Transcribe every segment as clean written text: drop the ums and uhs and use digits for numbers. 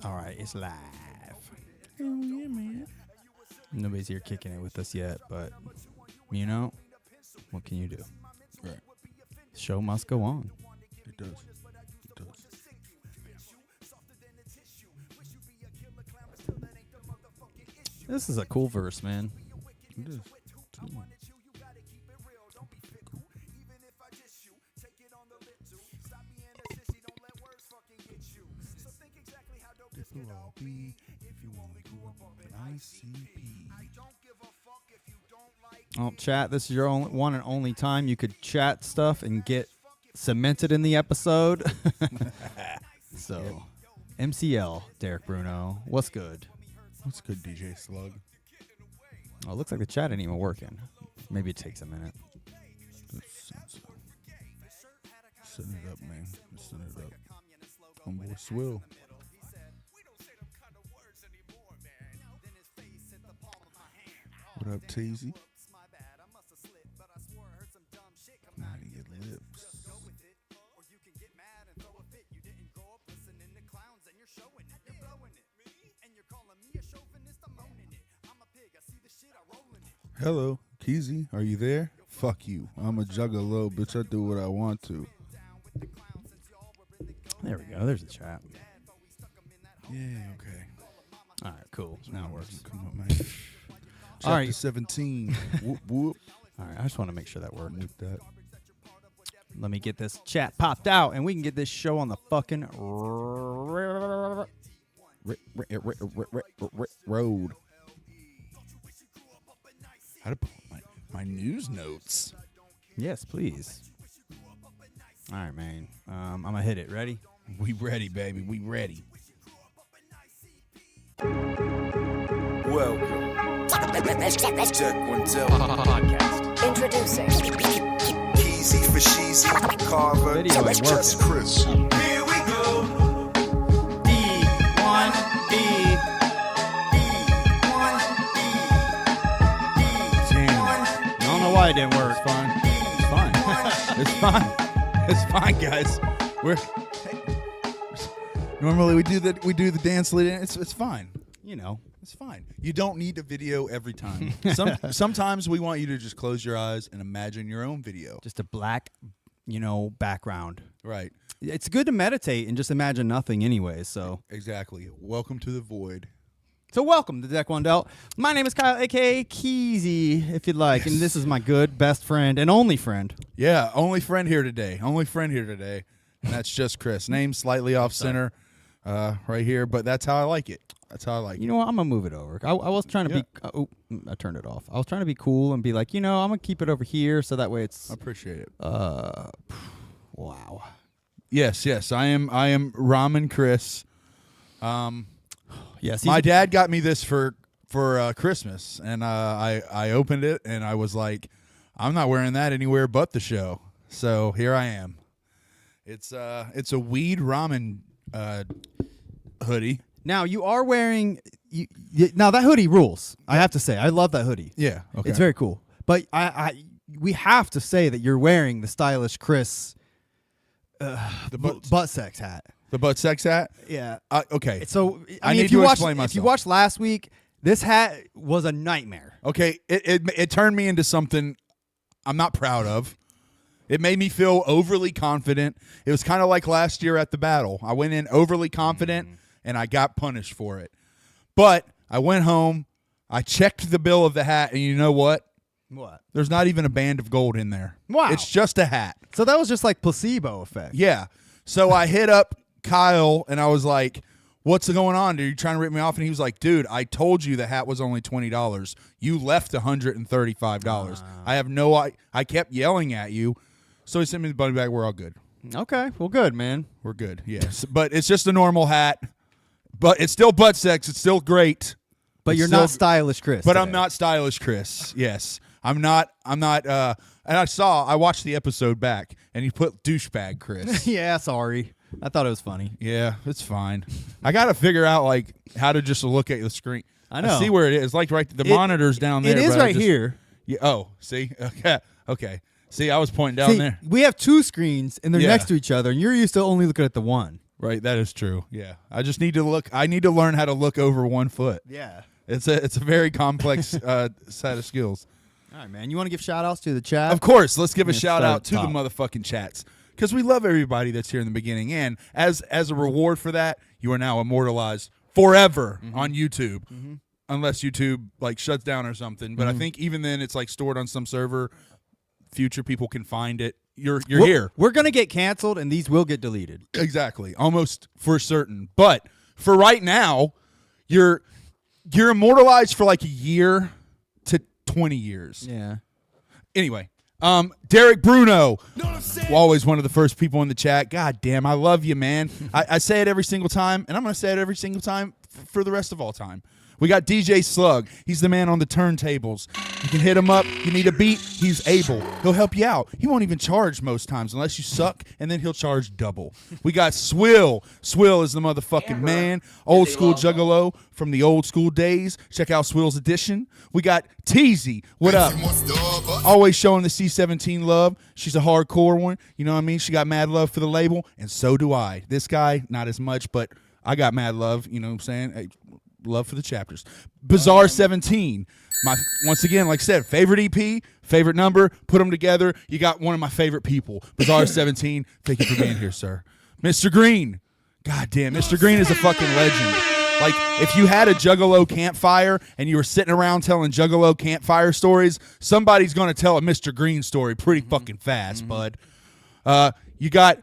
All right, it's live. Hell yeah, man. Nobody's here kicking it with us yet, but you know, what can you do? Right. The show must go on. It does. It does. This is a cool verse, man. It is. Oh, chat, this is your only one and only time you could chat stuff and get cemented in the episode. So, MCL, Derek Bruno, what's good? What's good, DJ Slug? Oh, it looks like the chat ain't even working. Maybe it takes a minute. Setting it up, man. Setting it up. Homeboy Swill. What up, Teasy? Now your lips. Hello, Keezy, are you there? Fuck you. I'm a juggalo, bitch. I do what I want to. There we go. There's the chat. Yeah, okay. All right, cool. Now it works. Come on, man. All Chapter right. 17. Whoop, whoop. All right, I just want to make sure that worked. With that. Let me get this chat popped out, and we can get this show on the fucking Road. How to put my news notes. Yes, please. All right, man. I'm going to hit it. Ready? We ready, baby. We ready. Welcome. Check one, two. Podcast. Introducing Easy for Sheezy, Carver, Video ain't just working. Chris. Here we go. D1, Damn. I don't know why it didn't work. It's fine. It's fine. It's fine, guys. We're normally we do the dance lead. It's fine. You know. It's fine. You don't need a video every time. Sometimes we want you to just close your eyes and imagine your own video. Just a black, background. Right. It's good to meditate and just imagine nothing anyway, so. Exactly. Welcome to the void. So welcome to Deck One Delt. My name is Kyle, a.k.a. Keezy, if you'd like, and this is my good, best friend, and only friend. Yeah, only friend here today. And that's just Chris. Name slightly off center right here, but that's how I like it. That's how I like it. You know what? I'm going to move it over. I was trying to be... I turned it off. I was trying to be cool and be like, I'm going to keep it over here so that way it's... I appreciate it. Wow. Yes. I am Ramen Chris. Yes, My dad got me this for Christmas, and I opened it, and I was like, I'm not wearing that anywhere but the show. So here I am. It's a weed ramen hoodie. Now, you are wearing... now, that hoodie rules. I have to say. I love that hoodie. Yeah, okay. It's very cool. But we have to say that you're wearing the stylish Chris butt sex hat. The butt sex hat? Yeah. Okay. So, I need if you to watch, explain myself. If you watched last week, this hat was a nightmare. Okay, it turned me into something I'm not proud of. It made me feel overly confident. It was kind of like last year at the battle. I went in overly confident, and I got punished for it. But I went home, I checked the bill of the hat, and you know what? What? There's not even a band of gold in there. Wow. It's just a hat. So that was just like placebo effect. Yeah. So I hit up Kyle, and I was like, what's going on, dude? You trying to rip me off? And he was like, dude, I told you the hat was only $20. You left $135. I have no I kept yelling at you. So he sent me the money back. We're all good. Okay. Well, good, man. We're good, yes. But it's just a normal hat. But it's still butt sex. It's still great. But It's you're still- not stylish, Chris. But today. I'm not stylish, Chris. Yes. I'm not, and I watched the episode back, and he put douchebag Chris. Yeah, sorry. I thought it was funny. Yeah, it's fine. I got to figure out, like, how to just look at the screen. I know. see where it is. Like, the monitor's down there. It is but I right just- here. Yeah. Oh, see? Okay. See, I was pointing down See, there. we have two screens, and they're Yeah. next to each other, and you're used to only looking at the one. Right, that is true. Yeah, I just need to look. I need to learn how to look over 1 foot. Yeah. It's a very complex set of skills. All right, man. You want to give shout-outs to the chat? Of course, let's give a Yeah, shout out to start the top. motherfucking chats because we love everybody that's here in the beginning. And as a reward for that, you are now immortalized forever on YouTube, unless YouTube like shuts down or something. But I think even then, it's like stored on some server. Future people can find it. You're here. We're going to get canceled, and these will get deleted. Exactly, almost for certain. But for right now, you're immortalized for like a year to 20 years. Yeah. Anyway, Derek Bruno, always one of the first people in the chat. God damn, I love you, man. I say it every single time, and I'm going to say it every single time for the rest of all time. We got DJ Slug. He's the man on the turntables. You can hit him up. You need a beat. He's able. He'll help you out. He won't even charge most times unless you suck, and then he'll charge double. We got Swill. Swill is the motherfucking man. Old school juggalo from the old school days. Check out Swill's edition. We got Teasy. What up? Always showing the C17 love. She's a hardcore one. You know what I mean? She got mad love for the label, and so do I. This guy, not as much, but I got mad love. You know what I'm saying? Hey, love for the chapters. Bizarre 17. My once again, like I said, favorite EP, favorite number. Put them together. You got one of my favorite people. Bizarre 17. Thank you for being here, sir. Mr. Green. God damn, Mr. Green is a fucking legend. Like, if you had a Juggalo campfire and you were sitting around telling Juggalo campfire stories, somebody's going to tell a Mr. Green story pretty fucking fast, bud. You got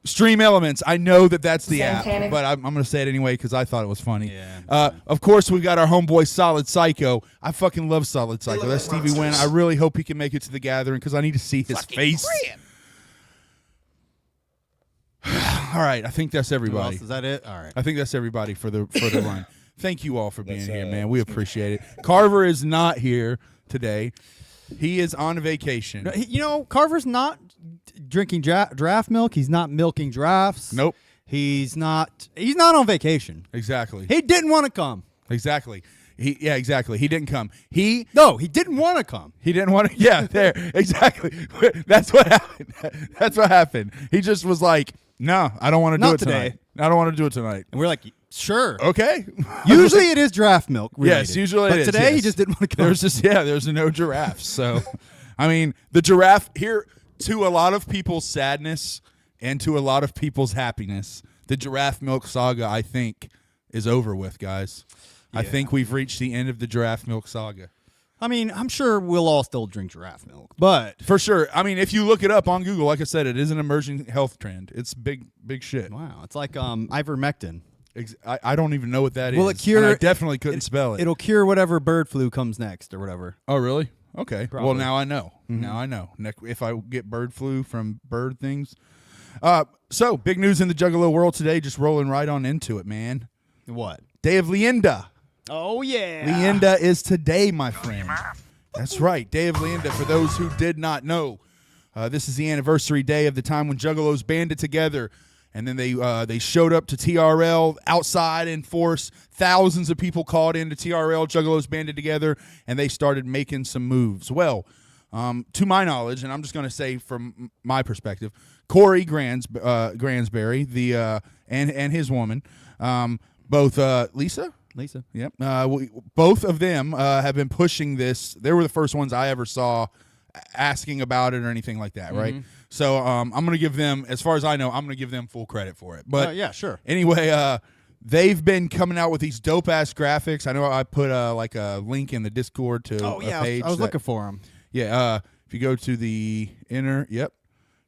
Stream Elements. I know that's the app, but I'm going to say it anyway because I thought it was funny. Yeah. Of course, we got our homeboy Solid Psycho. I fucking love Solid Psycho. That's Stevie Wynn. I really hope he can make it to the gathering because I need to see his face. All right, I think that's Who everybody. else? Is that it? All right. I think that's everybody for the run. Thank you all for being here, man. We appreciate it. Carver is not here today. He is on vacation. You know, Carver's not drinking draft milk. He's not milking drafts. Nope. He's not on vacation. Exactly. He didn't want to come. Exactly. Exactly. He didn't come. He didn't want to come. He didn't want to. Yeah, there. Exactly. That's what happened. That's what happened. He just was like, no, I don't want to do Not it today. tonight. I don't want to do it tonight. And we're like, sure. Okay. Usually it is draft milk related. Yes, usually but it is. today he yes. just didn't want to come. There's no giraffes. So, I mean, the giraffe here, to a lot of people's sadness and to a lot of people's happiness, the giraffe milk saga, I think, is over with, guys. I Yeah. think we've reached the end of the giraffe milk saga. I mean, I'm sure we'll all still drink giraffe milk, but For sure. I mean, if you look it up on Google, like I said, it is an emerging health trend. It's big shit. wow, it's like ivermectin. I don't even know what that is. Will it cure? And I definitely couldn't spell it. It'll cure whatever bird flu comes next or whatever. Oh, really? Okay. Probably. Well, now I know. Now I know. If I get bird flu from bird things. So, big news in the Juggalo world today, just rolling right on into it, man. What? Day of Leyenda. Oh yeah. Leyenda is today, my friend. That's right. Day of Leyenda, for those who did not know. This is the anniversary day of the time when Juggalos banded together, and then they showed up to TRL outside in force. Thousands of people called into TRL. Juggalos banded together, and they started making some moves. Well, to my knowledge, and I'm just going to say from my perspective, Corey Gransberry, and his woman, both Lisa. Yep. Both of them have been pushing this. They were the first ones I ever saw asking about it or anything like that, right? So I'm going to give them, as far as I know, I'm going to give them full credit for it. But yeah, sure. Anyway, they've been coming out with these dope-ass graphics. I know I put like a link in the Discord to a page. I was looking for them. Yeah, if you go to the inner, yep.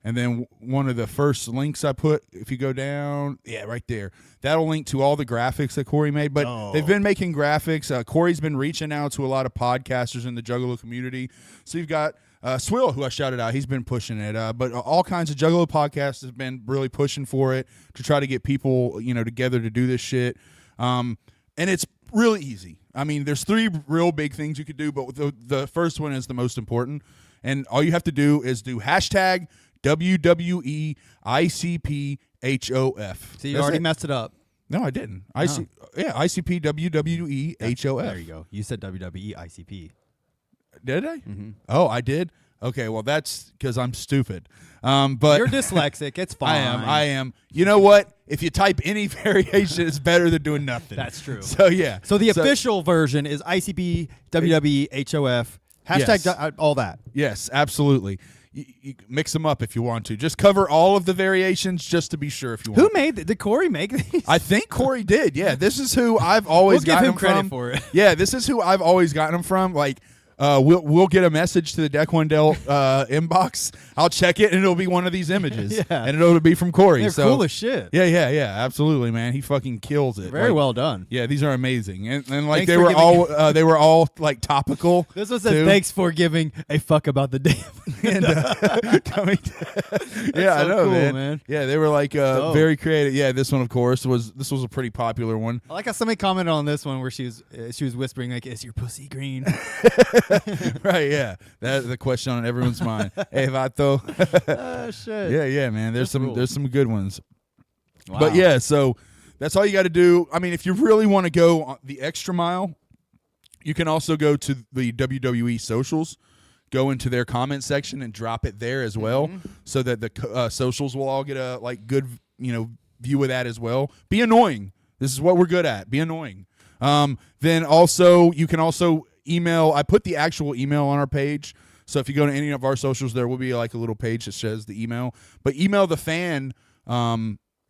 And then one of the first links I put, if you go down, yeah, right there, that'll link to all the graphics that Corey made. But they've been making graphics. Corey's been reaching out to a lot of podcasters in the Juggalo community. So you've got Swill, who I shouted out. He's been pushing it. But all kinds of Juggalo podcasts have been really pushing for it to try to get people, together to do this shit. And it's really easy. I mean, there's 3 real big things you could do, but the first one is the most important. And all you have to do is do hashtag WWEICPHOF. So you already messed it up. No, I didn't. ICP WWEHOF. There you go. You said WWE ICP. Did I? Oh, I did? Okay, well, that's because I'm stupid. But You're dyslexic. It's fine. I am. You know what? if you type any variation, it's better than doing nothing. That's true. So yeah. So the official version is ICB WWE HOF hashtag Yes. all that. Yes, absolutely. You mix them up if you want to. Just cover all of the variations just to be sure if you want. Who made did Corey make these? I think Corey did. Yeah, this is who I've always We'll give gotten him them credit from. for it. Yeah, this is who I've always gotten them from. Like, we'll get a message to the Deck One Delt inbox. I'll check it, and it'll be one of these images. Yeah. And it'll be from Corey. They're so, cool as shit. Yeah, absolutely, man. He fucking kills it. Very Like, well done. Yeah, these are amazing, and like Thanks they for were giving- all like topical. This one says too. thanks for giving a fuck about the damn. And, coming yeah, I so know, cool, man. man. Yeah, they were like Dope. very creative. Yeah, this one, of course, was a pretty popular one. I like how somebody commented on this one where she was whispering like, "Is your pussy green?" Right? Yeah, that's the question on everyone's mind. Hey, Vato. Oh shit. Yeah, man. There's That's some good ones. Wow. But yeah, so that's all you got to do. I mean, if you really want to go the extra mile, you can also go to the WWE socials, go into their comment section and drop it there as well, so that the socials will all get a good view of that as well. Be annoying. This is what we're good at. Be annoying. Then also you can also email. I put the actual email on our page. So if you go to any of our socials, there will be like a little page that says the email. But email the fan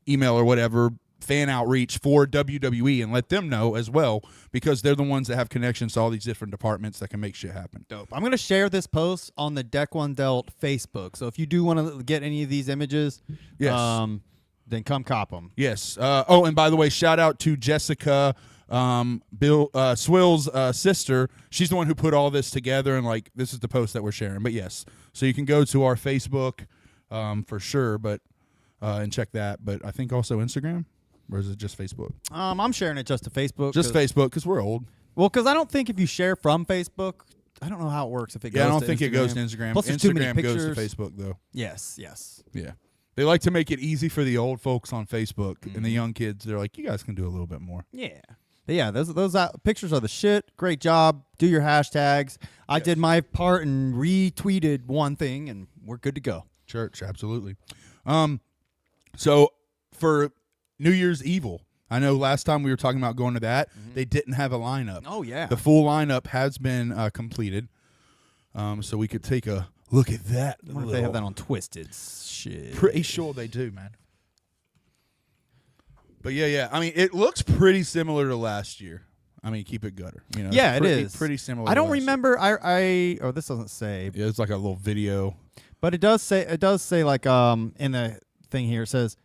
email or whatever, fan outreach for WWE, and let them know as well, because they're the ones that have connections to all these different departments that can make shit happen. Dope. I'm gonna share this post on the Deck One Delt Facebook. So if you do want to get any of these images, Yes. then come cop them. Yes. And by the way, shout out to Jessica, Bill Swill's sister. She's the one who put all this together, and this is the post that we're sharing. But yes, so you can go to our Facebook for sure, but and check that. But I think also Instagram, or is it just Facebook? I'm sharing it just to Facebook. Just Facebook, because we're old. Well, because I don't think if you share from Facebook, I don't know how it works. If it goes Yeah, I don't to think Instagram. it goes to Instagram. Plus, there's too many Instagram goes to pictures. Facebook though. Yes. Yeah. They like to make it easy for the old folks on Facebook, and the young kids, they're like, you guys can do a little bit more. Yeah. But yeah, those pictures are the shit. Great job. Do your hashtags. I did my part and retweeted one thing, and we're good to go. Church, absolutely. So for New Year's Evil, I know last time we were talking about going to that, they didn't have a lineup. Oh, yeah. The full lineup has been completed, so we could take a look at that. I wonder if they have that on Twisted. Shit. Pretty sure they do, man. But yeah. I mean, it looks pretty similar to last year. I mean, keep it gutter. Yeah, it's it is. pretty similar. I to don't last remember. Oh, this doesn't say. year. Yeah, it's like a little video. But it does say like in the thing here, it says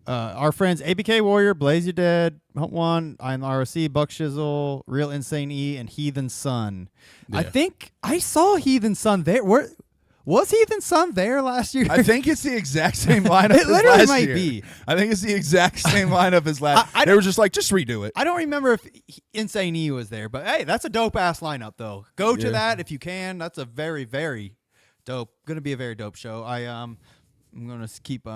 our friends ABK Warrior, Blaze Your Dead, Hunt One, I'm ROC, Buck Shizzle, Real Insane E, and Heathen Sun. I Yeah. think I saw Heathen Sun there. Was Heathen Sun there last year? I think it's the exact same lineup. It as literally last might year. be. I think it's the exact same lineup as last. I They were just like, just redo it. I don't remember if Insane E was there, but hey, that's a dope ass lineup though. Go to Yeah. that if you can. That's a very, very dope. Gonna be a very dope show. I'm gonna keep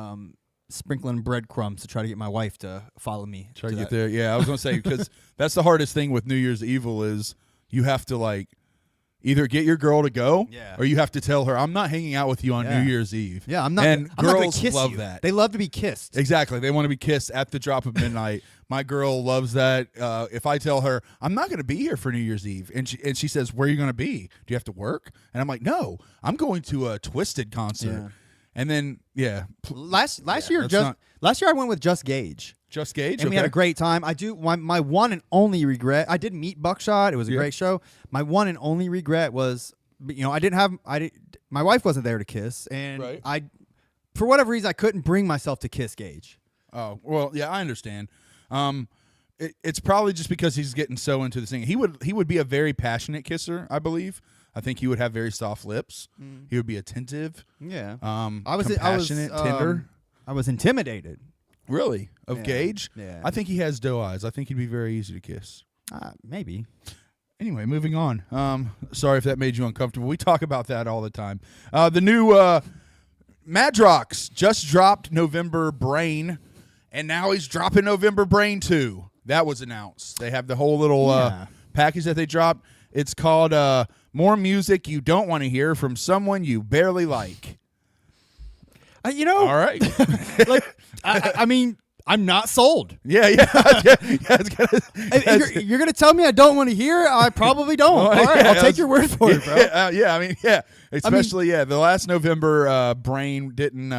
sprinkling breadcrumbs to try to get my wife to follow me. Try to get there. Yeah, I was gonna say, because that's the hardest thing with New Year's Evil is you have to either get your girl to go, Yeah. or you have to tell her, I'm not hanging out with you on Yeah. New Year's Eve. Yeah, I'm not. And I'm not gonna girls kiss love you. that. They love to be kissed. Exactly. They want to be kissed at the drop of midnight. My girl loves that. If I tell her, I'm not going to be here for New Year's Eve, and she says, where are you going to be? Do you have to work? And I'm like, no, I'm going to a Twisted concert. Yeah. And then, Last year, that's last year I went with Just Gage. Just Gage. And we had a great time. I do my one and only regret. I did meet Buckshot. It was a great show. My one and only regret was, my wife wasn't there to kiss, and Right. for whatever reason, I couldn't bring myself to kiss Gage. Oh, well, yeah, I understand. It's probably just because he's getting so into the singing. He would be a very passionate kisser, I believe. I think he would have very soft lips. He would be attentive. Yeah. Compassionate, tender. I was intimidated. Really? Of Yeah. Gage? Yeah. I think he has doe eyes. I think he'd be very easy to kiss. Maybe. Anyway, moving on. Sorry if that made you uncomfortable. We talk about that all the time. The new Madrox just dropped November Brain, and now he's dropping November Brain 2. That was announced. They have the whole little package that they dropped. It's called More Music You Don't Want to Hear from Someone You Barely Like. All All right. I mean, I'm not sold. Yeah. If you're gonna tell me I don't want to hear it, I probably don't. All right, I'll take your word for it, bro. I mean, especially the last November Brain didn't.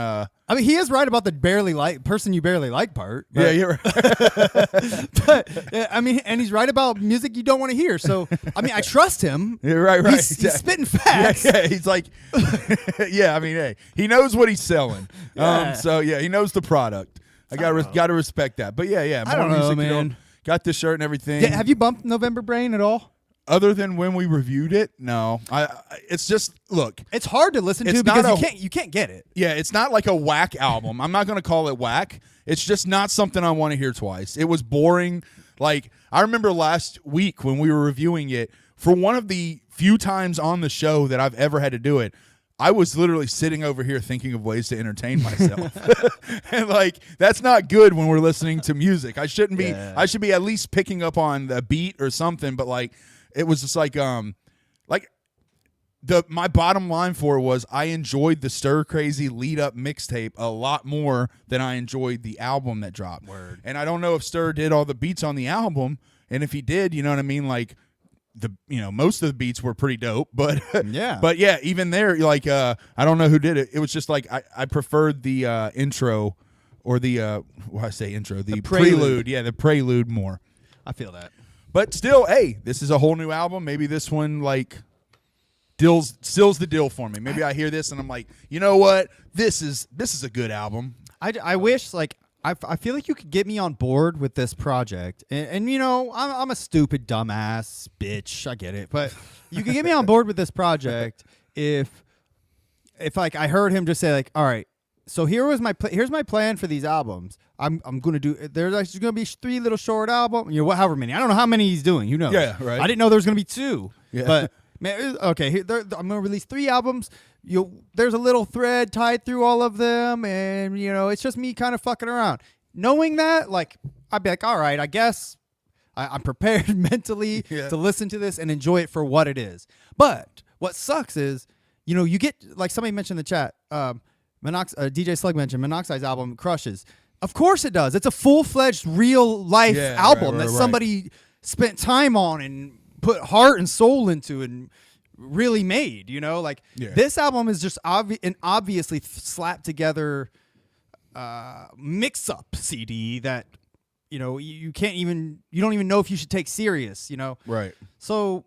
I mean, he is right about the person you barely like part. Yeah, you're right. But I mean, and he's right about music you don't want to hear. So I mean, I trust him. You're right. He's spitting facts. Yeah, he's like, I mean, hey, he knows what he's selling. Yeah. So he knows the product. I gotta respect that. But yeah, I don't more know, music, man. Got this shirt and everything. Yeah, have you bumped November Brain at all? Other than when we reviewed it, no. It's just look. It's hard to listen to It's because not you can't get it. Yeah, it's not like a whack album. I'm not going to call it whack. It's just not something I want to hear twice. It was boring. Like, I remember last week when we were reviewing it, for one of the few times on the show that I've ever had to do it, I was literally sitting over here thinking of ways to entertain myself. And like, that's not good when we're listening to music. I shouldn't be. Yeah. I should be at least picking up on the beat or something, but like, it was just like my bottom line for it was I enjoyed the Stir Crazy lead up mixtape a lot more than I enjoyed the album that dropped. Word. And I don't know if Stir did all the beats on the album, and if he did, you know what I mean, like most of the beats were pretty dope, but yeah. Even there, like I don't know who did it. It was just like I preferred the intro or the the prelude. Yeah, the prelude more. I feel that. But still, hey, this is a whole new album. Maybe this one like seals the deal for me. Maybe I hear this and I'm like, you know what? This is a good album. I wish like I feel like you could get me on board with this project, and you know I'm a stupid dumbass bitch. I get it, but you could get me on board with this project if like I heard him just say like, all right, so here's my plan for these albums. I'm gonna do. There's actually gonna be 3 little short albums. You know, however many. I don't know how many he's doing. Who knows? Yeah, right. I didn't know there was gonna be 2. Yeah. But man, okay. I'm gonna release 3 albums. There's a little thread tied through all of them, and you know, it's just me kind of fucking around. Knowing that, like, I'd be like, all right, I guess I'm prepared mentally to listen to this and enjoy it for what it is. But what sucks is, you know, you get like somebody mentioned in the chat. DJ Slug mentioned Monoxide's album crushes. Of course it does. It's a full-fledged, real-life album that somebody spent time on and put heart and soul into and really made, you know? Like, this album is just an obviously slapped together mix-up CD that, you know, you don't even know if you should take serious, you know? Right. So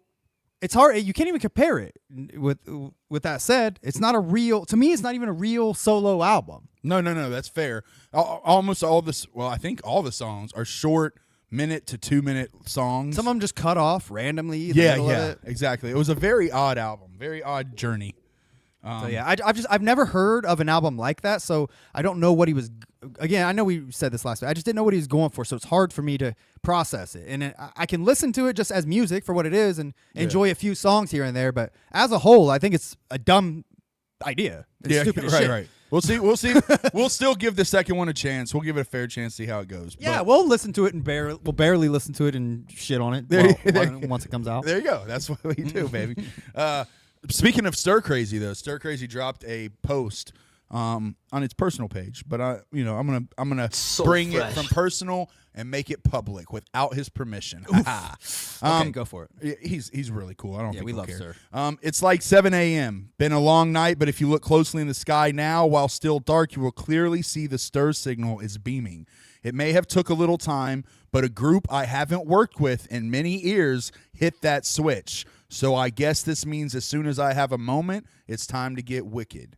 it's hard. You can't even compare it. With that said, it's not to me, it's not even a real solo album. No, that's fair. Almost all this, well, I think all the songs are short 1 to 2 minute songs. Some of them just cut off randomly. In the middle of it. Exactly. It was a very odd album, very odd journey. So yeah, I've never heard of an album like that, so I don't know what he was. Again, I know we said this last week. I just didn't know what he was going for, so it's hard for me to process it. And I can listen to it just as music for what it is and enjoy a few songs here and there. But as a whole, I think it's a dumb idea. It's stupid as shit. Right. We'll see. We'll still give the second one a chance. We'll give it a fair chance, see how it goes. Yeah, we'll listen to it and we'll barely listen to it and shit on it once it comes out. There you go. That's what we do, baby. Speaking of Stir Crazy, though, Stir Crazy dropped a post on its personal page, but I'm gonna bring it from personal and make it public without his permission. Okay, go for it. He's really cool. I don't think we he'll love care. Sir. It's like 7 a.m. Been a long night, but if you look closely in the sky now, while still dark, you will clearly see the stir signal is beaming. It may have took a little time, but a group I haven't worked with in many years hit that switch. So I guess this means as soon as I have a moment, it's time to get wicked.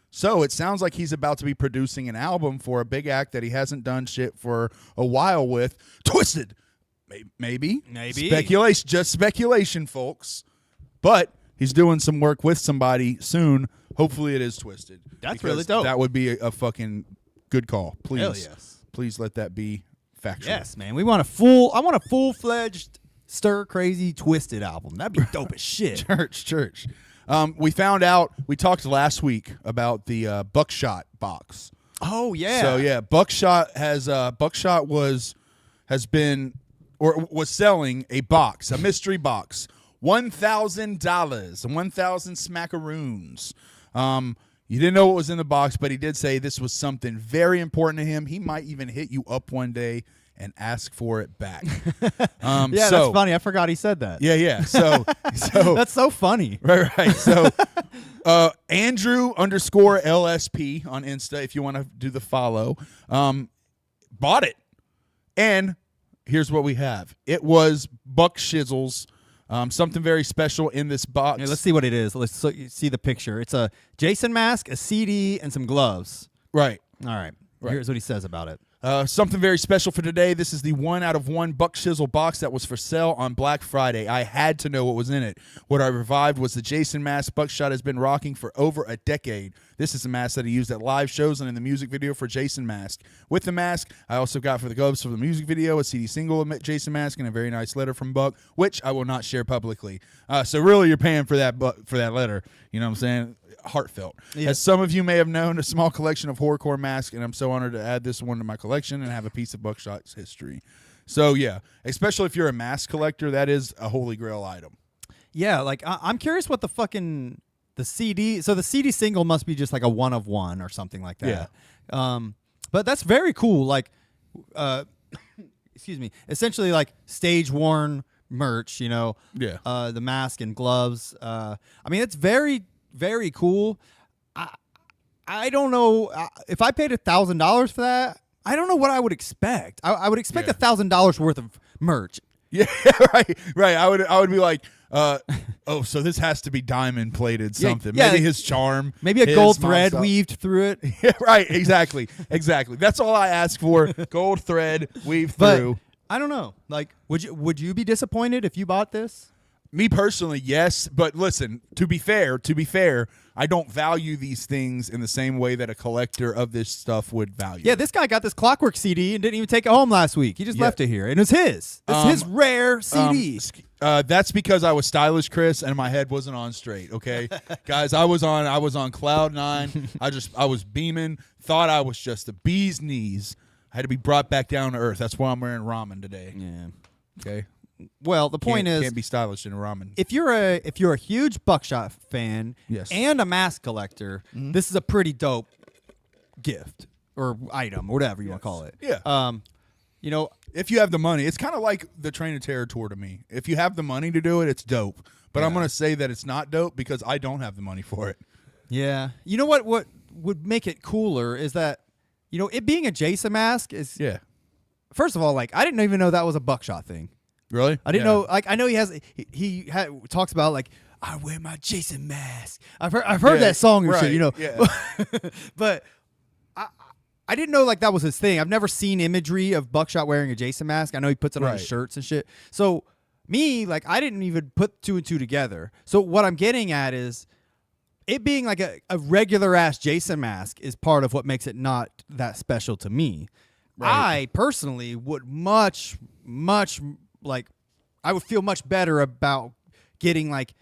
So it sounds like he's about to be producing an album for a big act that he hasn't done shit for a while with. Twisted. Maybe. Speculation. Just speculation, folks. But he's doing some work with somebody soon. Hopefully it is Twisted. That's really dope. That would be a fucking good call. Please. Hell yes. Please let that be factual. Yes, man. I want a full-fledged Stir Crazy Twisted album. That'd be dope as shit. Church. We found out, we talked last week about the Buckshot box. Oh yeah. So yeah, Buckshot was selling a box, a mystery box, $1,000, 1,000 smackaroons. You didn't know what was in the box, but he did say this was something very important to him. He might even hit you up one day and ask for it back. Yeah, that's funny. I forgot he said that. Yeah. So That's so funny. Right. So Andrew_LSP on Insta, if you want to do the follow, bought it. And here's what we have. It was Buck Shizzles. Something very special in this box. Let's see what it is. Let's see the picture. It's a Jason mask, a CD, and some gloves. Right. All right. Here's what he says about it. Something very special for today. This is the 1 out of 1 Buck Shizzle box that was for sale on Black Friday. I had to know what was in it. What I revived was the Jason mask Buckshot has been rocking for over a decade. This is a mask that he used at live shows and in the music video for Jason mask. With the mask, I also got for the gloves for the music video a CD single of Jason mask and a very nice letter from Buck, which I will not share publicly. So really, you're paying for that letter. You know what I'm saying? Heartfelt. Yeah. As some of you may have known, a small collection of horrorcore masks, and I'm so honored to add this one to my collection and have a piece of Buckshot's history. So yeah, especially if you're a mask collector, that is a holy grail item. Yeah, like I'm curious what the CD. So the CD single must be just like a 1 of 1 or something like that. Yeah. But that's very cool. Like, excuse me. Essentially, like stage worn merch. You know. Yeah. The mask and gloves. I mean, it's very, very cool. I don't know if I paid $1,000 for that. I don't know what I would expect. I would expect $1,000 worth of merch. Yeah, right. I would be like, so this has to be diamond plated something. Yeah, maybe his charm. Maybe a gold thread weaved through it. Yeah, right, exactly. That's all I ask for. Gold thread weaved through. I don't know. Like, would you be disappointed if you bought this? Me personally, yes. But listen, to be fair, I don't value these things in the same way that a collector of this stuff would value. Yeah, this guy got this Clockwork CD and didn't even take it home last week. He just left it here, and it's his. It's his rare CD. That's because I was stylish, Chris, and my head wasn't on straight. Okay, guys, I was on cloud 9. I was beaming. Thought I was just the bee's knees. I had to be brought back down to earth. That's why I'm wearing ramen today. Yeah. Okay. Well, the point is, can't be stylish in ramen. If you're a huge Buckshot fan, and a mask collector, this is a pretty dope gift or item, or whatever you want to call it. Yeah. You know, if you have the money, it's kind of like the Train of Terror tour to me. If you have the money to do it, it's dope. But I'm going to say that it's not dope because I don't have the money for it. Yeah. You know what would make it cooler is that, you know, it being a Jason mask is. Yeah. First of all, like, I didn't even know that was a Buckshot thing. Really? I didn't know. Like, I know he talks about, like, I wear my Jason mask. I've heard that song and shit, you know. Yeah. But I didn't know, like, that was his thing. I've never seen imagery of Buckshot wearing a Jason mask. I know he puts it on his shirts and shit. So me, like, I didn't even put 2 and 2 together. So what I'm getting at is it being like a regular ass Jason mask is part of what makes it not that special to me. Right. I personally would much like, I would feel much better about getting like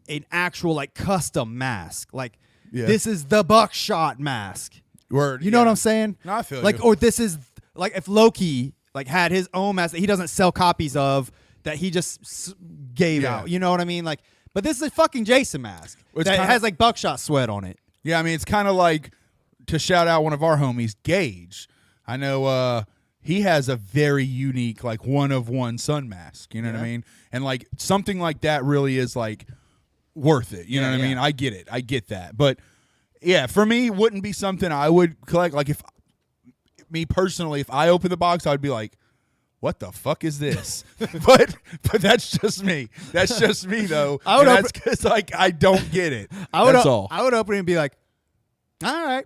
an actual like custom mask. Like, this is the Buckshot mask. Word. You know what I'm saying? No, I feel like, you. or this is like if Loki like had his own mask that he doesn't sell copies of that he just gave out. You know what I mean? Like, but this is a fucking Jason mask that has like Buckshot sweat on it. Yeah, I mean, it's kind of like, to shout out one of our homies, Gage. I know he has a very unique, like, 1 of 1 sun mask. You know what I mean? And, like, something like that really is, like, worth it. You know what I mean? I get it. I get that. But, yeah, for me, it wouldn't be something I would collect. Like, if I open the box, I would be like, what the fuck is this? but that's just me. That's just me, though. That's because, like, I don't get it. That's all. I would open it and be like, all right.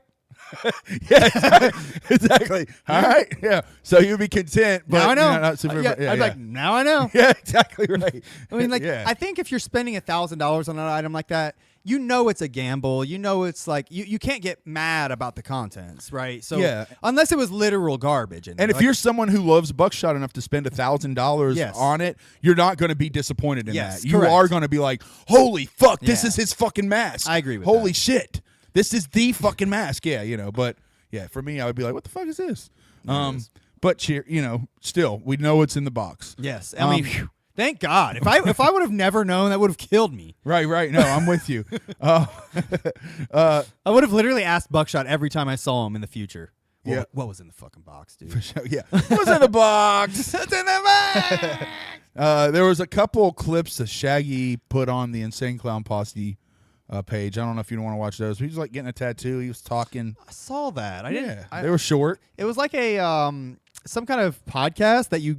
Yeah, exactly. All right. Yeah. So you'd be content, but now I know. Not super, I'd be like, now I know. Yeah, exactly right. I mean, like, I think if you're spending $1,000 on an item like that, you know it's a gamble. You know it's like you can't get mad about the contents, right? So unless it was literal garbage. And if you're someone who loves Buckshot enough to spend $1,000 on it, you're not going to be disappointed in that. You are going to be like, holy fuck, this is his fucking mask. I agree with Holy shit. This is the fucking mask. Yeah, you know, but yeah, for me, I would be like, what the fuck is this? But still, we know what's in the box. Yes. I mean, Thank God. If I would have never known, that would have killed me. Right. No, I'm with you. I would have literally asked Buckshot every time I saw him in the future. Yeah. What was in the fucking box, dude? For sure, yeah. What's in the box? What's in the box? There was a couple clips that Shaggy put on the Insane Clown Posse page. I don't know if you want to watch those. He was like getting a tattoo. He was talking. I saw that. I didn't. Yeah, they were short. It was like a some kind of podcast that you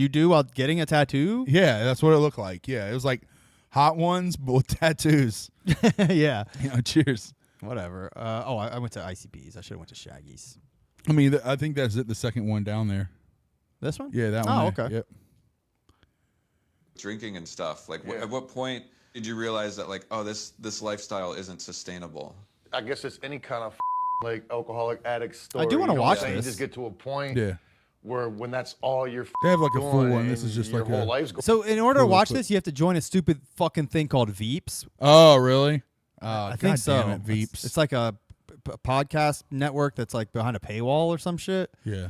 do while getting a tattoo. Yeah, that's what it looked like. Yeah, it was like hot ones but with tattoos. Yeah. Cheers. Whatever. I went to ICP's. I should have went to Shaggy's. I mean, I think that's it. The second one down there. This one? Yeah, that one. Oh, there. okay. Yep. Drinking and stuff. Like, at what point did you realize that, like, oh, this lifestyle isn't sustainable? I guess it's any kind of like alcoholic addict story. I do wanna you know watch what I'm saying? this. You just get to a point Yeah. where when that's all you're They have like a full doing one. This is and just your like whole a. life's going. So in order to Cool, watch cool. this, you have to join a stupid fucking thing called Veeps. Oh, really? I God think so. Damn it, Veeps. It's like a podcast network that's like behind a paywall or some shit. Yeah.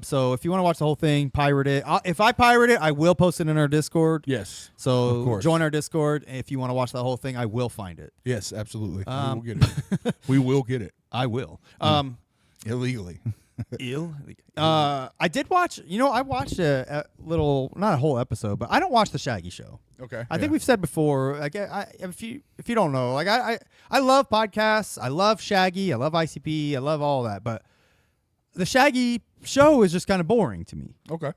So if you want to watch the whole thing, pirate it. If I pirate it, I will post it in our Discord. Yes. So Of course. join our Discord. If you want to watch the whole thing, I will find it. Yes, absolutely. We will get it. We will get it I will. illegally. I did watch. I watched a little, not a whole episode, but I don't watch the Shaggy Show. Okay. I think we've said before. Like, if you don't know, like I love podcasts. I love Shaggy. I love ICP. I love all that. But the Shaggy Show is just kind of boring to me. Okay.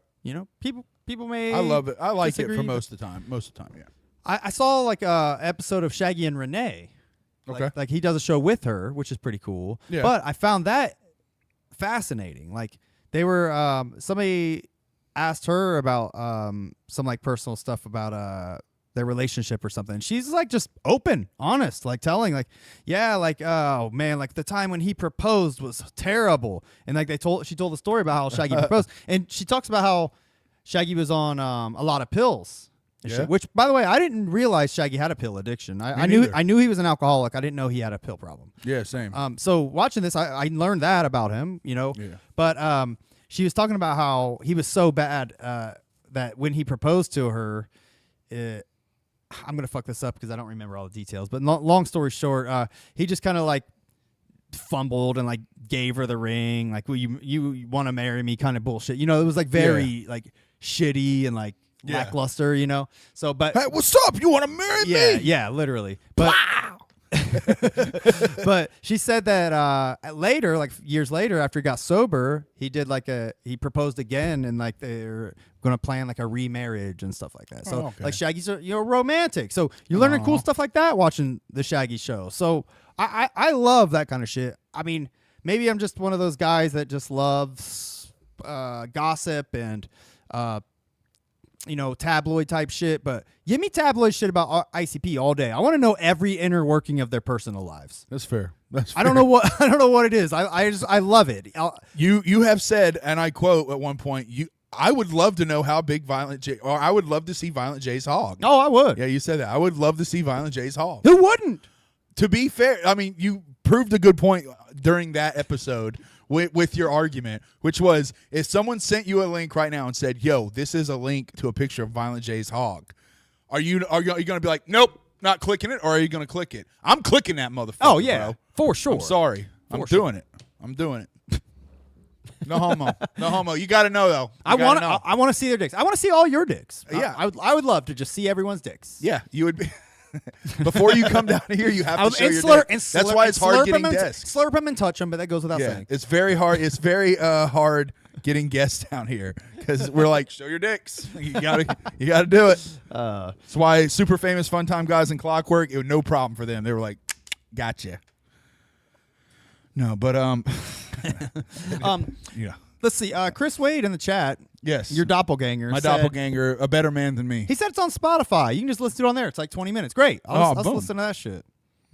People may. I love it. I like disagree, it for but most of the time. Most of the time, yeah. I saw like a episode of Shaggy and Renee. Okay. Like he does a show with her, which is pretty cool. Yeah. But I found that fascinating. Like they were somebody asked her about some like personal stuff about their relationship or something. She's like just open, honest, like telling like, yeah, like, oh man, like the time when he proposed was terrible. And like she told the story about how Shaggy proposed. And she talks about how Shaggy was on a lot of pills. And Yeah. shit, which, by the way, I didn't realize Shaggy had a pill addiction. I neither. knew he was an alcoholic. I didn't know he had a pill problem. Yeah, same. So watching this, I learned that about him. Yeah. But she was talking about how he was so bad that when he proposed to her, I'm gonna fuck this up because I don't remember all the details. But long story short, he just kind of like fumbled and like gave her the ring, like, "Well, you want to marry me?" kind of bullshit. It was like very like shitty and like lackluster. So, but Hey, what's up? You want to marry me? yeah, literally. But but she said that later, like years later, after he got sober, he did like he proposed again, and like they're gonna plan like a remarriage and stuff like that. So okay. like Shaggy's romantic. So you're learning cool stuff like that watching the Shaggy Show. So I love that kind of shit. I mean, maybe I'm just one of those guys that just loves gossip and tabloid type shit, but give me tabloid shit about ICP all day. I want to know every inner working of their personal lives. That's fair. That's fair. I don't know what it is. I love it. You have said, and I quote at one point, I would love to know how big Violent J, or I would love to see Violent J's hog. Oh, I would. Yeah, you said that. I would love to see Violent J's hog. Who wouldn't? To be fair, I mean, you proved a good point during that episode with your argument, which was if someone sent you a link right now and said, "Yo, this is a link to a picture of Violent J's hog," are you going to be like, "Nope, not clicking it," or are you going to click it? I'm clicking that motherfucker. Oh yeah, bro. for sure. I'm sorry. I'm doing it. I'm doing it. No homo. No homo. You got to know though. I want to see their dicks. I want to see all your dicks. Yeah. I would love to just see everyone's dicks. Yeah, you would be. Before you come down here, you have to show your dick. That's why it's hard getting guests. Slurp them and touch them, but that goes without saying. It's very hard. It's very hard getting guests down here because we're like, show your dicks. You gotta do it. That's why super famous fun time guys in Clockwork, it was no problem for them. They were like, gotcha. No, but yeah. Let's see. Chris Wade in the chat. Yes. Your doppelganger. My said, doppelganger, a better man than me. He said it's on Spotify. You can just listen to it on there. It's like 20 minutes. Great. I'll boom. listen to that shit.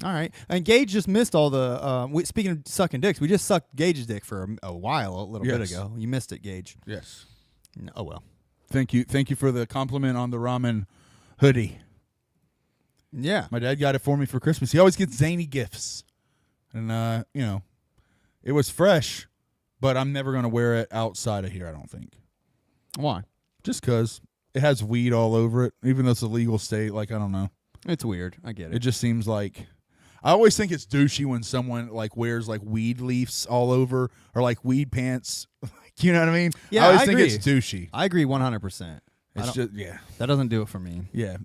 All right. And Gage just missed all the. Speaking of sucking dicks, we just sucked Gage's dick for a while, a little bit ago. You missed it, Gage. Yes. Oh well. Thank you for the compliment on the ramen hoodie. Yeah. My dad got it for me for Christmas. He always gets zany gifts, and it was fresh, but I'm never gonna wear it outside of here. I don't think. Why? Just because It has weed all over it, even though it's a legal state. Like, I don't know. It's weird. I get it. It just seems like I always think it's douchey when someone like wears like weed leaves all over or like weed pants. You know what I mean? Yeah, I always I think agree. it's douchey. I agree 100%. It's just yeah. That doesn't do it for me. Yeah.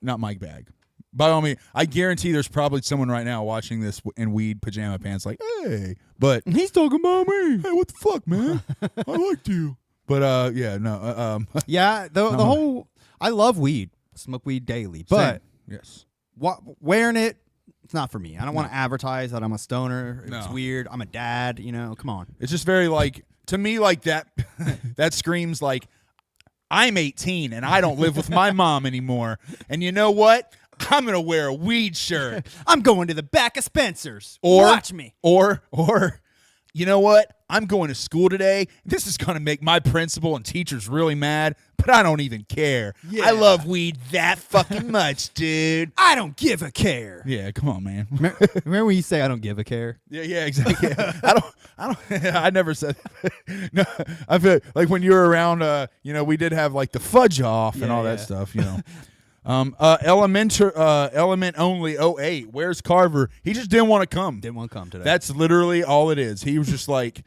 Not my bag. By all means, I guarantee there's probably someone right now watching this in weed pajama pants like, hey, but He's talking about me. hey, what the fuck, man? I liked you. But yeah, no. Yeah, the whole I love weed. Smoke weed daily. But same. Yes. wearing it, it's not for me. I don't want to advertise that I'm a stoner. It's No. weird. I'm a dad, you know. Come on. It's just very like to me like that that screams like I'm 18 and I don't live with my mom anymore. And you know what? I'm going to wear a weed shirt. I'm going to the back of Spencer's. Or Watch me. Or you know what? I'm going to school today. This is going to make my principal and teachers really mad, but I don't even care. Yeah. I love weed that fucking much, dude. I don't give a care. Yeah, come on, man. Remember when you say I don't give a care? Yeah, exactly. Yeah. I don't. I never said that. No, I feel like when you were around, we did have like the fudge off and all that stuff, Element only 08. Where's Carver? He just didn't want to come. Didn't want to come today. That's literally all it is. He was just like,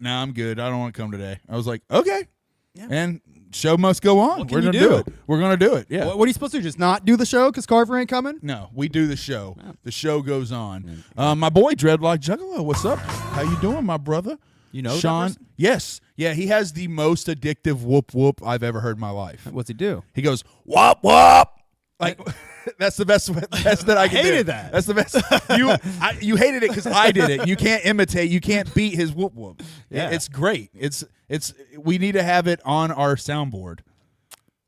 nah, I'm good. I don't want to come today. I was like, okay. Yeah. And show must go on. What can We're you gonna do do? it. We're gonna do it. Yeah. What are you supposed to do? Just not do the show because Carver ain't coming? No, we do the show. The show goes on. My boy Dreadlock Juggalo, what's up? How you doing, my brother? You know that Sean? person? Yes. Yeah, he has the most addictive whoop whoop I've ever heard in my life. What's he do? He goes, whoop whoop. Like that's the best that I can do. hated that. That's the best. You hated it because I did it. You can't imitate. You can't beat his whoop whoop. Yeah. It's great. It's. We need to have it on our soundboard.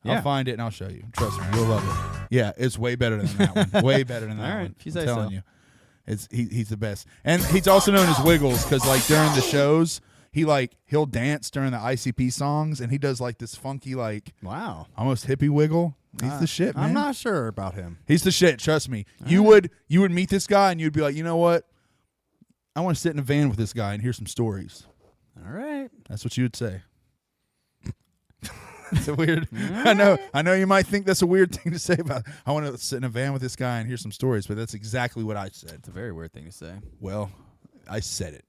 Yeah. I'll find it and I'll show you. Trust me, you'll love it. Yeah, it's way better than that one. Way better than that All right, one. if you say I'm telling so. you, he's the best. And he's also known as Wiggles because like during the shows, he'll dance during the ICP songs and he does like this funky like Wow. almost hippie wiggle. He's the shit, man. I'm not sure about him. He's the shit. Trust me. You would meet this guy and you'd be like, you know what? I want to sit in a van with this guy and hear some stories. All right. That's what you would say. It's a weird. I know. You might think that's a weird thing to say about. I want to sit in a van with this guy and hear some stories, but that's exactly what I said. It's a very weird thing to say. Well, I said it.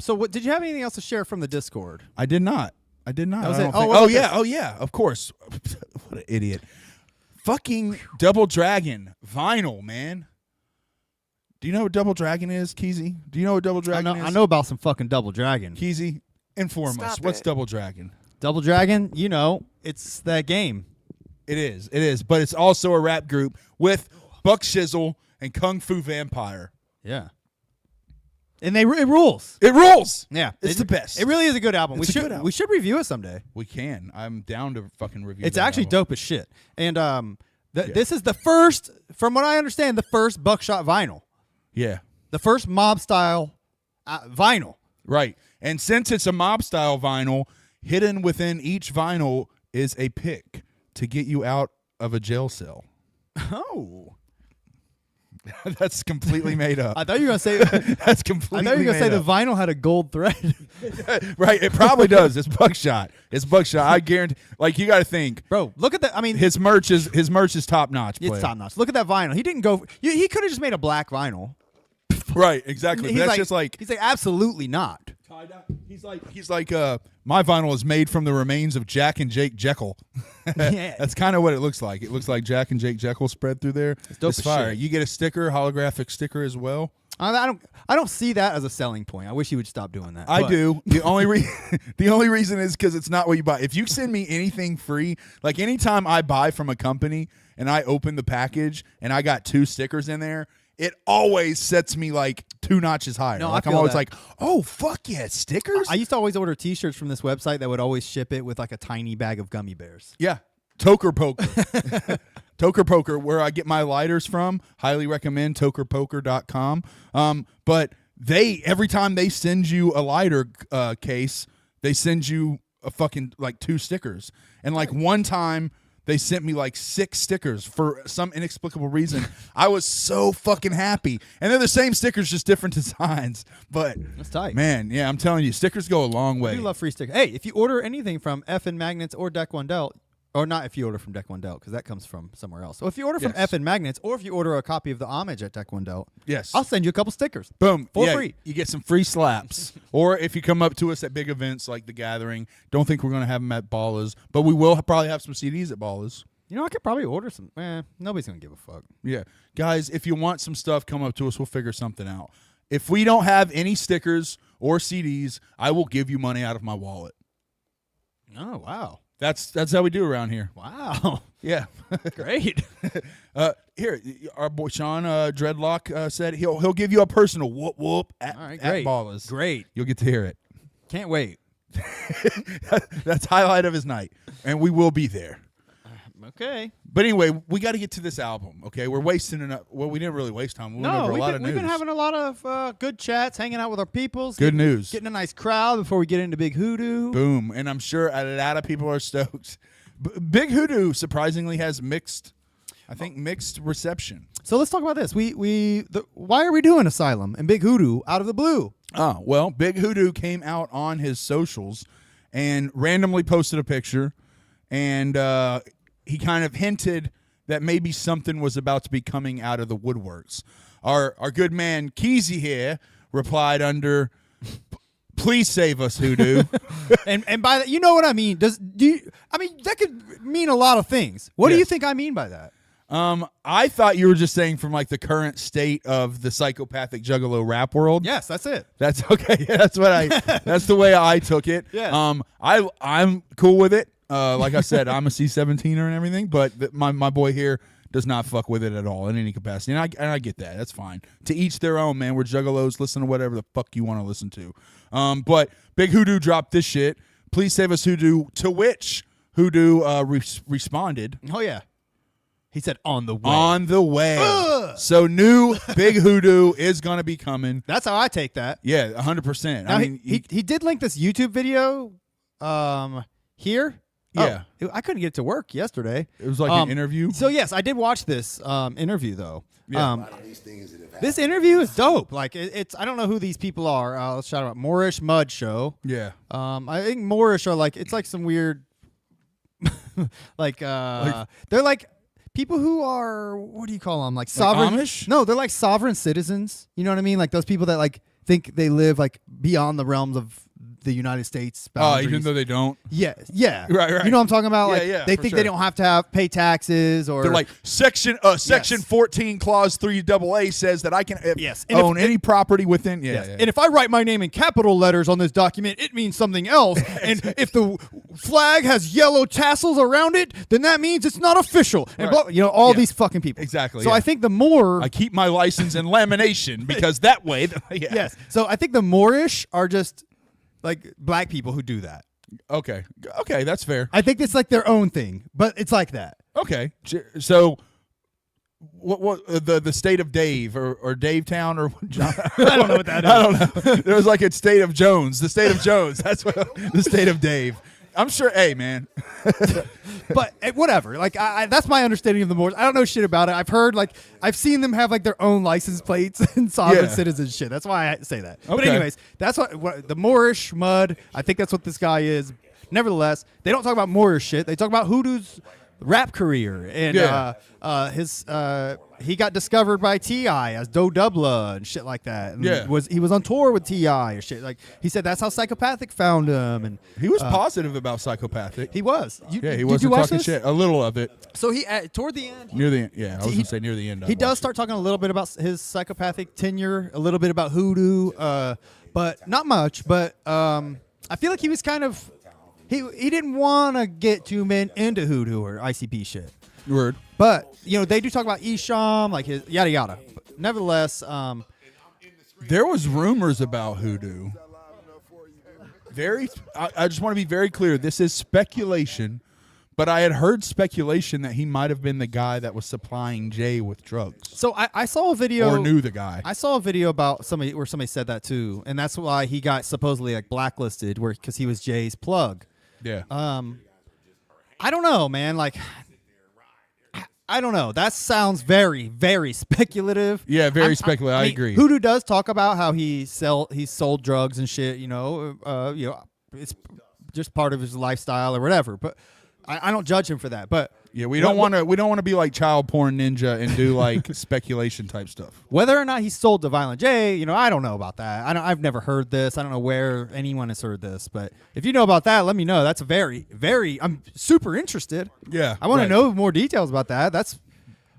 So what did you have anything else to share from the Discord? I did not. That was it. it. Oh, what about this? Oh yeah. Of course. What an idiot. Fucking Double Dragon vinyl, man. Do you know what Double Dragon is, Keezy? Do you know what Double Dragon is? I know about some fucking Double Dragon. Keezy, inform us. What's Double Dragon? Double Dragon, it's that game. It is. But it's also a rap group with Buck Shizzle and Kung Fu Vampire. Yeah. And it rules. It rules. Yeah. It's the best. It really is a good album. It's a good album. We should review it someday. We can. I'm down to fucking review It's that actually album. dope as shit. And this is the first, from what I understand, the first Buckshot vinyl. Yeah. The first mob style vinyl. Right. And since it's a mob style vinyl, hidden within each vinyl is a pick to get you out of a jail cell. Oh. That's completely made up. I thought you were going to say That's completely I thought you were going to say made the up. vinyl had a gold thread. Right. It probably does. It's buckshot. I guarantee. Like, you got to think. Bro, look at that. I mean, His merch is top notch. it's top notch. Look at that vinyl. He didn't go. He could have just made a black vinyl. Right. Exactly. But that's just like. He's like, absolutely not. He's like my vinyl is made from the remains of Jack and Jake Jekyll. Yeah. That's kind of what it looks like. It looks like Jack and Jake Jekyll spread through there. dope It's as fire. shit. You get a sticker, holographic sticker as well. I don't see that as a selling point. I wish he would stop doing that. I But do. The only reason is because it's not what you buy. If you send me anything free, like anytime I buy from a company and I open the package and I got 2 stickers in there, it always sets me like 2 notches higher. No, I like I'm feel always that. like, oh fuck yeah, stickers. I used to always order T-shirts from this website that would always ship it with like a tiny bag of gummy bears. Yeah. Toker Poker. Toker Poker, where I get my lighters from. Highly recommend tokerpoker.com. But every time they send you a lighter case, they send you a fucking like 2 stickers. And like one time they sent me like 6 stickers for some inexplicable reason. I was so fucking happy. And they're the same stickers, just different designs. But That's tight. man, yeah, I'm telling you, stickers go a long way. We love free stickers. Hey, if you order anything from F and Magnets or Deck One Delt, or not if you order from Deck One Delt, because that comes from somewhere else. So if you order from Yes. F and Magnets, or if you order a copy of the Homage at Deck One Delt, Yes. I'll send you a couple stickers. Boom. For Yeah, free. You get some free slaps. Or if you come up to us at big events like The Gathering, don't think we're going to have them at Ballas, but we will probably have some CDs at Ballas. You know, I could probably order some. Nobody's going to give a fuck. Yeah. Guys, if you want some stuff, come up to us. We'll figure something out. If we don't have any stickers or CDs, I will give you money out of my wallet. Oh, wow. That's how we do around here. Wow. Yeah. Great. Here, our boy Sean Dreadlock said he'll give you a personal whoop whoop at, All right, at great. Ballas. Great. You'll get to hear it. Can't wait. That's highlight of his night, and we will be there. Okay. But anyway, we got to get to this album. Okay, we're wasting enough. Well, we didn't really waste time. We went over a lot of news. we've been having a lot of good chats, hanging out with our peoples. Good news. Getting a nice crowd before we get into Big Hoodoo. Boom, and I'm sure a lot of people are stoked. Big Hoodoo surprisingly has mixed reception. So let's talk about this. Why are we doing Asylum and Big Hoodoo out of the blue? Oh, well, Big Hoodoo came out on his socials and randomly posted a picture, and he kind of hinted that maybe something was about to be coming out of the woodworks. Our good man Keezy here replied under, "Please save us, Hoodoo." and by that, you know what I mean? That could mean a lot of things. What do you Yes. think I mean by that? I thought you were just saying from like the current state of the psychopathic juggalo rap world. Yes, that's it. That's okay. Yeah, that's the way I took it. Yeah. I'm cool with it. Like I said, I'm a C-17er and everything, but my boy here does not fuck with it at all in any capacity. And I get that. That's fine. To each their own, man. We're juggalos. Listen to whatever the fuck you want to listen to. But Big Hoodoo dropped this shit. Please save us, Hoodoo. To which Hoodoo responded. Oh yeah. He said on the way. On the way. Ugh. So new Big Hoodoo is going to be coming. That's how I take that. Yeah, 100%. Now, I mean, he did link this YouTube video here. Yeah. I couldn't get it to work yesterday. it was like an interview. So yes, I did watch this interview though. Yeah. This interview is dope. Like it's I don't know who these people are. Let's shout out Moorish Mud Show. Yeah. I think Moorish are like it's like some weird they're like people who are what do you call them? Like sovereign Amish? No, they're like sovereign citizens. You know what I mean? Like those people that like think they live like beyond the realms of the United States boundaries. Even though they don't. Yeah. Right. You know what I'm talking about? Yeah, Like yeah, they for think sure. they don't have to pay taxes or They're like section 14 clause 3 AA says that I can Yes. And own any property within Yes. yeah. And if I write my name in capital letters on this document, it means something else. And if the flag has yellow tassels around it, then that means it's not official. And Right. all Yeah. these fucking people. Exactly, So yeah. I think the more I keep my license in lamination because that way yes. So I think the Moorish are just like black people who do that. Okay, that's fair. I think it's like their own thing, but it's like that. Okay, so what the state of Dave or Dave Town or I don't know what that is. I don't know. There was like a state of Jones. The state of Jones. That's what the state of Dave. I'm sure. Hey, man. But whatever. Like that's my understanding of the Moors. I don't know shit about it. I've heard I've seen them have like their own license plates and sovereign Yeah. citizen shit. That's why I say that. But Okay. anyways, that's what the Moorish mud. I think that's what this guy is. Nevertheless, they don't talk about Moorish shit. They talk about Hoodoo's rap career and Yeah. he got discovered by T.I. as Doe Dubla and shit like that. And Yeah. he was on tour with T.I. or shit. Like he said that's how Psychopathic found him and He was positive about Psychopathic. he was. Yeah, he did wasn't you watch talking this? shit. A little of it So he toward the end near the end. Yeah, I was He- gonna say near the end. he does start talking a little bit about his psychopathic tenure, a little bit about Hoodoo, but not much. But I feel like he was kind of he didn't want to get too into Hoodoo or ICP shit. Word. But they do talk about Isham, like his yada yada. But nevertheless, There was rumors about Hoodoo. I just want to be very clear. This is speculation, but I had heard speculation that he might have been the guy that was supplying Jay with drugs so I saw a video or knew the guy. I saw a video about somebody where somebody said that too, and that's why he got supposedly like blacklisted, because he was Jay's plug. Yeah. I don't know, man. Like, I don't know. That sounds very, very speculative. Yeah, very speculative. I mean, agree. Hoodoo does talk about how he sold drugs and shit. It's just part of his lifestyle or whatever. But I don't judge him for that. But Yeah, we don't want to be like child porn ninja and do like speculation type stuff. whether or not he sold to Violent J, I don't know about that. I've never heard this. I don't know where anyone has heard this. But if you know about that, let me know. That's a very, very. I'm super interested. Yeah, I want right. to know more details about that. That's.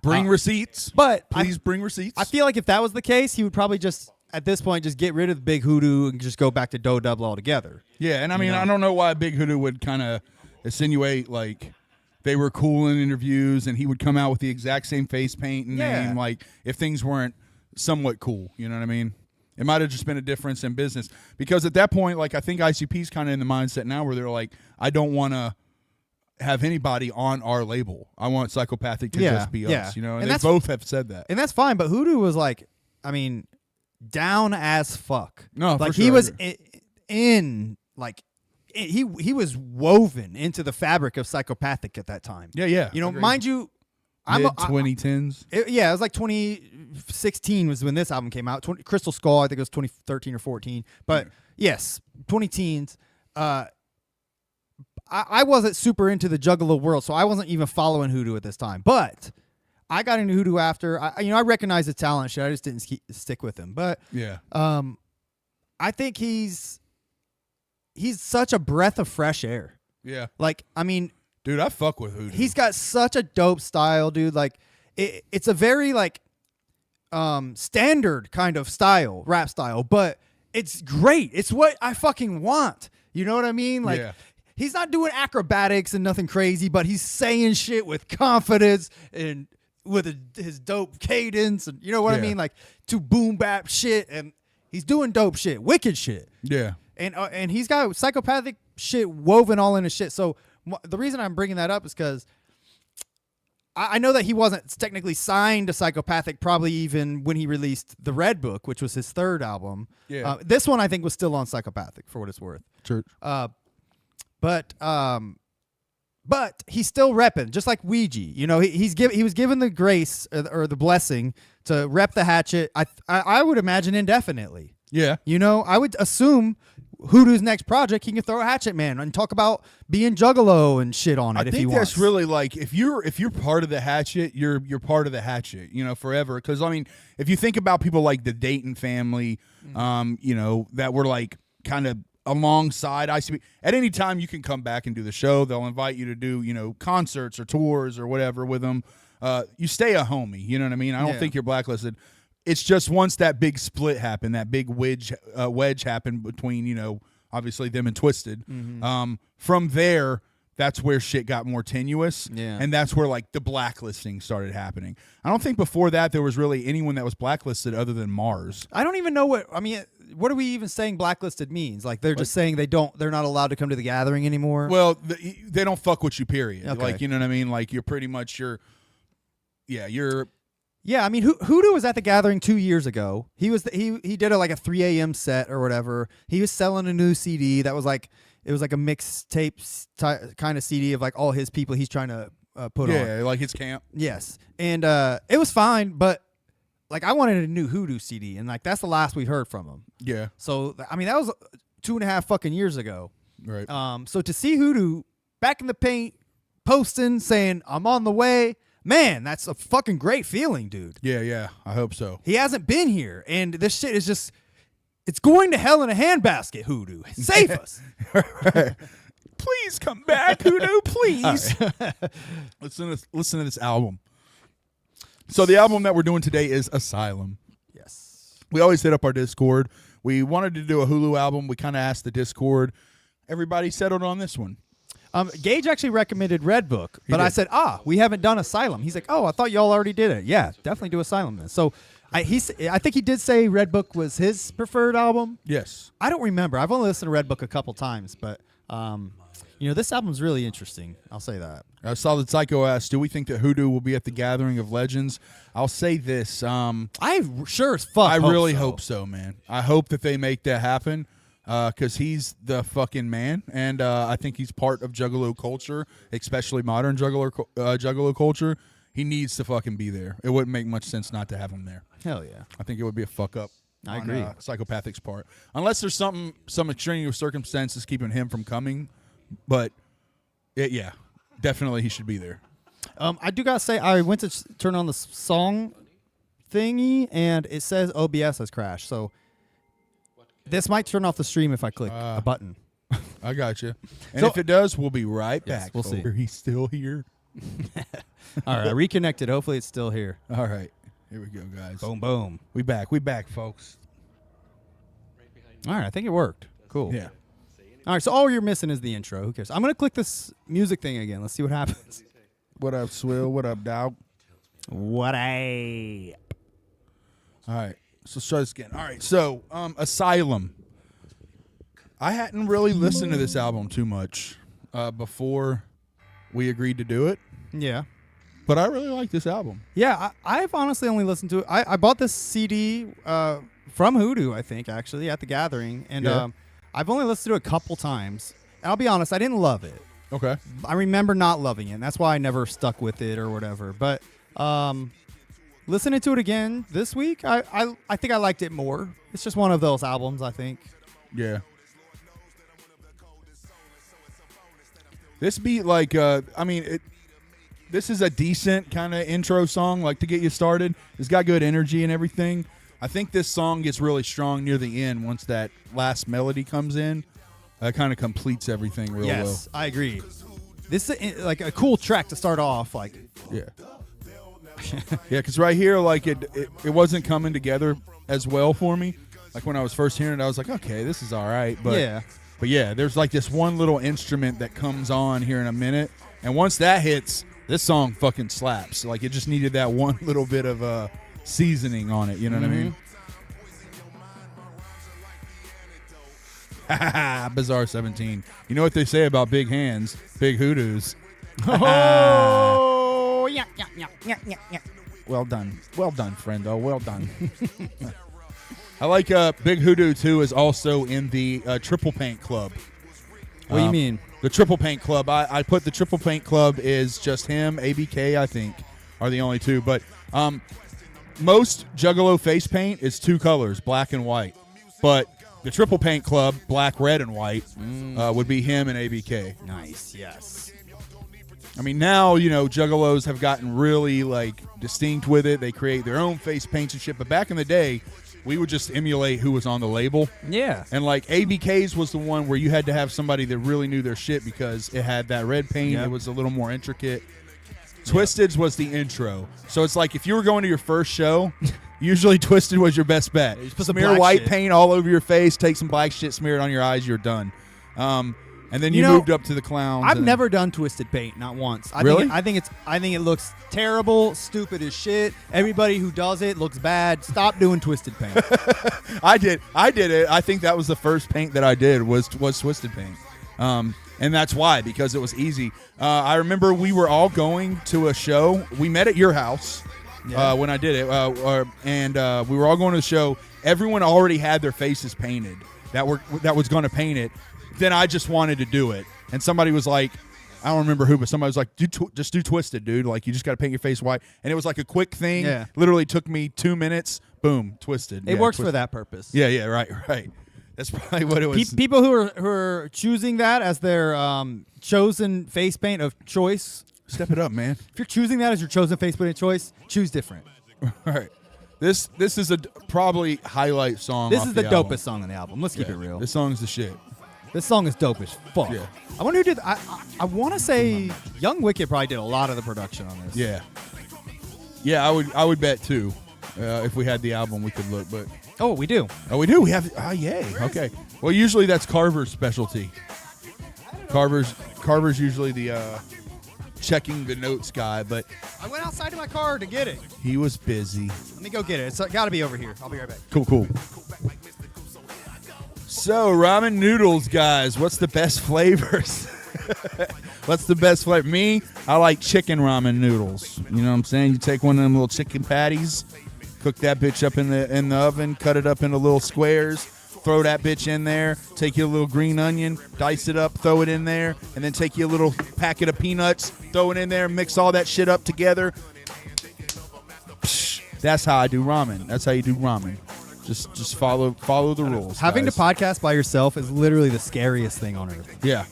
Bring receipts. But Please bring receipts. I feel like if that was the case, he would probably just at this point just get rid of the Big Hoodoo and just go back to Doe Double altogether. Yeah, and I mean, I don't know why Big Hoodoo would kind of insinuate like they were cool in interviews and he would come out with the exact same face paint and name, like if things weren't somewhat cool. You know what I mean? It might have just been a difference in business. Because at that point, like I think ICP's kind of in the mindset now where they're like, I don't want to have anybody on our label. I want Psychopathic to just be us, and they both have said that. And that's fine, but Hoodoo was like, I mean, down as fuck. No, like for sure. he was he was woven into the fabric of Psychopathic at that time. Yeah. Mind you, Mid-2010s. It was like 2016 was when this album came out. Crystal Skull, I think it was 2013 or 14. But yes, 20-teens. I wasn't super into the Juggalo world, so I wasn't even following Hoodoo at this time. But I got into Hoodoo after. I recognized the talent shit. I just didn't stick with him. But yeah, I think he's such a breath of fresh air. Yeah, like I mean, dude, I fuck with Hoodoo. He's got such a dope style, dude. Like it's a very like standard kind of style, rap style, but it's great. It's what I fucking want. You know what I mean? Like. Yeah. He's not doing acrobatics and nothing crazy, but he's saying shit with confidence and with his dope cadence, and you know what I mean, like to boom bap shit, and he's doing dope shit, wicked shit. Yeah, and he's got Psychopathic shit woven all in his shit. So the reason I'm bringing that up is because I know that he wasn't technically signed to Psychopathic, probably even when he released the Red Book, which was his third album. Yeah, this one I think was still on Psychopathic for what it's worth. Church. But he's still repping, just like Ouija. He was given the grace or the blessing to rep the hatchet. I would imagine indefinitely. Yeah. I would assume Hoodoo's next project, he can throw a Hatchet Man and talk about being Juggalo and shit on it. I think that's really like if you're part of the Hatchet, you're part of the Hatchet. Forever. Because I mean, if you think about people like the Dayton family, that were like kind of alongside ICP. At any time you can come back and do the show. They'll invite you to do, concerts or tours or whatever with them. You stay a homie, you know what I mean? I don't think you're blacklisted. It's just once that big split happened, that big wedge happened between, obviously them and Twisted. Mm-hmm. From there, that's where shit got more tenuous. Yeah. And that's where like the blacklisting started happening. I don't think before that there was really anyone that was blacklisted other than Mars. I don't even know what are we even saying blacklisted means? Like they're just saying they're not allowed to come to the gathering anymore? Well, they don't fuck with you, period. Okay. Like, you know what I mean? Like you're pretty much Yeah, I mean, Hoodoo was at the gathering 2 years ago. He did like a 3 a.m. set or whatever. He was selling a new CD that was like it was like a mixtape kind of CD of like all his people he's trying to put on. Yeah, like his camp. Yes, and it was fine, but like I wanted a new Hoodoo CD, and like that's the last we heard from him. Yeah. So I mean that was 2.5 fucking years ago. Right. So to see Hoodoo back in the paint, posting, saying I'm on the way. Man, that's a fucking great feeling, dude. Yeah, I hope so. He hasn't been here, and this shit is just, it's going to hell in a handbasket, Hoodoo. Save us. Please come back, Hoodoo, please. Right. Listen to this album. So the album that we're doing today is Asylum. Yes. We always hit up our Discord. We wanted to do a Hulu album. We kind of asked the Discord. Everybody settled on this one. Gage actually recommended Red Book, but I said, we haven't done Asylum. He's like, I thought y'all already did it. Yeah, definitely do Asylum then. So I think he did say Red Book was his preferred album. Yes. I don't remember. I've only listened to Red Book a couple times, but this album's really interesting. I'll say that. Solid Psycho asked, do we think that Hoodoo will be at the Gathering of Legends? I'll say this. I sure as fuck really hope so, man. I hope that they make that happen. Because he's the fucking man, and I think he's part of Juggalo culture, especially modern Juggalo culture. he needs to fucking be there. It wouldn't make much sense not to have him there. Hell yeah. I think it would be a fuck up. I on, agree. Psychopathic's part, unless there's some extraneous circumstances keeping him from coming, but yeah, definitely he should be there. I do gotta say, I went to turn on the song thingy, and it says OBS has crashed. So this might turn off the stream if I click a button. I got you. And So- if it does, we'll be right Yes, back. we'll see. He's still here. All right, I reconnected. Hopefully, it's still here. All right, here we go, guys. Boom, boom. We back, folks. All right, I think it worked. Cool. Yeah. All right, so all you're missing is the intro. Who cares? I'm gonna click this music thing again. Let's see what happens. What up, Swill? What up, dog? What a. All right, so let's try this again. All right, so Asylum. I hadn't really listened to this album too much before we agreed to do it, Yeah. but I really like this album. Yeah, I've honestly only listened to it. I bought this CD from Hoodoo, I think, actually, at the Gathering. And Yeah. I've only listened to it a couple times. And I'll be honest, I didn't love it. Okay. I remember not loving it, and that's why I never stuck with it or whatever. But listening to it again this week, I think I liked it more. It's just one of those albums, I think. Yeah. This beat, like, this is a decent kind of intro song, like, to get you started. It's got good energy and everything. I think this song gets really strong near the end once that last melody comes in. That kind of completes everything real Yes, I agree. This is like a cool track to start off. Like, well. Yeah. Yeah, because right here, like, it wasn't coming together as well for me. Like, when I was first hearing it, I was like, okay, this is all right. But yeah, there's like this one little instrument that comes on here in a minute, and once that hits, this song fucking slaps. Like, it just needed that one little bit of seasoning on it. You know what I mean? Bizarre 17. You know what they say about big hands, big hoodoos. oh yeah. Well done, friendo. Well done. I like Big Hoodoo too. Is also in the Triple Paint Club. What do you mean? The Triple Paint Club. I put the Triple Paint Club is just him, ABK, I think, are the only two. But most Juggalo face paint is two colors, black and white. But the Triple Paint Club, black, red, and white, would be him and ABK. Nice. Yes. I mean, now, Juggalos have gotten really, like, distinct with it. They create their own face paints and shit. But back in the day, we would just emulate who was on the label. Yeah. And, like, ABK's was the one where you had to have somebody that really knew their shit because it had that red paint. Yep. It was a little more intricate. Twisted's was the intro. So it's like if you were going to your first show, usually Twisted was your best bet. just put some Smear black white shit. paint all over your face, take some black shit, smear it on your eyes, you're done. And then you moved up to the clowns. I've and- never done twisted paint, not once. Really? I think it looks terrible, stupid as shit. Everybody who does it looks bad. Stop doing twisted paint. I did it. I think that was the first paint that I did was Twisted Paint. And that's why, because it was easy. I remember we were all going to a show. We met at your house when I did it. And we were all going to the show. Everyone already had their faces painted that was going to paint it. Then I just wanted to do it. And somebody was like, I don't remember who, but somebody was like, just do Twisted, dude. Like, you just got to paint your face white. And it was like a quick thing. Yeah. Literally took me 2 minutes. Boom, Twisted. It works for that purpose. Yeah, right. That's probably what it was. People who are choosing that as their chosen face paint of choice. Step it up, man. If you're choosing that as your chosen face paint of choice, choose different. All right. This is a probably highlight song. This off is the album. dopest song on the album. Let's keep it real. This song's the shit. This song is dope as fuck. Yeah. I wonder who did. I want to say Young Wicked probably did a lot of the production on this. Yeah. I would bet too. If we had the album, we could look. But Oh, we do. we do. We have. Oh, yay. Okay. Well, usually that's Carver's specialty. Carver's usually the checking the notes guy, but I went outside to my car to get it. he was busy. Let me go get it. It's got to be over here. I'll be right back. Cool. So, ramen noodles, guys. What's the best flavors? What's the best flavor? Me, I like chicken ramen noodles. You know what I'm saying? You take one of them little chicken patties, cook that bitch up in the oven, cut it up into little squares, throw that bitch in there, take you a little green onion, dice it up, throw it in there, and then take you a little packet of peanuts, throw it in there, mix all that shit up together, That's how I do ramen. That's how you do ramen. Just follow the rules. Having to guys. podcast by yourself is literally the scariest thing on earth. Yeah.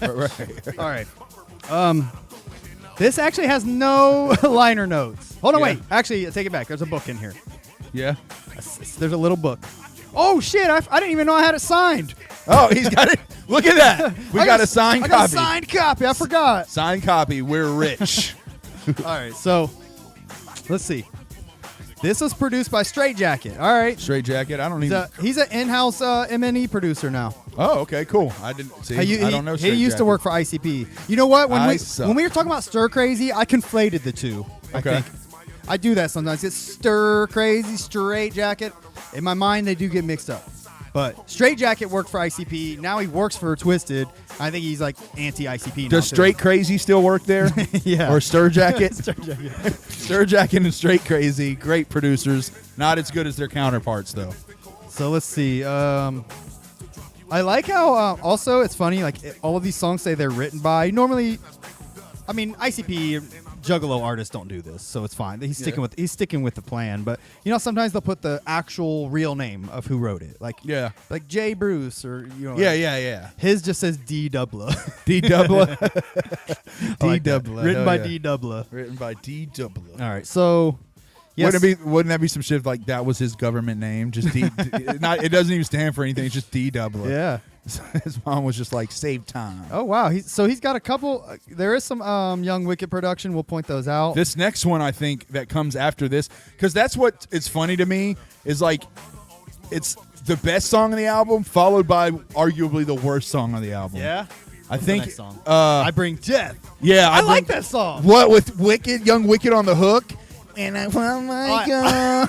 Right. All right. This actually has no liner notes. Hold on, Yeah. wait. Actually, take it back. There's a book in here. Yeah. There's a little book. Oh shit! I didn't even know I had it signed. Oh, he's got it. Look at that. We got a signed I copy. got a signed copy. I forgot. Signed copy. We're rich. All right, so let's see. This was produced by Straight Jacket. All right. Straight Jacket. I don't even. He's an in-house MNE producer now. Oh, okay, cool. I didn't see. I don't know. He Straight used to Jacket. work for ICP. You know what? I suck. When we were talking about Stir Crazy, I conflated the two. Okay. I think. I do that sometimes. It's Stir Crazy, Straight Jacket. In my mind, they do get mixed up. But Straight Jacket worked for ICP. Now he works for Twisted. I think he's like anti-ICP now. Does too. Straight Crazy still work there? Yeah. Or Stir Jacket? Stir Jacket. Stir Jacket and Straight Crazy, great producers. Not as good as their counterparts, though. So let's see. I like how also it's funny. Like all of these songs say they're written by. Normally, I mean ICP Juggalo artists don't do this, so it's fine. He's sticking with the plan. But you know, sometimes they'll put the actual real name of who wrote it. Like like Jay Bruce or you know. Yeah. His just says D Doubla. D Doubla. Like D that. Doubla. Written by yeah. D Doubla. Written by D Doubla. All right, so. Yes. Wouldn't that be some shit like that was his government name? Just D. It doesn't even stand for anything. It's just D Doubla. Yeah. His mom was just like, save time. Oh wow. He's got a couple. There is some Young Wicked production. We'll point those out. This next one, I think, that comes after this, because that's what it's funny to me is like, it's the best song on the album, followed by arguably the worst song on the album. Yeah. I think. Next song? I Bring Death. Yeah, I like that song. What with Young Wicked on the hook? And I want my gun.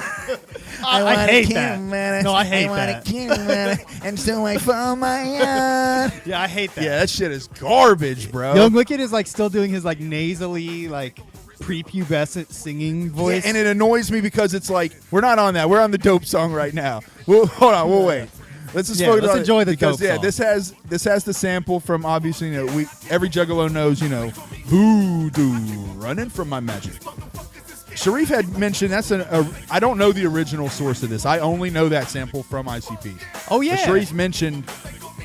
I hate that. No, I hate that. And so I found my gun. Yeah, I hate that. Yeah, that shit is garbage, bro. Young Wicked is like still doing his like nasally like prepubescent singing voice. Yeah, and it annoys me because it's like we're not on that. We're on the dope song right now. Hold on, we'll wait. Let's just focus on enjoy it the because dope song. this has the sample from obviously every Juggalo knows Voodoo running from my magic. Sharif had mentioned I don't know the original source of this. I only know that sample from ICP. Oh yeah, But Sharif mentioned.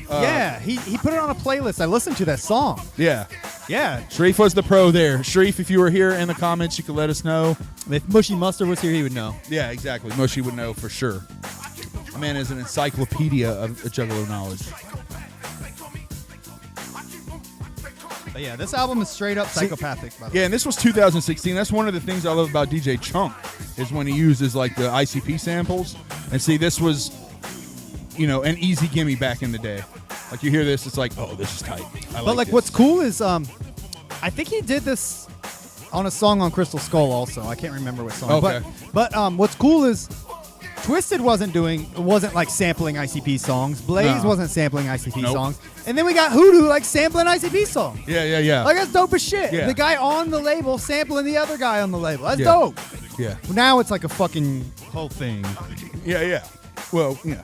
Yeah, he put it on a playlist. I listened to that song. Yeah. Yeah. Sharif was the pro there. Sharif, if you were here in the comments, you could let us know. If Mushy Mustard was here, he would know. Yeah, exactly. Mushy would know for sure. My man is an encyclopedia of Juggalo knowledge. But yeah, this album is straight up psychopathic. By the way. Yeah, and this was 2016. That's one of the things I love about DJ Chunk is when he uses like the ICP samples. And see, this was, an easy gimme back in the day. Like you hear this, it's like, oh, this is tight. But like, this. what's cool is I think he did this on a song on Crystal Skull also. I can't remember what song. Okay. But what's cool is Twisted wasn't like sampling ICP songs. Blaze No. wasn't sampling ICP Nope. songs. And then we got Hoodoo like sampling ICP songs. Yeah. Like that's dope as shit. Yeah. The guy on the label sampling the other guy on the label. That's Yeah. dope. Yeah. Now it's like a fucking whole thing. Yeah. Well, yeah.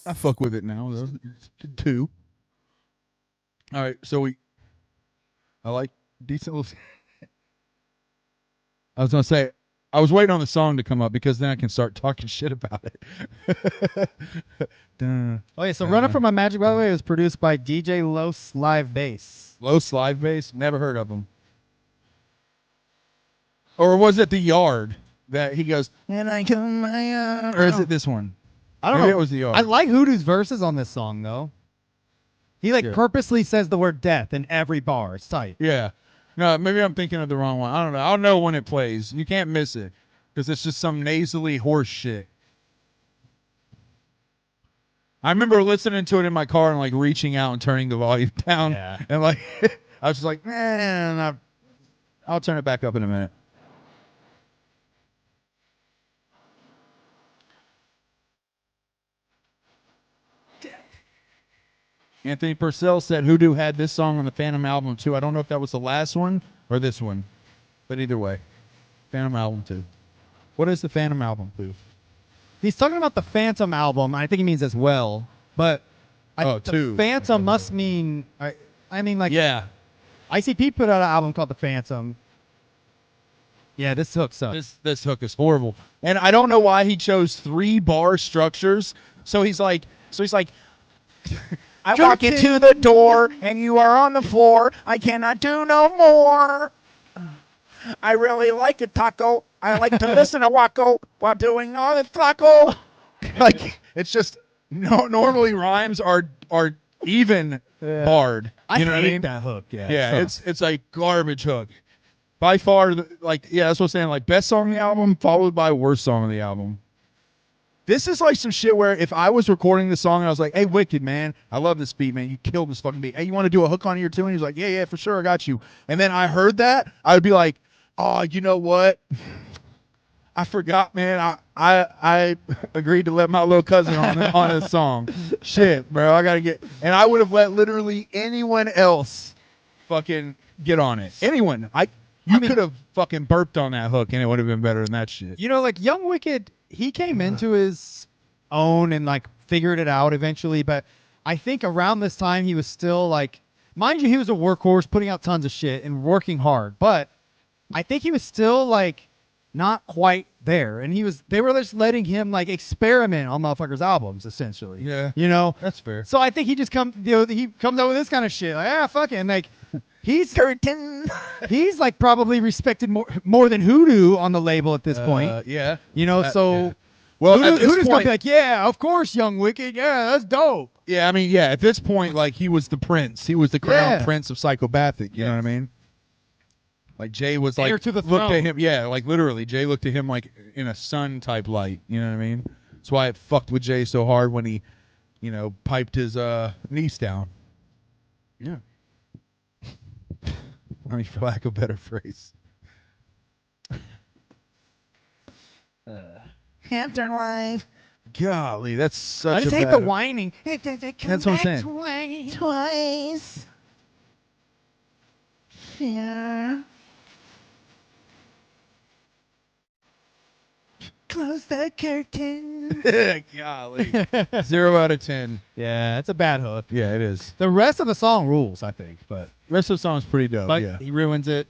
I fuck with it now, though. Two. All right, so I like decent little. I was gonna say, I was waiting on the song to come up because then I can start talking shit about it. Oh yeah, so Running from My Magic, by the way, was produced by DJ Los Live Bass. Los Live Bass, never heard of him. Or was it The Yard that he goes, and I come my yard? Or is it this one? I don't Maybe know. it was The Yard. I like Hoodoo's verses on this song though. He purposely says the word death in every bar. It's tight. Yeah. No, maybe I'm thinking of the wrong one. I don't know. I'll know when it plays. You can't miss it because it's just some nasally horse shit. I remember listening to it in my car and like reaching out and turning the volume down. Yeah. And like, I was just like, I'll turn it back up in a minute. Anthony Purcell said Hoodoo had this song on the Phantom album too. I don't know if that was the last one or this one, but either way, Phantom album too. What is the Phantom album too? He's talking about the Phantom album. I think he means as well, but two. Phantom must mean. I mean, like Yeah. ICP put out an album called The Phantom. Yeah, this hook sucks. This hook is horrible, and I don't know why he chose 3 bar structures. So he's like, I walk into the door and you are on the floor. I cannot do no more. I really like a taco. I like to listen to Waco while doing all the taco. Like it's just normally rhymes are even barred. You know what I mean? that hook. Yeah, Yeah, it's a garbage hook. By far, that's what I'm saying. Like best song on the album, followed by worst song on the album. This is like some shit where if I was recording the song and I was like, "Hey, Wicked man, I love this beat, man. You killed this fucking beat. Hey, you want to do a hook on here too?" And he's like, "Yeah, for sure, I got you." And then I heard that, I would be like, "Oh, you know what? I forgot, man. I agreed to let my little cousin on this song. Shit, bro, I gotta get." And I would have let literally anyone else fucking get on it. Anyone. You could have fucking burped on that hook and it would have been better than that shit. You know, like Young Wicked, he came into his own and like figured it out eventually. But I think around this time he was still like, mind you, he was a workhorse, putting out tons of shit and working hard. But I think he was still like not quite there, and they were just letting him like experiment on motherfuckers' albums essentially. Yeah, you know, that's fair. So I think he just he comes out with this kind of shit like, fucking like. He's like probably respected more than Hoodoo on the label at this point. Yeah. You know, Yeah. Well, Hoodoo's gonna be like, yeah, of course, Young Wicked. Yeah, that's dope. Yeah, I mean, yeah, at this point, like, he was the prince. He was the crown prince of psychopathic. You know what I mean? Like, Jay was like, Heir to the looked throne. at him, yeah, like, literally, Jay looked at him like in a son type light. You know what I mean? That's why it fucked with Jay so hard when he, piped his niece down. Yeah. I mean, for lack of a better phrase. Afterlife. Golly, that's such I just a hate bad... the whining. That's what I'm saying. Twice. Yeah. Close the curtain. Golly. 0 out of 10. Yeah, it's a bad hook. Yeah, it is. The rest of the song rules, I think, but The rest of the song's pretty dope. Yeah. he ruins it.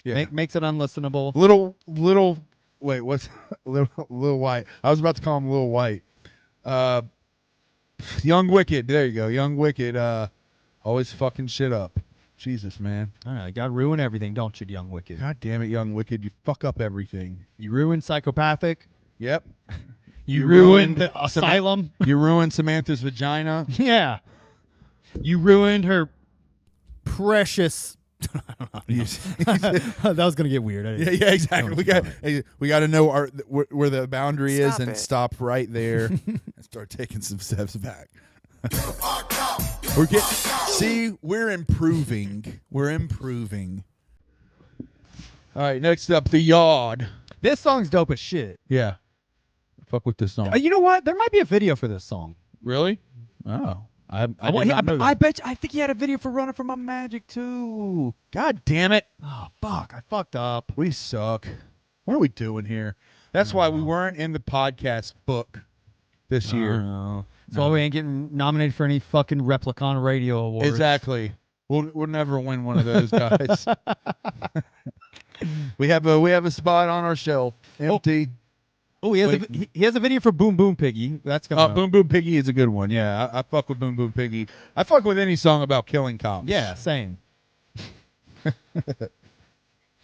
Yeah. Makes it unlistenable. Little. Wait, what's Little White? I was about to call him Little White. Young Wicked. There you go. Young Wicked. Always fucking shit up. Jesus, man. All right, gotta ruin everything, don't you, Young Wicked? God damn it, Young Wicked. You fuck up everything. You ruined Psychopathic. Yep. You ruined the Asylum. You ruined Samantha's vagina. Yeah. You ruined her precious. That was gonna get weird. Yeah, exactly. We got to know where the boundary is and stop right there and start taking some steps back. We're improving. We're improving. All right, next up, The Yard. This song's dope as shit. Yeah. Fuck with this song. You know what? There might be a video for this song. Really? Oh. I think he had a video for Running From My Magic too. God damn it. Oh fuck! I fucked up. We suck. What are we doing here? That's why we weren't in the podcast book this year. That's why we ain't getting nominated for any fucking Replicon Radio Awards. Exactly. We'll never win one of those guys. we have a spot on our shelf empty. Oh, he has a video for Boom Boom Piggy. That's coming. Boom Boom Piggy is a good one. Yeah, I fuck with Boom Boom Piggy. I fuck with any song about killing cops. Yeah, same.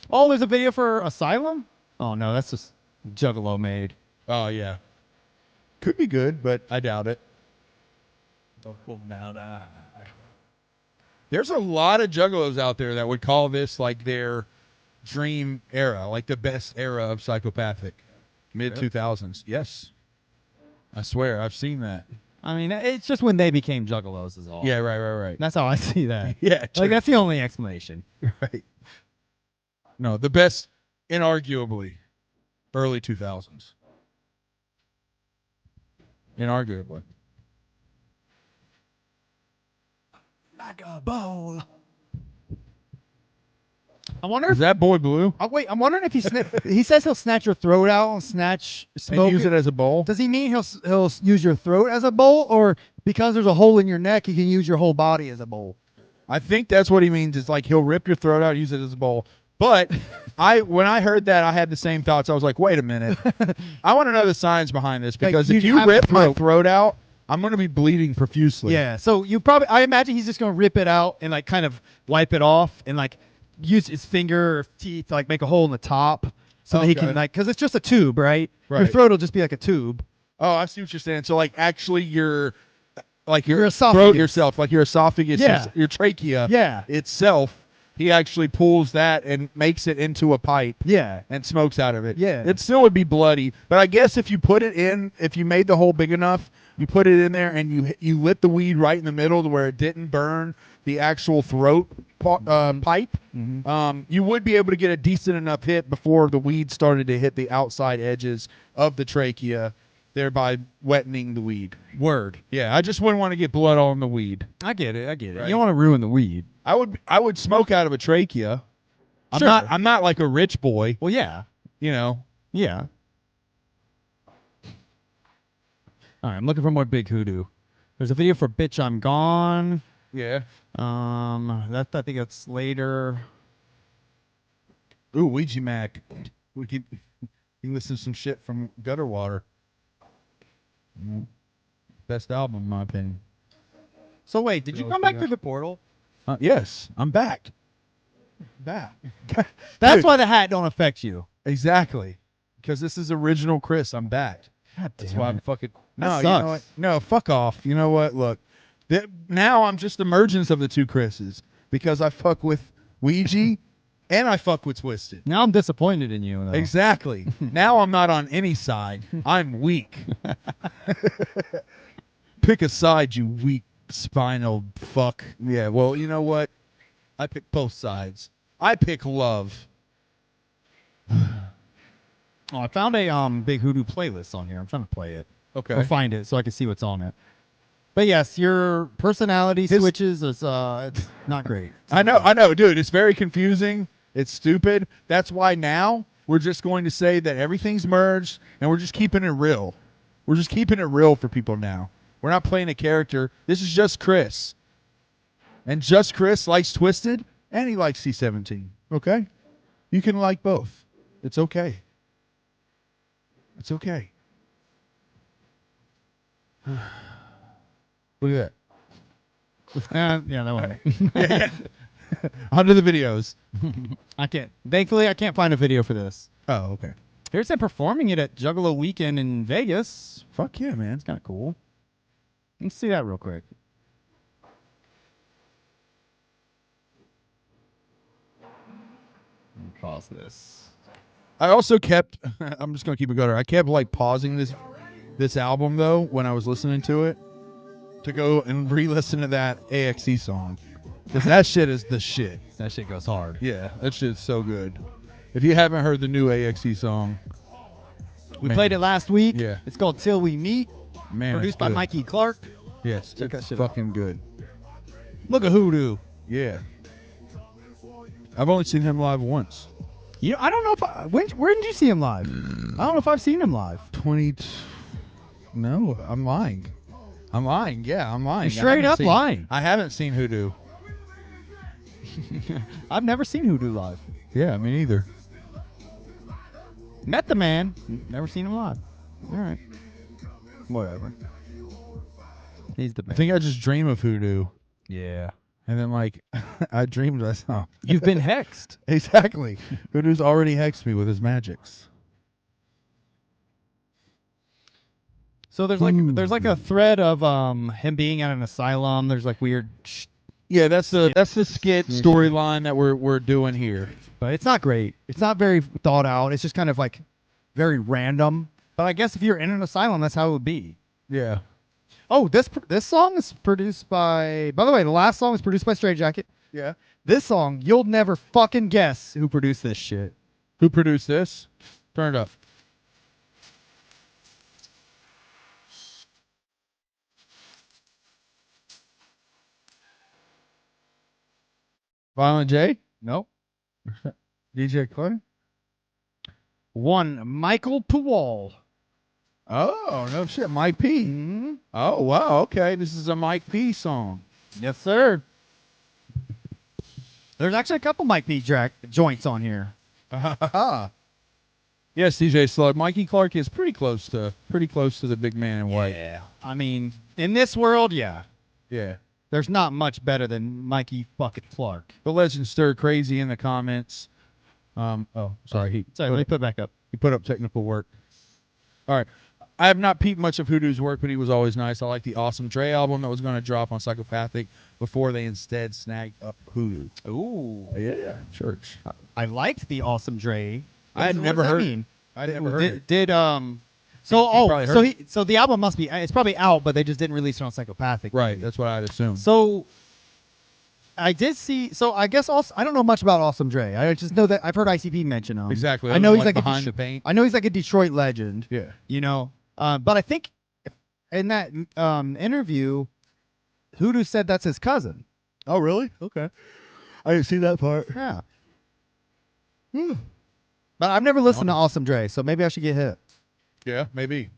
Oh, there's a video for Asylum? Oh no, that's just Juggalo made. Oh yeah. Could be good, but I doubt it. There's a lot of juggalos out there that would call this like their dream era, like the best era of psychopathic. Mid-2000s. Yes. I swear, I've seen that. I mean, it's just when they became Juggalos is all. Yeah, right. That's how I see that. Yeah, like that's the only explanation. Right. No, the best, inarguably, early 2000s. Inarguably. Like a bowl. I wonder Is that Boy Blue? Oh wait, I'm wondering if he says he'll snatch your throat out and snatch smoke. And use it as a bowl? Does he mean he'll use your throat as a bowl, or because there's a hole in your neck, he can use your whole body as a bowl? I think that's what he means. Is like he'll rip your throat out, use it as a bowl. But When I heard that, I had the same thoughts. I was like, wait a minute. I want to know the science behind this because Like, if you you have rip to my throat. throat out, I'm going to be bleeding profusely. Yeah. So you probably, I imagine he's just gonna rip it out and like kind of wipe it off and like use his finger or teeth to like make a hole in the top so that he Okay. can like, because it's just a tube, right? Your Right. throat will just be like a tube. Oh, I see what you're saying. So like actually your Your throat esophagus. yourself, like your esophagus, Yeah. your trachea Yeah. itself, he actually pulls that and makes it into a pipe. Yeah. And smokes out of it. Yeah. It still would be bloody, but I guess if you put it in, if you made the hole big enough, you put it in there and you lit the weed right in the middle to where it didn't burn the actual throat pipe, you would be able to get a decent enough hit before the weed started to hit the outside edges of the trachea, thereby wetting the weed. Word. Yeah, I just wouldn't want to get blood on the weed. I get it. Right. You don't want to ruin the weed. I would smoke out of a trachea. Sure. I'm not like a rich boy, Well, yeah. you know. Yeah. All right, I'm looking for more Big Hoodoo. There's a video for Bitch I'm Gone. Yeah. That I think that's later. Ooh, Ouija Mac. We could listen to some shit from Gutter Water. Best album, in my opinion. So wait, did you come back through the portal? Yes, I'm back. Back. That's Dude. why the hat don't affect you. Exactly. Because this is original Chris. I'm back. God That's damn why it. I'm fucking. That No, you sucks. know what? No, fuck off. You know what? Look, now I'm just emergence of the two Chris's because I fuck with Ouija and I fuck with Twisted. Now I'm disappointed in you. Though. Exactly. Now I'm not on any side. I'm weak. Pick a side, you weak spinal fuck. Yeah, well, you know what? I pick both sides. I pick love. Oh, I found a Big Hoodoo playlist on here. I'm trying to play it. Okay. Or find it so I can see what's on it. But yes, your personality switches is it's not great. I know, dude. It's very confusing. It's stupid. That's why now we're just going to say that everything's merged and we're just keeping it real. We're just keeping it real for people now. We're not playing a character. This is just Chris. And just Chris likes Twisted and he likes C-17. Okay? You can like both. It's okay. It's okay. Look at Yeah, that one. that. On to the videos. I can't. Thankfully, I can't find a video for this. Oh, okay. Here's them performing it at Juggalo Weekend in Vegas. Fuck yeah, man. It's kind of cool. Let's see that real quick. Let me pause this. I also kept. I'm just gonna keep it gutter. I kept like pausing this album though when I was listening to it to go and re-listen to that AXE song because that shit is the shit. That shit goes hard. Yeah, that shit's so good. If you haven't heard the new AXE song, We man. played it last week. Yeah. It's called Till We Meet. man, Produced it's by good. Mikey Clark. Yes, Check that it's shit out. fucking good. Look at Hoodoo. Yeah, I've only seen him live once. You know, I don't know if where did you see him live? I don't know if I've seen him live. 20. No, I'm lying. I'm lying. Yeah, I'm lying. You're straight up lying. I haven't seen Hoodoo. I've never seen Hoodoo live. Yeah, me neither. Met the man. Never seen him live. All right. Whatever. He's the I man. think I just dream of Hoodoo. Yeah. And then, like, I dreamed I saw. You've been hexed. Exactly. Hoodoo's already hexed me with his magics. So there's like a thread of him being at an asylum. There's like weird, Yeah, that's the skit storyline that we're doing here. but it's not great. It's not very thought out. It's just kind of like very random. But I guess if you're in an asylum, that's how it would be. Yeah. Oh, this song is produced by. By the way, the last song was produced by Stray Jacket. Yeah. This song, you'll never fucking guess who produced this shit. Who produced this? Turn it up. Violent J? Nope. DJ Clay? One Michael Puwal. Oh, no shit. Mike P. Mm-hmm. Oh, wow. Okay. This is a Mike P song. Yes, sir. There's actually a couple Mike P joints on here. Yes, DJ Slug. Mikey Clark is pretty close to the big man in white. Yeah. I mean, in this world, yeah. Yeah. There's not much better than Mikey fucking Clark. The legend stir crazy in the comments. Sorry, Sorry, let me put it back up. he put up technical work. All right. I have not peeped much of Hoodoo's work, but he was always nice. I like the Awesome Dre album that was going to drop on Psychopathic before they instead snagged up Hoodoo. Ooh. Yeah, church. I liked the Awesome Dre. I had What never does that heard. mean? I never heard it. So probably so the album must be, it's probably out, but they just didn't release it on Psychopathic. Right, that's what I'd assume. So I did see. So I guess also I don't know much about Awesome Dre. I just know that I've heard ICP mention him. Exactly. I know he's Like like behind the paint. I know he's like a Detroit legend. Yeah. You know, but I think in that interview, Hoodoo said that's his cousin. Oh, really? Okay. I didn't see that part. Yeah. But I've never listened to Awesome Dre, so maybe I should get hit. Yeah, maybe.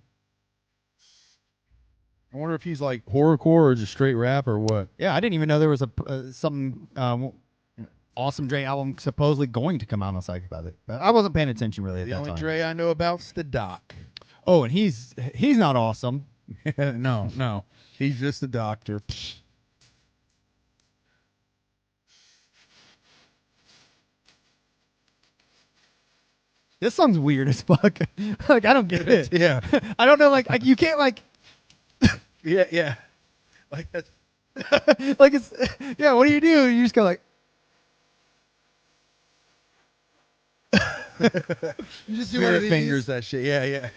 I wonder if he's like horrorcore or just straight rap or what. Yeah, I didn't even know there was some Awesome Dre album supposedly going to come out on Psychopathic. But I wasn't paying attention really at The that only time. Dre I know about's the Doc. Oh, and he's not awesome. No. He's just a doctor. This song's weird as fuck. Like I don't get it. Yeah. I don't know. Like you can't like Yeah. Like that's like it's yeah. What do? You just go like. You just do one Spirit of these. fingers that shit. Yeah.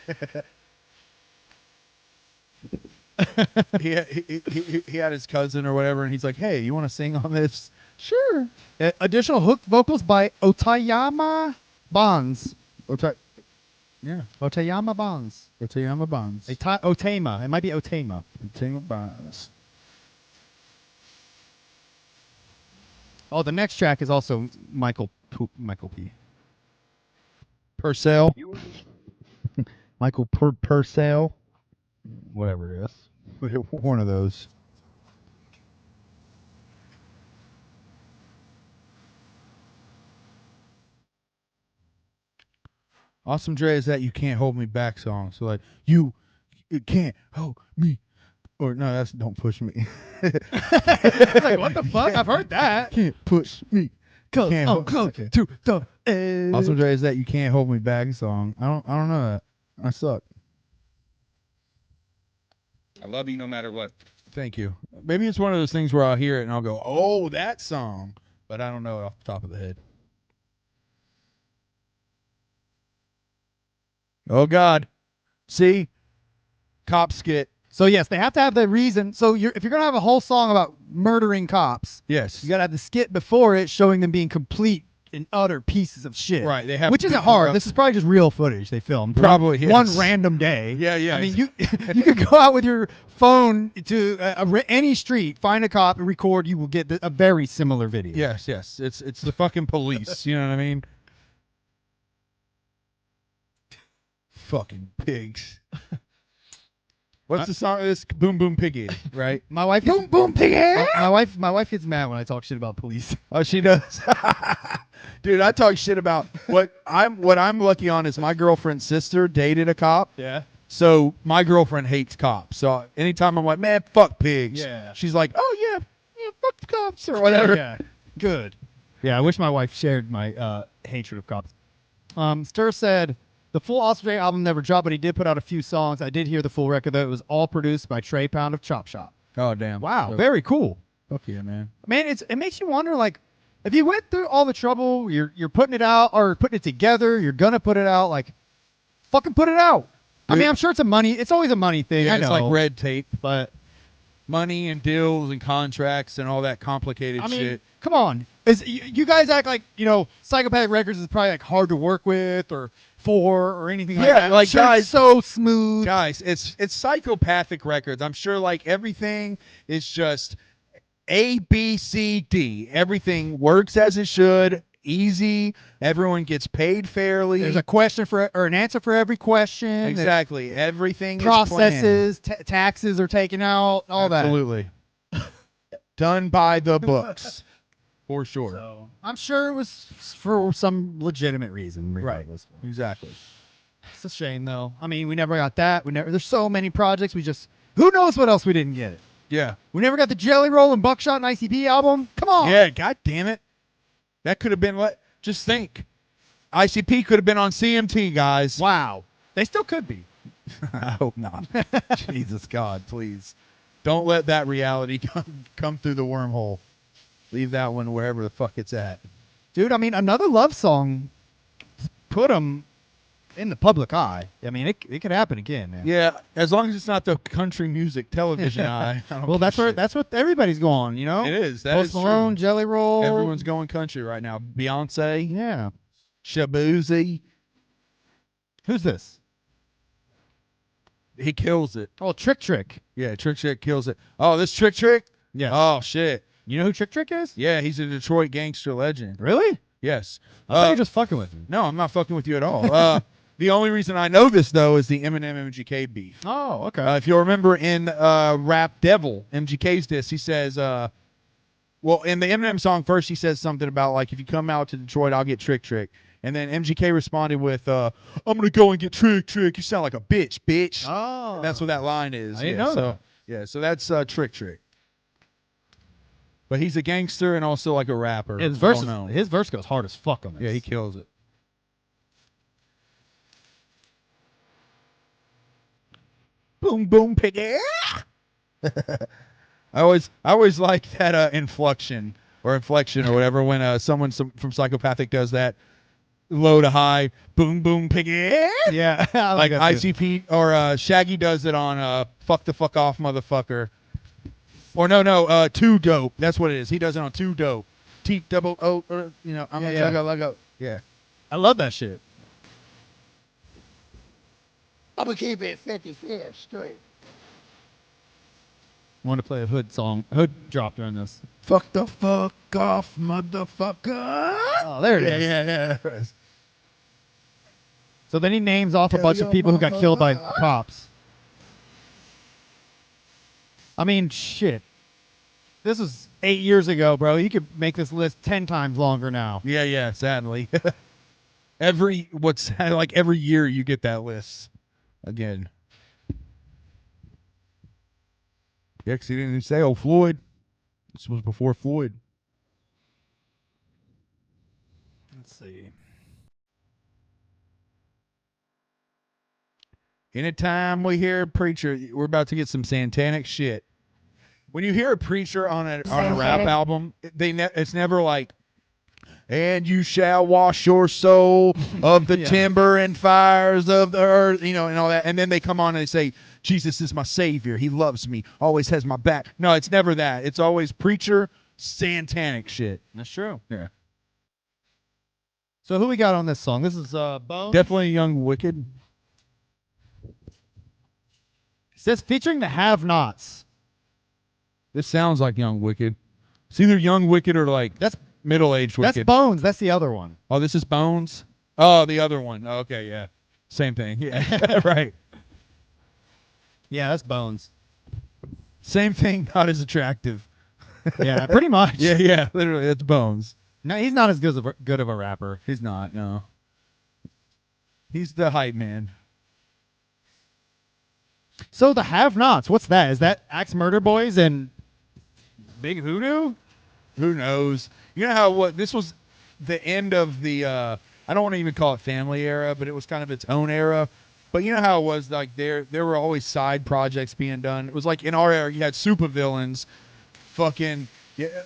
he had his cousin or whatever, and he's like, "Hey, you want to sing on this?" Sure. Additional hook vocals by Otayama Bonds. Yeah. Otayama Bonds. Otayama Bonds. Otama. It might be Otama. Otayama Bonds. Oh, the next track is also Michael P. Purcell. Michael Purcell. Whatever it is. One of those. Awesome Dre is that "You Can't Hold Me Back" song. So like, you can't hold me, or no, that's "Don't Push Me." It's like, what the fuck? I've heard that. Can't push me. Close, Can't hold- close okay. to the edge. Awesome Dre is that "You Can't Hold Me Back" song. I don't know that. I suck. I love you no matter what. Thank you. Maybe it's one of those things where I'll hear it and I'll go, "Oh, that song," but I don't know it off the top of the head. Oh God, see, cop skit. So yes, they have to have the reason. So if you're gonna have a whole song about murdering cops, Yes, you gotta have the skit before it showing them being complete and utter pieces of shit. Right, they have which to isn't be hard. corrupt. This is probably just real footage they filmed. Probably, yes. one random day. Yeah. I mean, you could go out with your phone to any street, find a cop, and record. You will get a very similar video. Yes. It's the fucking police. You know what I mean? Fucking pigs. What's the song of this? Boom Boom Piggy, right? My wife. Boom boom piggy. My wife gets mad when I talk shit about police. Oh, she does. Dude, I talk shit about what I'm lucky on is my girlfriend's sister dated a cop. Yeah. So my girlfriend hates cops. So anytime I'm like, "Man, fuck pigs," Yeah. she's like, "Oh yeah, fuck the cops," or whatever. Yeah. Good. Yeah, I wish my wife shared my hatred of cops. Stir said the full Awesome Dre album never dropped, but he did put out a few songs. I did hear the full record though. It was all produced by Trey Pound of Chop Shop. Oh damn! Wow, So, very cool. fuck yeah, man. Man, it makes you wonder, like, if you went through all the trouble, you're putting it out or putting it together, you're gonna put it out, like, fucking put it out. I mean, I'm sure it's always a money thing. Yeah, I it's know, like red tape, but money and deals and contracts and all that complicated I mean, shit. come on. You guys act like, Psychopathic Records is probably like hard to work with or anything like Yeah, that. like, Sure, it's guys- so smooth. Guys, it's Psychopathic Records. I'm sure like everything is just A, B, C, D. Everything works as it should. Easy. Everyone gets paid fairly. There's a question or an answer for every question. Exactly. Everything Processes, taxes are taken out, all is planned. Absolutely. Done by the books. For sure. So I'm sure it was for some legitimate reason. Right. Regardless. Exactly. It's a shame though. I mean, we never got that. There's so many projects. Who knows what else we didn't get it. Yeah. We never got the Jelly Roll and Buckshot and ICP album. Come on. Yeah, god damn it. That could have been just think. ICP could have been on CMT, guys. Wow. They still could be. I hope not. Jesus God, please. Don't let that reality come through the wormhole. Leave that one wherever the fuck it's at. Dude, I mean, another love song put them in the public eye. I mean, it could happen again, man. Yeah, as long as it's not the country music television eye. I don't Well, give a shit. that's what everybody's going, you know? It is. That Post is Malone, true. Jelly Roll. Everyone's going country right now. Beyonce, Yeah. Shabuzi. Who's this? He kills it. Oh, Trick. Yeah, Trick kills it. Oh, this Trick? Yes. Oh, shit. You know who Trick is? Yeah, he's a Detroit gangster legend. Really? Yes. I thought you were just fucking with me. No, I'm not fucking with you at all. The only reason I know this, though, is the Eminem MGK beef. Oh, okay. If you'll remember in Rap Devil, MGK's diss, he says, well, in the Eminem song first, he says something about, like, if you come out to Detroit, I'll get Trick. And then MGK responded with, I'm going to go and get Trick. You sound like a bitch. Oh. That's what that line is. I didn't know so, that. Yeah, so that's Trick. But he's a gangster and also like a rapper. His Well-known. verse goes hard as fuck on this. Yeah, he kills it. Boom, boom, piggy. I always like that inflection or whatever when someone from Psychopathic does that low to high, boom, boom, piggy. Yeah. I Like that too. ICP or Shaggy does it on Fuck the Fuck Off Motherfucker. Or no, Too Dope. That's what it is. He does it on Too Dope. T-double-O, or, I'm Yeah, a yeah. lego. Yeah. I love that shit. I'm gonna keep it 55 straight. Want to play a Hood song. Hood drop during this. Fuck the fuck off, motherfucker. Oh, there it is. Yeah. So then he names off a bunch of people who got killed by cops. I mean, shit. This was 8 years ago, bro. You could make this list 10 times longer now. Yeah, sadly. every year you get that list again. Yeah, 'cause he didn't even say, Floyd. This was before Floyd. Let's see. Anytime we hear a preacher, we're about to get some satanic shit. When you hear a preacher on a rap album, it's never like, and you shall wash your soul of the Yeah. timber and fires of the earth, and all that. And then they come on and they say, Jesus is my savior. He loves me, always has my back. No, it's never that. It's always preacher, satanic shit. That's true. Yeah. So who we got on this song? This is Bone. Definitely Young Wicked. It says featuring the Have-Nots. This sounds like Young Wicked. It's either Young Wicked or like That's middle-aged Wicked. That's Bones. That's the other one. Oh, this is Bones? Oh, the other one. Oh, okay, yeah. Same thing. Yeah, right. Yeah, that's Bones. Same thing, not as attractive. Yeah, pretty much. Yeah, literally, that's Bones. No, he's not as good of a rapper. He's not, no. He's the hype man. So the Have-Nots, what's that? Is that Axe Murder Boys and Big Hoodoo? Who knows? You know how this was the end of the, I don't want to even call it family era, but it was kind of its own era. But you know how it was, like, there were always side projects being done. It was like in our era, you had supervillains, fucking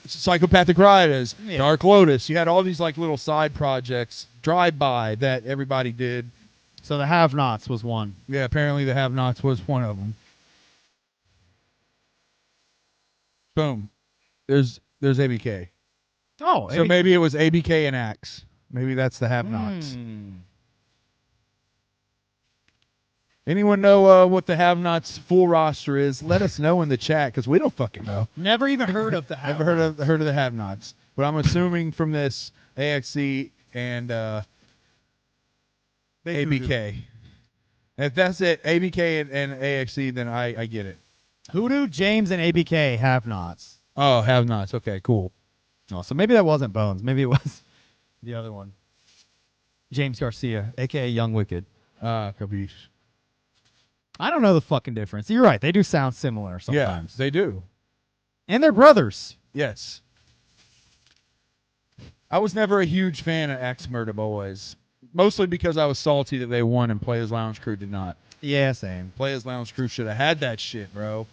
Psychopathic Riders, Yeah. Dark Lotus. You had all these, like, little side projects, drive-by, that everybody did. So the Have-Nots was one. Yeah, apparently the Have-Nots was one of them. Boom. There's ABK. Oh, So maybe it was ABK and Axe. Maybe that's the Have-Nots. Anyone know what the Have-Nots full roster is? Let us know in the chat, because we don't fucking know. Never even heard of the Have-Nots. Never heard of the Have-Nots. But I'm assuming from this AXC and ABK. If that's it, ABK and AXC, then I get it. Hoodoo, James, and ABK Have-Nots. Oh, Have-Nots. Okay, cool. Oh, so maybe that wasn't Bones. Maybe it was the other one. James Garcia, a.k.a. Young Wicked. Capiche. I don't know the fucking difference. You're right. They do sound similar Yeah, sometimes. they do. And they're brothers. Yes. I was never a huge fan of Axe Murder Boys. Mostly because I was salty that they won and Players Lounge Crew did not. Yeah, same. Players Lounge Crew should have had that shit, bro.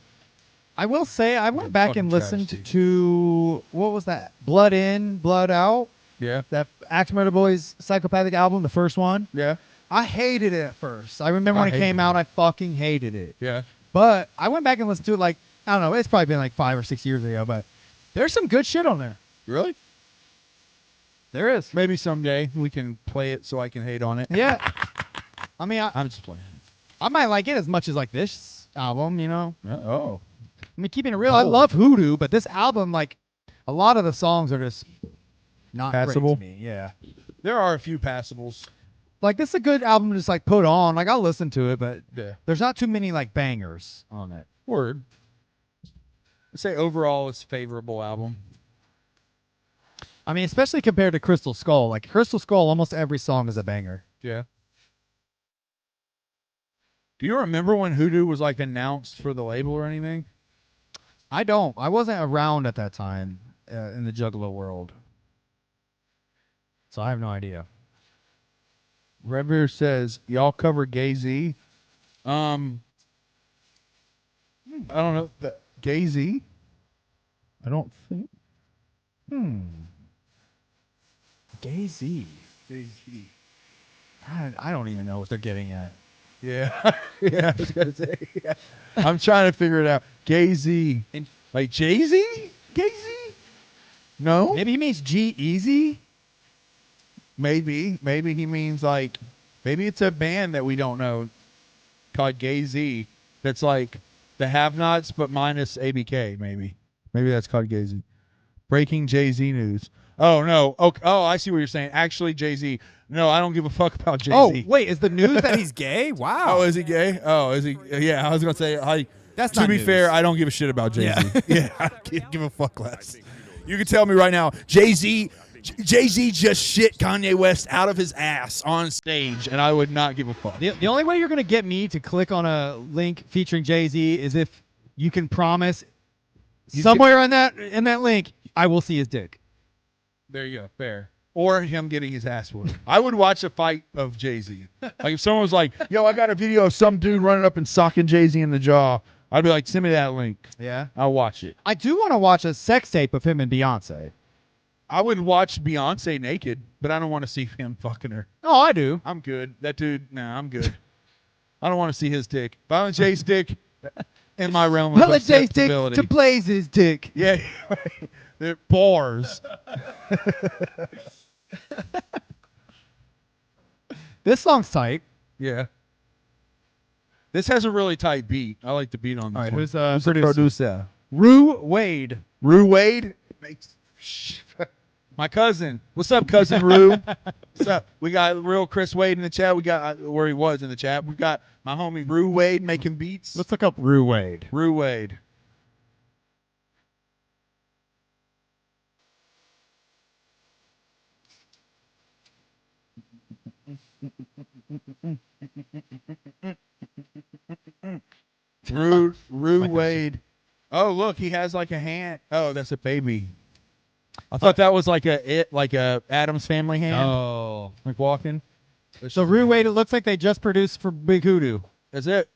I will say I went back and Fucking listened travesty. to, what was that? Blood In, Blood Out. Yeah. That Axe Murder Boys Psychopathic album, the first one. Yeah. I hated it at first. I remember I when it hated came out, I fucking hated it. Yeah. But I went back and listened to it like, I don't know, it's probably been like 5 or 6 years ago, but there's some good shit on there. Really? There is. Maybe someday we can play it so I can hate on it. Yeah. I mean, I'm just playing. I might like it as much as like this album, you know? Oh. I mean, keeping it real, I love Hoodoo, but this album, like, a lot of the songs are just not Passable? great to me. Yeah. There are a few passables. Like, this is a good album to just, like, put on. Like, I'll listen to it, but Yeah. there's not too many, like, bangers on it. Word. I'd say overall it's a favorable album. I mean, especially compared to Crystal Skull. Like, Crystal Skull, almost every song is a banger. Yeah. Do you remember when Hoodoo was like announced for the label or anything? I don't. I wasn't around at that time in the Juggalo world. So I have no idea. Red Bear says, y'all cover Gay Z? I don't know. Gay Z? I don't think. Gay Z. Gay Z. I don't even know what they're getting at. Yeah. Yeah, I was going to say. Yeah. I'm trying to figure it out. Gay Z. Like Jay Z? Gay Z? No? Maybe he means G-Eazy? Maybe. Maybe he means like, maybe it's a band that we don't know called Gay Z that's like the Have-Nots but minus ABK, maybe. Maybe that's called Gay Z. Breaking Jay-Z news. Oh, no. Oh, I see what you're saying. Actually, Jay-Z. No, I don't give a fuck about Jay-Z. Oh, wait, is the news That that he's gay? Wow. Oh, is he gay? Oh, is he? Yeah, I was going to say, That's to not be news. fair, I don't give a shit about Jay-Z. Yeah. Yeah, I can't give a fuck less. You can tell me right now, Jay-Z just shit Kanye West out of his ass on stage, and I would not give a fuck. the only way you're going to get me to click on a link featuring Jay-Z is if you can promise somewhere in that link I will see his dick. There you go. Fair. Or him getting his ass whooped. I would watch a fight of Jay-Z. Like if someone was like, yo, I got a video of some dude running up and socking Jay-Z in the jaw, I'd be like, send me that link. Yeah. I'll watch it. I do want to watch a sex tape of him and Beyonce. I would watch Beyonce naked, but I don't want to see him fucking her. Oh, I do. I'm good. That dude, nah, I'm good. I don't want to see his dick. Violent J's dick in my realm of Well, let's Jay's dick acceptability. to Blaze's dick. Yeah. They're bars. This song's tight. Yeah. This has a really tight beat. I like the beat on this All right, one. who's the producer? producer? Rue Wade. Rue Wade? My cousin. What's up, cousin Rue? What's up? We got real Chris Wade in the chat. We got where he was in the chat. We got my homie Rue Wade making beats. Let's look up Rue Wade. Rue Wade. Rue Wade. Oh, look, he has like a hand. Oh, that's a baby. I thought that was like a Adam's Family hand, Oh. like walking. So Rue Wade, it looks like they just produced for Big Hoodoo. That's it.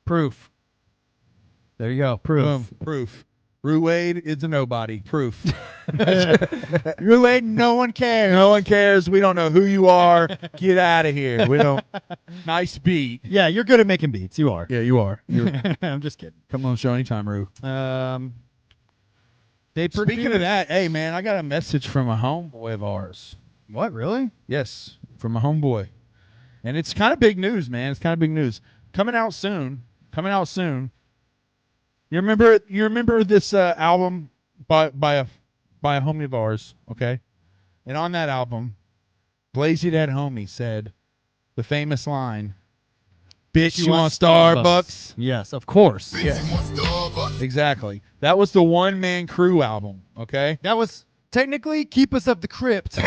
Proof. There you go. Proof. Boom. Proof. Rue Wade is a nobody. Proof. Rue Wade, no one cares. No one cares. We don't know who you are. Get out of here. We don't. Nice beat. Yeah, you're good at making beats. You are. Yeah, you are. I'm just kidding. Come on, show anytime, Rue. They Speaking of that, hey man, I got a message from a homeboy of ours. What, really? Yes, from a homeboy, and it's kind of big news, man. It's kind of big news. Coming out soon. You remember this album by a homie of ours, okay? And on that album, Blazy That Homie said the famous line, "Bitch, you want Starbucks?" Yes, of course. Yeah. Exactly. That was the one-man crew album, okay? That was technically Keepers of the Crypt,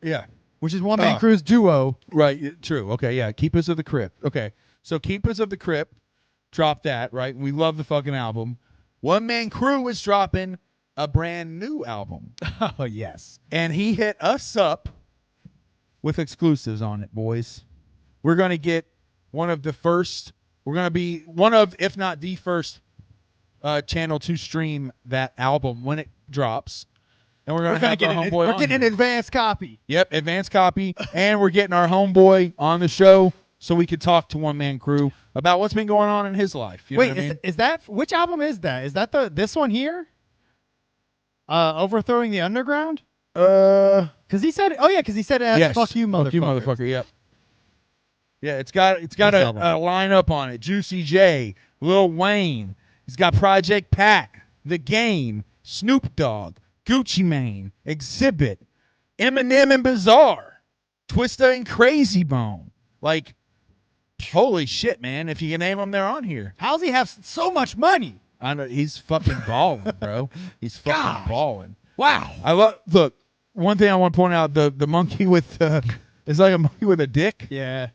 Yeah. which is One Man Crew's duo. Right, true. Okay, yeah. Keepers of the Crypt. Okay. So Keepers of the Crypt dropped that, right? We love the fucking album. One Man Crew is dropping a brand new album. Oh, yes. And he hit us up with exclusives on it, boys. We're going to get one of the first, we're going to be one of, if not the first channel to stream that album when it drops. And we're going to get our homeboy We're on getting an here. advanced copy. Yep, advanced copy. And we're getting our homeboy on the show so we could talk to One Man Crew about what's been going on in his life. You know Wait, what I mean? is that which album is that? Is that this one here? Overthrowing the Underground? Because he said, Yes. fuck you, motherfucker. Fuck you, motherfucker. Yep. Yeah, it's got Nice a album. lineup on it. Juicy J, Lil Wayne. He's got Project Pat, The Game, Snoop Dogg, Gucci Mane, Exhibit, Eminem and Bizarre, Twista and Crazy Bone. Like, holy shit, man! If you can name them, they're on here. How's he have so much money? I know he's fucking balling, bro. He's fucking Gosh. balling. Wow. I love. Look, one thing I want to point out: the monkey with it's like a monkey with a dick. Yeah.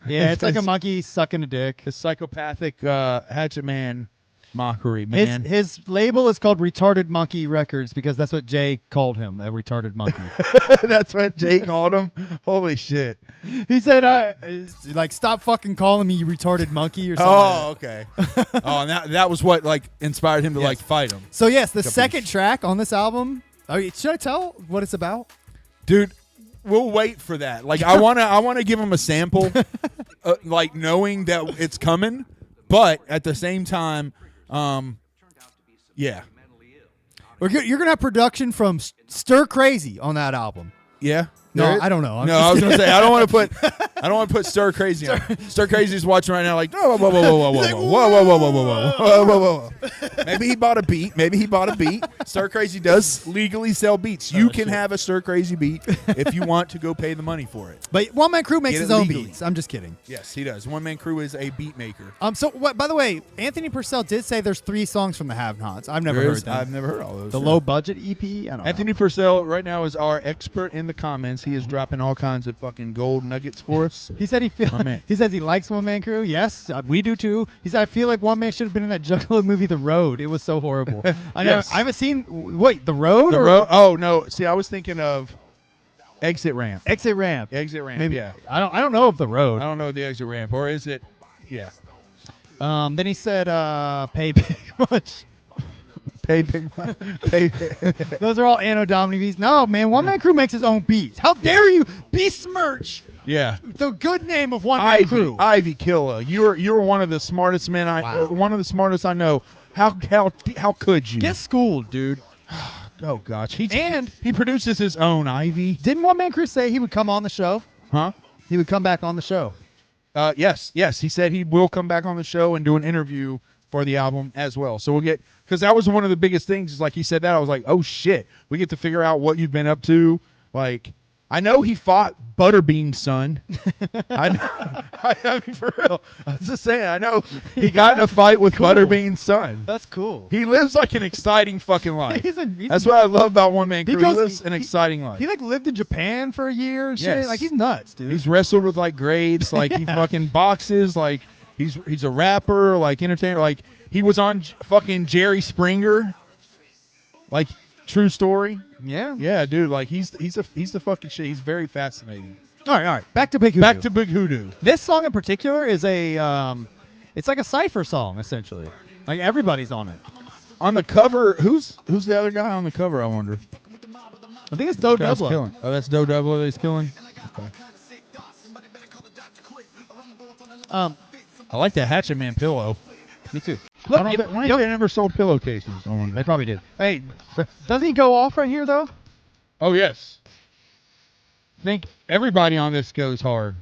Yeah, it's like a monkey sucking a dick. The psychopathic Hatchet Man mockery, man. His label is called Retarded Monkey Records because that's what Jay called him, a retarded monkey. That's what Jay called him. Holy shit. He said, Like, stop fucking calling me you retarded monkey or something. Oh, okay. Oh, and that was what like inspired him to like fight him. So yes, the second track on this album. Should I tell what it's about? Dude, we'll wait for that. Like I wanna give him a sample, like knowing that it's coming, but at the same time, yeah, You're gonna have production from Stir Crazy on that album. yeah. No, There is- I don't know. No, I was gonna say I don't want to put Stir Crazy on. Stir Crazy's watching right now, like whoa, whoa, whoa, whoa, whoa, whoa, whoa, whoa, whoa, whoa, whoa, whoa, whoa, whoa. Maybe he bought a beat. Stir Crazy does legally sell beats. You can have a Stir Crazy beat if you want to go pay the money for it. But One Man Crew makes Get his it own legally. beats. I'm just kidding. Yes, he does. One Man Crew is a beat maker. So what? By the way, Anthony Purcell did say there's 3 songs from the Have Nots. I've never heard them. I've never heard all those. the low budget EP? I don't Anthony Purcell right now is our expert in the comments. He is dropping all kinds of fucking gold nuggets for us. know. He said he says he likes One Man Crew. Yes, we do too. He said I feel like One Man should have been in that Juggalo movie, The Road. It was so horrible. I haven't seen. Wait, The Road? The road? Oh no! See, I was thinking of Exit Ramp. Exit Ramp. Exit Ramp. Maybe. Yeah. I don't know of The Road. I don't know the Exit Ramp, or is it? Yeah. Then he said, "Pay big much." Pay big. Pay. Those are all Anno Domini beats. No, man, One Man Crew makes his own beats. How dare you besmirch Yeah. the good name of One Man Crew? Ivy Killer. You're one of the smartest men one of the smartest I know. How could you? Get schooled, dude. Oh gosh. He And- produces his own Ivy. Didn't One Man Crew say he would come on the show? Huh? He would come back on the show. Yes. He said he will come back on the show and do an interview for the album as well. So we'll get, because that was one of the biggest things. Is like he said that, I was like, oh shit, we get to figure out what you've been up to. Like, I know he fought Butterbean's son. I mean, for real. I was just saying, I know he got in a fight with Butterbean's son. That's cool. He lives like an exciting fucking life. He's That's what I love about One Man Crew. He goes- lives an exciting life. He like lived in Japan for a year and shit. Yes. Like he's nuts, dude. He's wrestled with like grades, like he fucking boxes, like he's a rapper, like entertainer, like he was on fucking Jerry Springer, like true story. yeah. Yeah, dude, like he's the fucking shit. He's very fascinating. All right. Back to Big Hoodoo. Back to Big Hoodoo. This song in particular is it's like a cipher song essentially. Like everybody's on it. On the cover, who's the other guy on the cover? I wonder. I think it's Do Guy's Double. killing. Oh, that's Do Double that he's killing. Okay. I like that Hatchet Man pillow. Me too. Why they never sold pillowcases? They probably did. Hey, doesn't he go off right here though? Oh yes. I think everybody on this goes hard.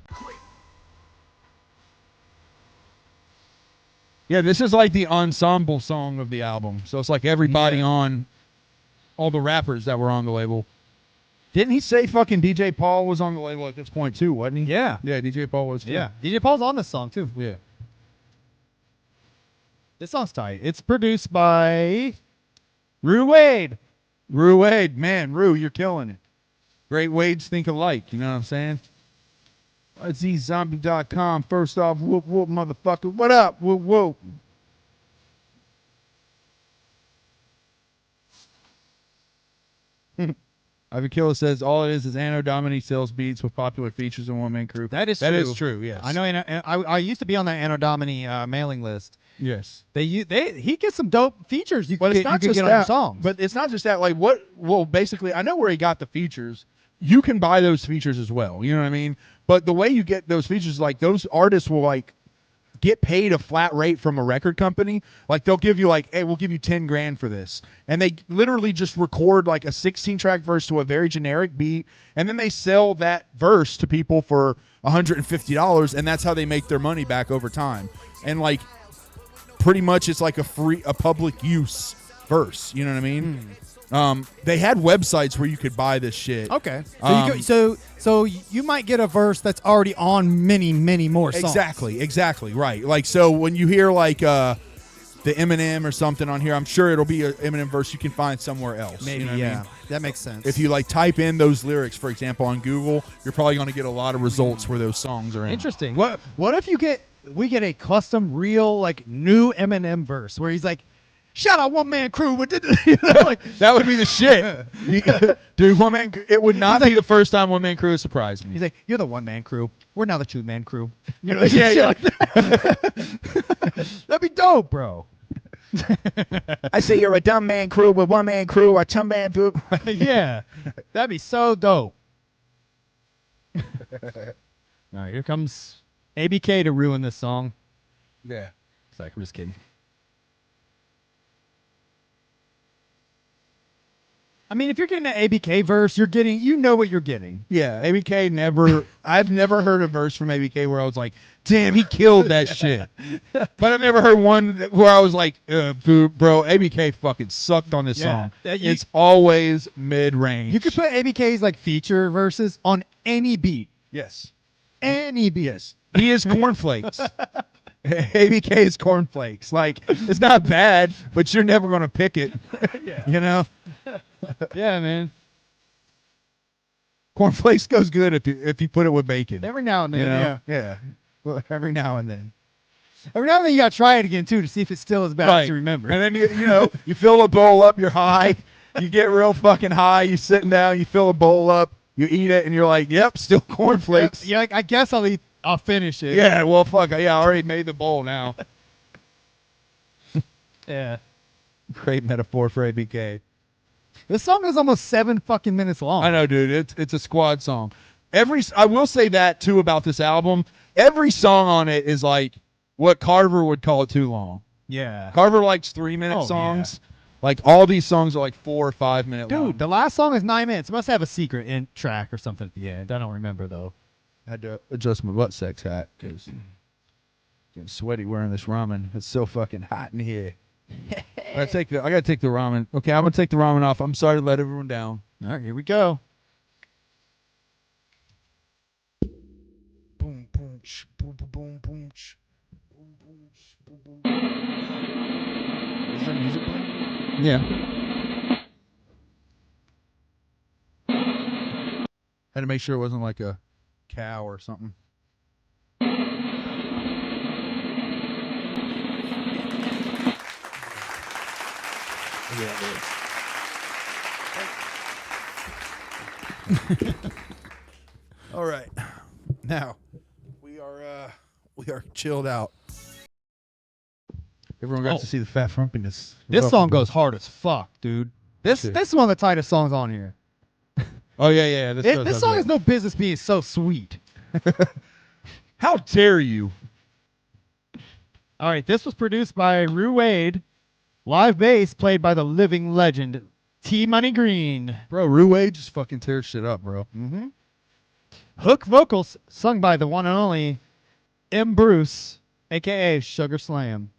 Yeah, this is like the ensemble song of the album. So it's like everybody on, all the rappers that were on the label. Didn't he say fucking DJ Paul was on the label at this point too, wasn't he? Yeah. Yeah, DJ Paul was too. Yeah. DJ Paul's on this song too. Yeah. This song's tight. It's produced by Rue Wade. Rue Wade, man, Rue, you're killing it. Great Wades think alike, you know what I'm saying? ZZombie.com. First off, whoop, whoop, motherfucker. What up? Whoop, whoop. Ivy Killer says all it is Anno Domini sells beats with popular features and one-man crew. That is That true. is true, yes. I know. I used to be on that Anno Domini mailing list. Yes. He gets some dope features. You But can it's not get just on your that. songs. But it's not just that. Like well, basically, I know where he got the features. You can buy those features as well. You know what I mean? But the way you get those features, like those artists will like get paid a flat rate from a record company. Like they'll give you like, hey, we'll give you 10 grand for this. And they literally just record like a 16-track verse to a very generic beat. And then they sell that verse to people for $150. And that's how they make their money back over time. And like, pretty much it's like a public use verse. You know what I mean? They had websites where you could buy this shit. okay. So you might get a verse that's already on many more songs. Exactly, right. Like, so when you hear like the Eminem or something on here, I'm sure it'll be an Eminem verse you can find somewhere else. Maybe, you know what I mean? that makes sense. If you like type in those lyrics, for example, on Google, you're probably going to get a lot of results where those songs are in. Interesting. What if we get a custom real like new Eminem verse where he's like, shout out One Man Crew with like That would be the shit. Dude, it would not be the first time One Man Crew has surprised me. he's like, you're the 1-man crew. We're now the 2-man crew. You know, Yeah, yeah. like that. That'd be dope, bro. I say you're a dumb man crew with one man crew, a 2-man crew. Yeah, that'd be so dope. All right, here comes ABK to ruin this song. Yeah. It's like, I'm just kidding. I mean, if you're getting an ABK verse, you know what you're getting. Yeah, ABK I've never heard a verse from ABK where I was like, damn, he killed that shit. But I've never heard one where I was like, bro, ABK fucking sucked on this Yeah. song. It's always mid-range. You could put ABK's like feature verses on any beat. Yes. Any beat. Yes. He is cornflakes. ABK is cornflakes. Like, it's not bad, but you're never going to pick it. You know? Yeah, man. Cornflakes goes good if you put it with bacon. Every now and then, You know? yeah. Yeah. Well, every now and then. Every now and then you gotta try it again too to see if it's still as bad as you remember. And then you fill a bowl up, you're high, you get real fucking high, you're sitting down, you fill a bowl up, you eat it, and you're like, yep, still cornflakes. You're like, I guess I'll finish it. Yeah, well, fuck, I already made the bowl now. Yeah. Great metaphor for ABK. This song is almost 7 fucking minutes long. I know, dude. It's a squad song. I will say that too about this album. Every song on it is like what Carver would call it too long. Yeah. Carver likes 3-minute songs. Like all these songs are like 4 or 5 minute long. Dude, the last song is 9 minutes. It must have a secret in track or something at the end. I don't remember though. I had to adjust my butt sex hat because getting sweaty wearing this ramen. It's so fucking hot in here. I gotta take the ramen. Okay, I'm gonna take the ramen off. I'm sorry to let everyone down. All right, here we go. Boom, boom, boom, boom, boom, boom, boom, boom, boom. Is there music playing? Yeah. Had to make sure it wasn't like a cow or something. All right, now we are chilled out. Everyone got to see the fat frumpiness. This song goes hard as fuck, dude. This is one of the tightest songs on here. Oh yeah. This song has no business being so sweet. How dare you? All right, this was produced by Rue Wade. Live bass played by the living legend T Money Green. Bro, Rue Wade just fucking tears shit up, bro. Mm-hmm. Hook vocals sung by the one and only M. Bruce, a.k.a. Sugar Slam.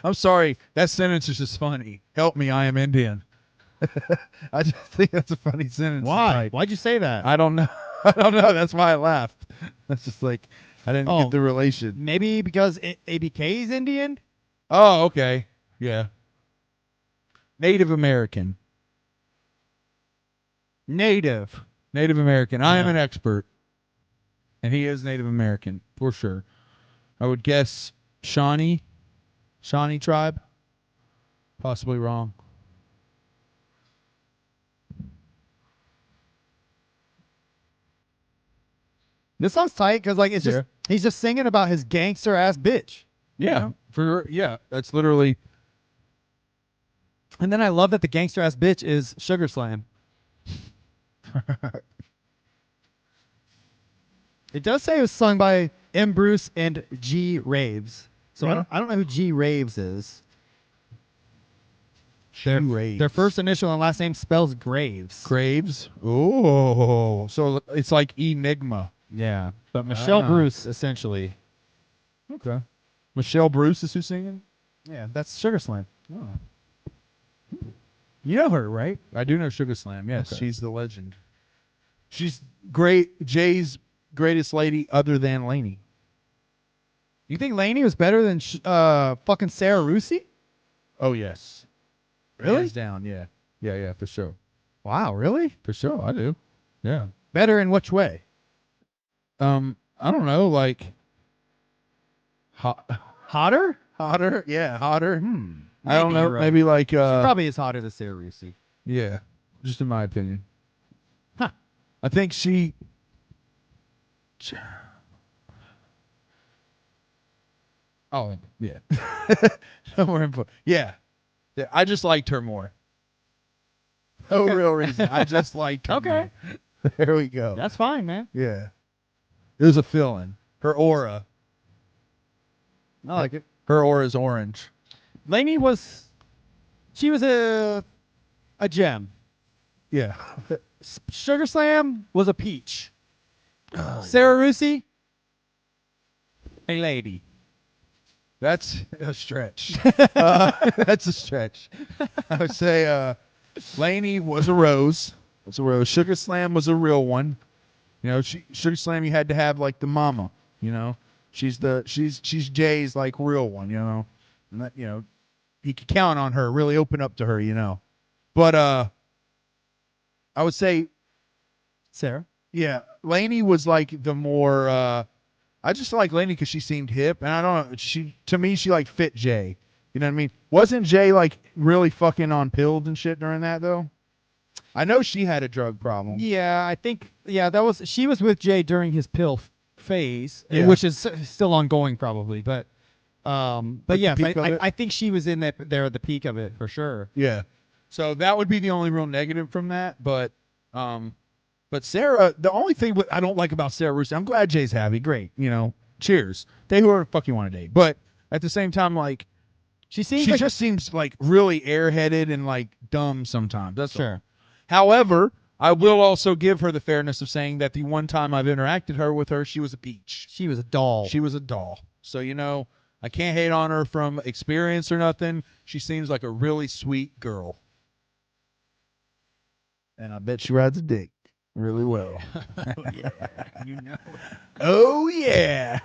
I'm sorry. That sentence is just funny. Help me, I am Indian. I just think that's a funny sentence. Why? Why'd you say that? I don't know. I don't know. That's why I laughed. That's just like, I didn't get the relation. Maybe because ABK is Indian? Oh, okay. Yeah. Native American. Native. Native American. I am an expert. And he is Native American, for sure. I would guess Shawnee tribe. Possibly wrong. This song's tight because like it's just he's just singing about his gangster ass bitch. Yeah. That's literally. And then I love that the gangster ass bitch is Sugar Slam. It does say it was sung by M. Bruce and G. Raves. So I don't know who G. Raves is. Their first initial and last name spells Graves. Graves. Oh, so it's like Enigma. Yeah, but Michelle Bruce essentially. Okay. Michelle Bruce is who's singing? Yeah, that's Sugar Slam. Oh. You know her, right? I do know Sugar Slam. Yes, Okay. she's the legend. She's great. Jay's greatest lady other than Lainey. You think Lainey was better than fucking Sarah Rusi? Oh, yes. Really? Hands down, yeah. Yeah, for sure. Wow, really? For sure, I do. Yeah. Better in which way? I don't know, like Hotter? hotter? Yeah, hotter. I don't Maybe know, you're right. maybe like She probably is hotter than Sarah Rusi. yeah, just in my opinion. Huh. I think she Oh, yeah. No more info. Yeah. I just liked her more. No real reason. I just liked her. Okay. More. There we go. That's fine, man. Yeah. It was a feeling. Her aura. I like it. Her aura is orange. Lainey was a gem. Yeah. Sugar Slam was a peach. Sarah Rusi, a lady. That's a stretch. That's a stretch. I would say Lainey was a rose. Was a rose. Sugar Slam was a real one. You know, Sugar Slam you had to have like the mama, you know. She's Jay's like real one, you know. And that, you know, you could count on her, really open up to her, you know. But I would say Sarah. yeah, Lainey was like the more I just like Lainey because she seemed hip, and I don't know. To me, she like fit Jay. You know what I mean? Wasn't Jay like really fucking on pills and shit during that though? I know she had a drug problem. Yeah, I think she was with Jay during his pill phase, Yeah. which is still ongoing probably, but yes, peak of it? I think she was in there at the peak of it for sure. Yeah. So that would be the only real negative from that, but Sarah, the only thing I don't like about Sarah Rusi, I'm glad Jay's happy. Great, you know. Cheers. Date whoever the fuck you want to date, but at the same time, like She she just seems like really airheaded and like dumb sometimes. That's all. sure. However, I will also give her the fairness of saying that the one time I've interacted with her, she was a peach. She was a doll. She was a doll. So, you know, I can't hate on her from experience or nothing. She seems like a really sweet girl. And I bet she rides a dick really well. You know. Oh, yeah.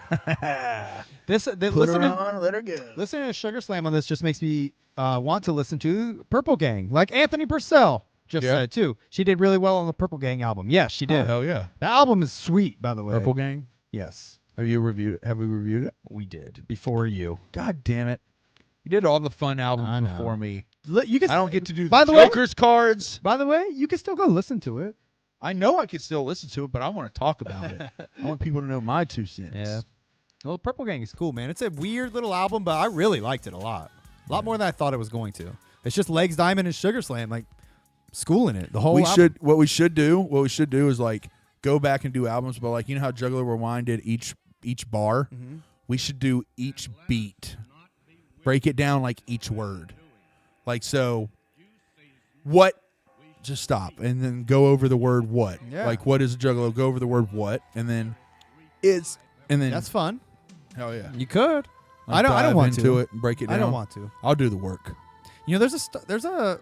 Put listen her to, on, let her go. listening to Sugar Slam on this just makes me want to listen to Purple Gang, like Anthony Purcell just Yeah. said too. She did really well on the Purple Gang album. Yes, she did. Oh, hell yeah. The album is sweet, by the way. Purple Gang? Yes, Have we reviewed it? we did before you. God damn it. You did all the fun I albums know. before me. You can. I don't get to do By the the way- Joker's cards. By the way, you can still go listen to it. I know I could still listen to it, but I want to talk about it. I want people to know my 2 cents. Yeah. Well, Purple Gang is cool, man. It's a weird little album, but I really liked it a lot. A lot more than I thought it was going to. It's just Legs Diamond and Sugar Slam, like schooling it. The whole album. What we should do is like go back and do albums, but like you know how Juggler Rewind did each bar? Mm-hmm. We should do each beat. Break it down like each word. Like so what just stop and then go over the word what. Yeah. Like what is a juggalo? Go over the word what and then is and then That's fun. hell yeah. You could. Like I don't dive want into to. it and break it down. I don't want to. I'll do the work. You know, there's a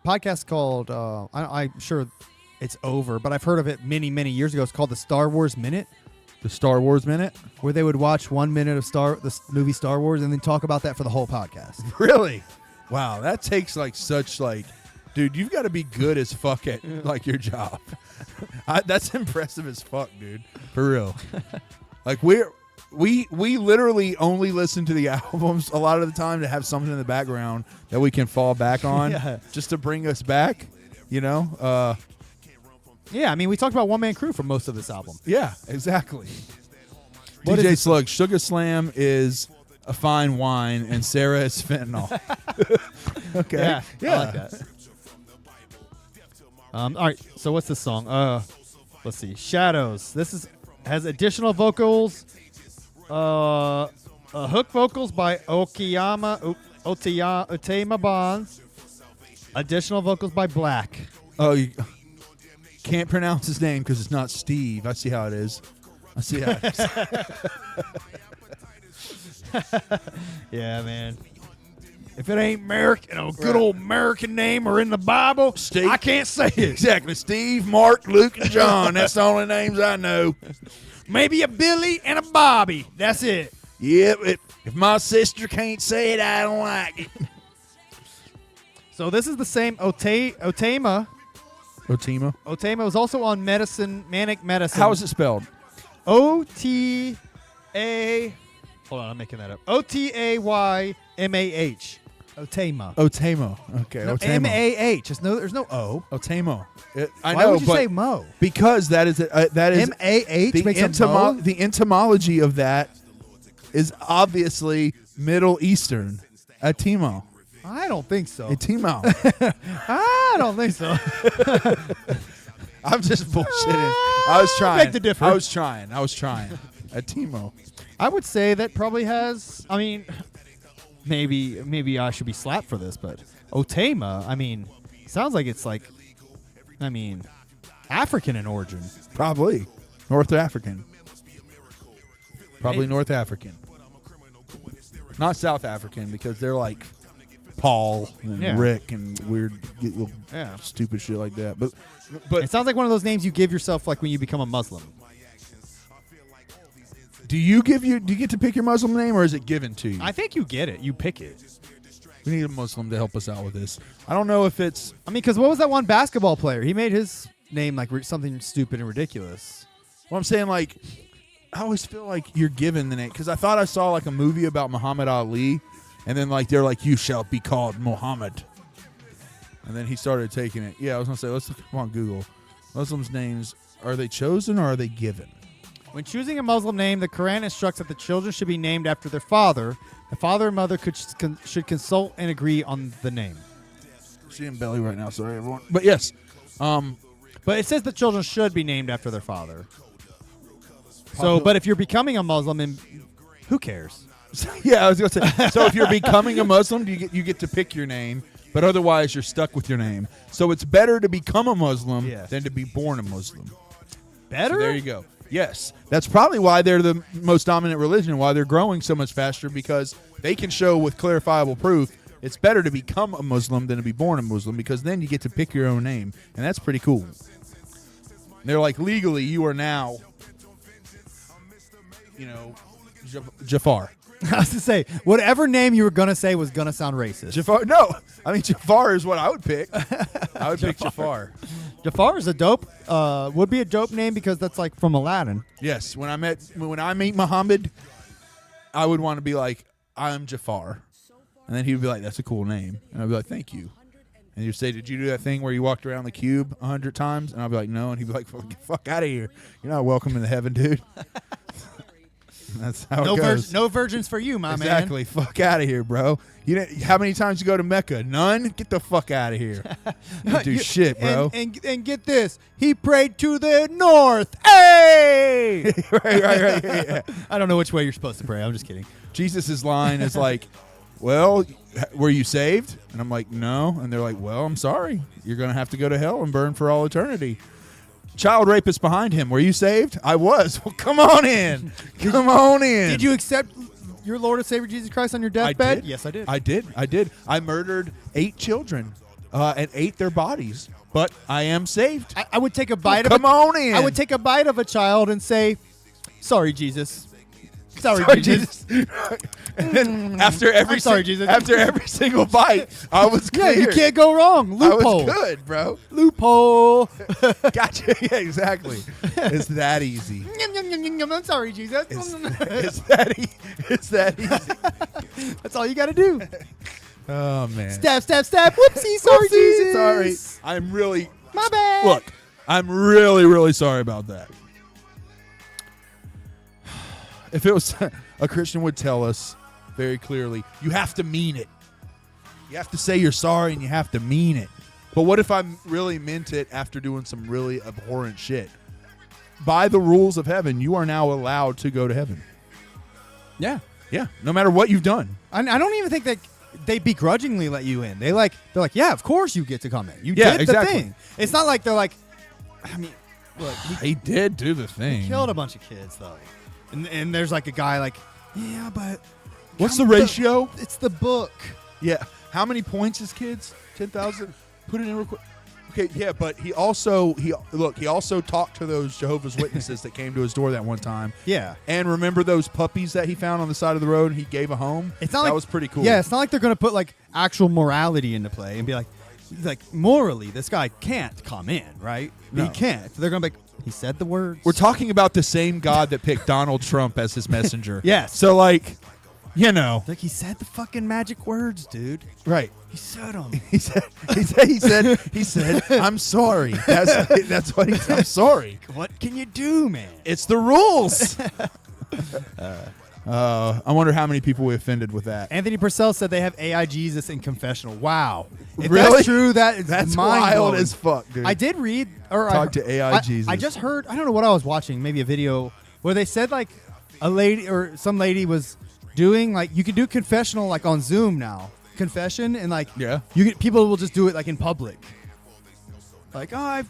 podcast called I'm sure it's over, but I've heard of it many years ago. It's called the Star Wars Minute. The Star Wars minute? where they would watch 1 minute of the movie Star Wars and then talk about that for the whole podcast. Really? Wow, that takes like such like, dude, you've got to be good as fuck at like your job. That's impressive as fuck, dude. For real. Like we literally only listen to the albums a lot of the time to have something in the background that we can fall back on just to bring us back, you know? Yeah, I mean, we talked about One Man Crew for most of this album. Yeah, exactly. What DJ is it? Slug, Sugar Slam is a fine wine and Sarah is fentanyl. Okay. Yeah, I like that. All right, so what's this song? Let's see. Shadows. This has additional vocals. Hook vocals by Otema Bonds. Additional vocals by Black. Oh, you can't pronounce his name because it's not Steve. I see how it is. I see how it is. Yeah, man. If it ain't American, a good old American name or in the Bible, Steve. I can't say it. Exactly. Steve, Mark, Luke, and John. That's the only names I know. Maybe a Billy and a Bobby. That's it. Yep. If my sister can't say it, I don't like it. So this is the same Otema. Otema. Otema was also on Manic Medicine. How is it spelled? O-T-A. Hold on, I'm making that up. O-T-A-Y-M-A-H. Otema. Otemo. Okay. No, Otemo. M-A-H. There's no O. Otemo. I Why know, would you but say Mo? because that is M-A-H the makes a Mo? the entomology of that is obviously Middle Eastern. Atimo. I don't think so. Atimo. I don't think so. I'm just bullshitting. I was trying. Beg to differ. I was trying. Atimo. I would say that probably has. I mean, maybe I should be slapped for this, but Otema. I mean, sounds like it's like. I mean, African in origin. Probably North African. Probably Maybe. North African. Not South African because they're like Paul and Rick and weird, stupid shit like that. But It sounds like one of those names you give yourself, like when you become a Muslim. do you get to pick your Muslim name or is it given to you? I think you get it. You pick it. We need a Muslim to help us out with this. I don't know if it's. I mean, because what was that one basketball player? He made his name like something stupid and ridiculous. Well, I'm saying like, I always feel like you're given the name because I thought I saw like a movie about Muhammad Ali, and then like they're like, you shall be called Muhammad, and then he started taking it. Yeah, I was gonna say let's look on Google. Muslims' names, are they chosen or are they given? When choosing a Muslim name, the Quran instructs that the children should be named after their father. The father and mother should consult and agree on the name. Seeing belly right now, sorry everyone. But yes, But it says the children should be named after their father. So, but if you're becoming a Muslim, and who cares? yeah, I was gonna say. So if you're becoming a Muslim, you get to pick your name, but otherwise you're stuck with your name. So it's better to become a Muslim than to be born a Muslim. Better? So there you go. Yes, that's probably why they're the most dominant religion. Why they're growing so much faster because they can show with clarifiable proof. It's better to become a Muslim than to be born a Muslim because then you get to pick your own name, and that's pretty cool. They're like legally, you are now, Jafar. I was to say, whatever name you were going to say was going to sound racist. Jafar? No, I mean Jafar is what I would pick. I would pick Jafar. Jafar is would be a dope name because that's like from Aladdin. Yes, when I meet Muhammad, I would want to be like, I'm Jafar. And then he would be like, that's a cool name. And I'd be like, thank you. And you'd say, did you do that thing where you walked around the cube 100 times? And I'd be like, no. And he'd be like, well, get the fuck out of here. You're not welcome in the heaven, dude. That's how it goes. No virgins for you, my man. Exactly. Fuck out of here, bro. How many times you go to Mecca? None? Get the fuck out of here. You don't do shit, bro. And get this. He prayed to the north. Hey! right. Yeah. I don't know which way you're supposed to pray. I'm just kidding. Jesus' line is like, well, were you saved? And I'm like, no. And they're like, well, I'm sorry. You're going to have to go to hell and burn for all eternity. Child rapist behind him. Were you saved? I was. Well, come on in. Come on in. Did you accept your Lord and Savior Jesus Christ on your deathbed? did. Yes, I did. I did. I murdered 8 children and ate their bodies, but I am saved. I would take a bite of come on in. I would take a bite of a child and say, Sorry, Jesus. Sorry, Jesus. And then after every I'm sorry, Jesus. after every single bite, I was Yeah, clear. you can't go wrong. I Loophole. was good, bro. Loophole. Gotcha. Yeah, exactly. It's that easy. I'm sorry, Jesus. It's that easy. That's all you got to do. Oh man. Stab, stab, stab. Whoopsie. Sorry, Jesus. Sorry. I'm really My bad. look. I'm really, really sorry about that. If it was a Christian would tell us very clearly, you have to mean it. You have to say you're sorry and you have to mean it. But what if I really meant it after doing some really abhorrent shit? By the rules of heaven, you are now allowed to go to heaven. Yeah. Yeah, no matter what you've done. I don't even think that they begrudgingly let you in. They're like, yeah, of course you get to come in. You Yeah, did exactly. the thing. It's not like they're like, I mean, look, He did do the thing. he killed a bunch of kids though, and there's like a guy like, yeah, but What's the ratio? It's the book. Yeah. How many points is kids? 10,000? Put it in real quick. Okay, yeah, but he also talked to those Jehovah's Witnesses that came to his door that one time. Yeah. And remember those puppies that he found on the side of the road and he gave a home? It's not that like, was pretty cool. Yeah, it's not like they're gonna put like actual morality into play and be like morally, this guy can't come in, right? No. He can't. They're gonna be like, he said the words. We're talking about the same God that picked Donald Trump as his messenger. Yes. So like, you know. Like he said the fucking magic words, dude. Right. He said them. He said, I'm sorry. That's what he said. I'm sorry. What can you do, man? It's the rules. I wonder how many people we offended with that. Anthony Purcell said they have AI Jesus in confessional. Wow. If Really? that's true, that's That's mind-blowing. wild as fuck, dude. I did read or Talk to AI I Jesus. just heard, I don't know what I was watching, maybe a video where they said like a lady or some lady was doing like, you can do confessional like on Zoom now. Confession and like people will just do it like in public. Like, oh, I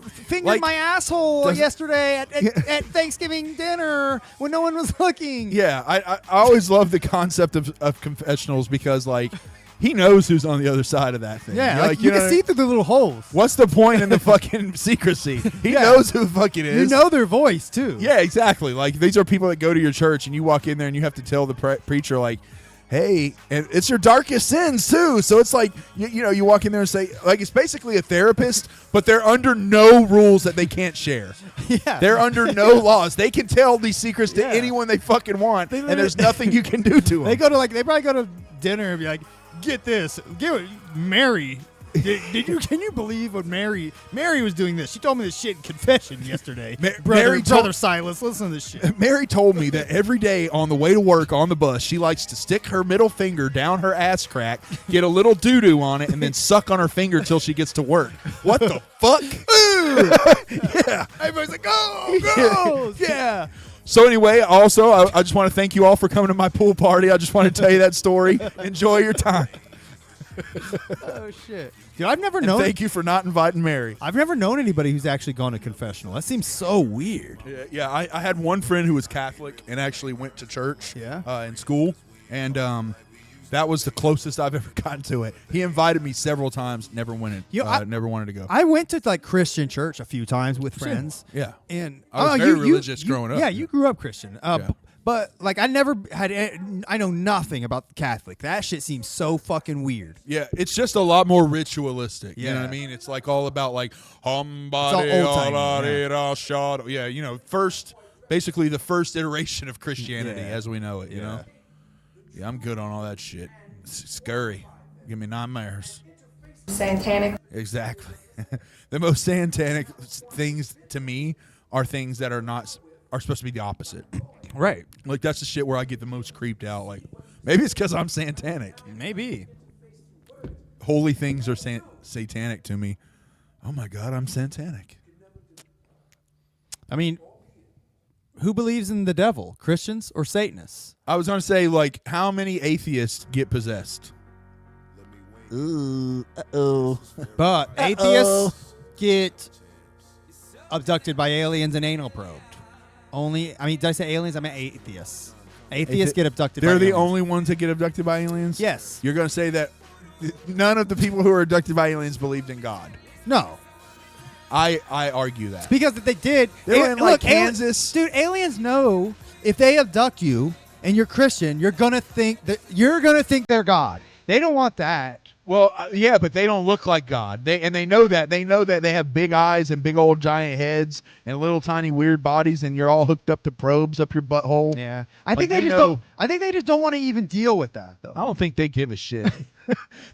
fingered Like, my asshole does- yesterday at Thanksgiving dinner when no one was looking. Yeah, I always love the concept of confessionals because like he knows who's on the other side of that thing. Yeah, You're like, you know, can see through the little holes. What's the point in the fucking secrecy? He Yeah. knows who the fuck it is. You know their voice too. Yeah, exactly. Like these are people that go to your church and you walk in there and you have to tell the preacher like, hey, and it's your darkest sins too. So it's like, you know, you walk in there and say, like, it's basically a therapist, but they're under no rules that they can't share. Yeah. They're under no laws. They can tell these secrets to Yeah. anyone they fucking want, and there's nothing you can do to them. They probably go to dinner and be like, get this, Mary. Can you believe what Mary was doing this? She told me this shit in confession yesterday. Brother Silas, listen to this shit. Mary told me that every day on the way to work on the bus, she likes to stick her middle finger down her ass crack, get a little doo-doo on it, and then suck on her finger till she gets to work. What the fuck? Yeah. Everybody's like, oh, gross. Yeah. So anyway, also, I just want to thank you all for coming to my pool party. I just want to tell you that story. Enjoy your time. Oh, shit. Dude, I've never And known. thank you for not inviting Mary. I've never known anybody who's actually gone to confessional. That seems so weird. Yeah, I had one friend who was Catholic and actually went to church in school, and that was the closest I've ever gotten to it. He invited me several times, never went in, never wanted to go. I went to like Christian church a few times with friends. Yeah. And I was very religious growing up. Yeah, you grew up Christian. But like I never had. I know nothing about Catholic. That shit seems so fucking weird. Yeah, it's just a lot more ritualistic. You know Yeah. what I mean? It's like all about like all old-timey, yeah, you know, basically the first iteration of Christianity as we know it. You know? Yeah, I'm good on all that shit. It's scurry. Give me nightmares. Satanic. Exactly. The most satanic things to me are things that are supposed to be the opposite. Right. Like that's the shit where I get the most creeped out. Like maybe it's because I'm satanic. Maybe. Holy things are satanic to me. Oh my God, I'm satanic. I mean, who believes in the devil? Christians or Satanists? I was going to say, like, how many atheists get possessed? Ooh, But atheists get abducted by aliens and anal probed. Did I say aliens? I meant atheists. Atheists get abducted by They're aliens. the only ones that get abducted by aliens? Yes. You're going to say that none of the people who are abducted by aliens believed in God? No. I argue that. Because if they did, They were in, like, Kansas. Dude, aliens know if they abduct you and you're Christian, you're gonna think they're God. They don't want that. Well, yeah, but they don't look like God. They know that. They know that they have big eyes and big old giant heads and little tiny weird bodies, and you're all hooked up to probes up your butthole. Yeah, Like, I think they just don't want to even deal with that though. I don't think they give a shit.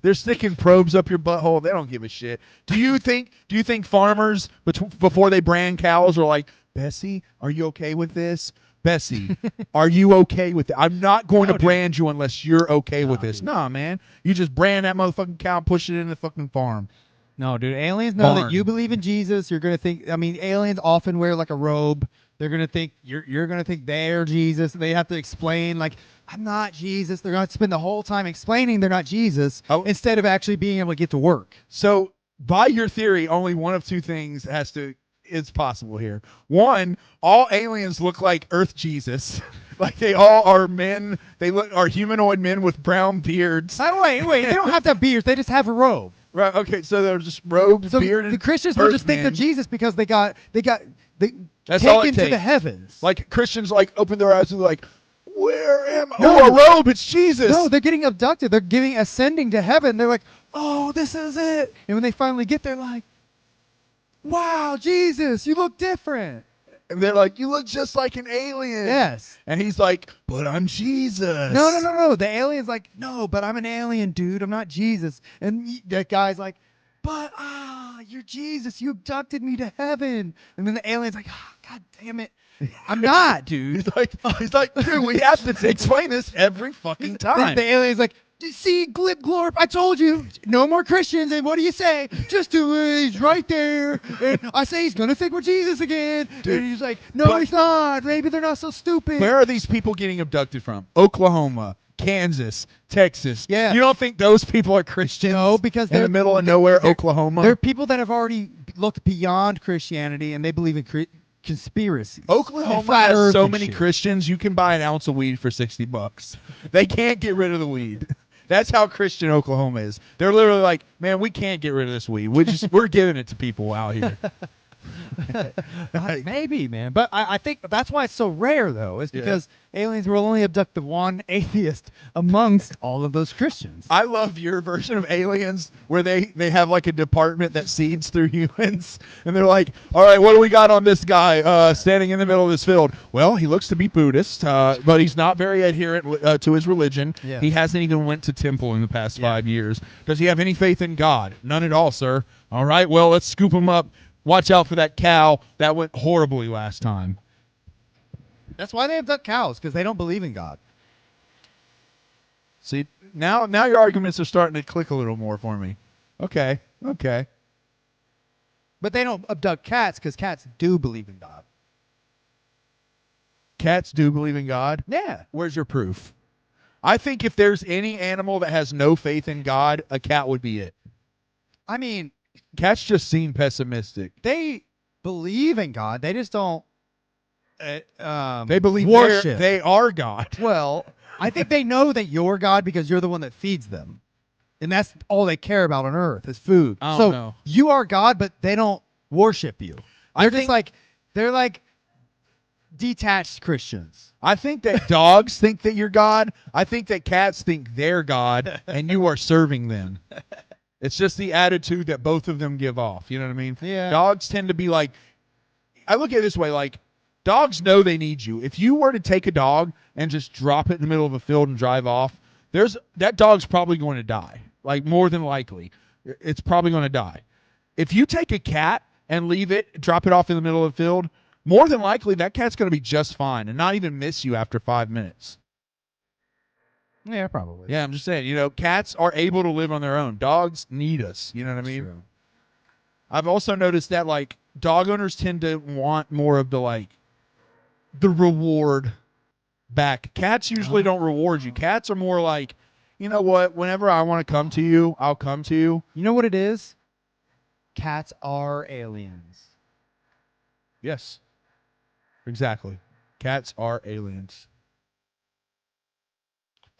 They're sticking probes up your butthole. They don't give a shit. Do you think farmers before they brand cows are like, Bessie, are you okay with this? Bessie, are you okay with it? I'm not going to brand you unless you're okay with this. Nah, man. You just brand that motherfucking cow and push it in the fucking farm. No, dude. Aliens know Barn. that you believe in Jesus. You're gonna think. I mean, aliens often wear like a robe. They're gonna think you're gonna think they're Jesus. They have to explain like, I'm not Jesus. They're gonna spend the whole time explaining they're not Jesus instead of actually being able to get to work. So, by your theory, only one of two things is possible here. One, all aliens look like Earth Jesus. Like they all are men. They are humanoid men with brown beards. Wait. They don't have to have beards. They just have a robe. Right. Okay. So they're just robed, So bearded. the Christians will just think they're Earthmen. Jesus because they got That's all it taken to the takes. heavens. Like Christians, like open their eyes and like, where am I? No. Oh, a robe. It's Jesus. No, they're getting abducted. They're ascending to heaven. They're like, oh, this is it. And when they finally get there, like, wow, Jesus, you look different. And they're like, you look just like an alien. Yes. And he's like, but I'm Jesus. No. The alien's like, no, but I'm an alien, dude. I'm not Jesus. And that guy's like, but you're Jesus. You abducted me to heaven. And then the alien's like, God damn it. I'm not, dude. He's like, dude, we have to explain this every fucking time. The alien's like, see, glip glorp, I told you, no more Christians, and what do you say? Just do it, he's right there. And I say he's going to think we're Jesus again. Dude, and he's like, no, he's not. Maybe they're not so stupid. Where are these people getting abducted from? Oklahoma, Kansas, Texas. Yeah. You don't think those people are Christians? No, because in the middle of nowhere, Oklahoma. They're people that have already looked beyond Christianity, and they believe in conspiracies. Oklahoma Flat has Earth so and many shit. Christians, you can buy an ounce of weed for $60. They can't get rid of the weed. That's how Christian Oklahoma is. They're literally like, man, we can't get rid of this weed. We're giving it to people out here. Maybe, man. But I think that's why it's so rare, though, is because aliens will only abduct the one atheist amongst all of those Christians. I love your version of aliens where they have like a department that seeds through humans. And they're like, all right, what do we got on this guy standing in the middle of this field? Well, he looks to be Buddhist, but he's not very adherent to his religion. Yeah. He hasn't even went to temple in the past 5 years. Does he have any faith in God? None at all, sir. All right, well, let's scoop him up. Watch out for that cow. That went horribly last time. That's why they abduct cows, because they don't believe in God. See, now your arguments are starting to click a little more for me. Okay. But they don't abduct cats, because cats do believe in God. Cats do believe in God? Yeah. Where's your proof? I think if there's any animal that has no faith in God, a cat would be it. I mean, Cats just seem pessimistic. they believe in God. They just don't They believe worship. they are God. Well, I think they know that you're God because you're the one that feeds them. And that's all they care about on earth is food. I don't So know. you are God, but they don't worship you. They're like detached Christians. I think that dogs think that you're God. I think that cats think they're God, and you are serving them. It's just the attitude that both of them give off. You know what I mean? Yeah. Dogs tend to be like, I look at it this way, like, dogs know they need you. If you were to take a dog and just drop it in the middle of a field and drive off, that dog's probably going to die. Like, more than likely. It's probably going to die. If you take a cat and leave it, drop it off in the middle of the field, more than likely that cat's going to be just fine and not even miss you after 5 minutes. Yeah, probably. Yeah, I'm just saying, cats are able to live on their own. Dogs need us. You know what I mean? True. I've also noticed that, like, dog owners tend to want more of the reward back. Cats usually don't reward you. Cats are more like, you know what? Whenever I want to come to you, I'll come to you. You know what it is? Cats are aliens. Yes. Exactly. Cats are aliens.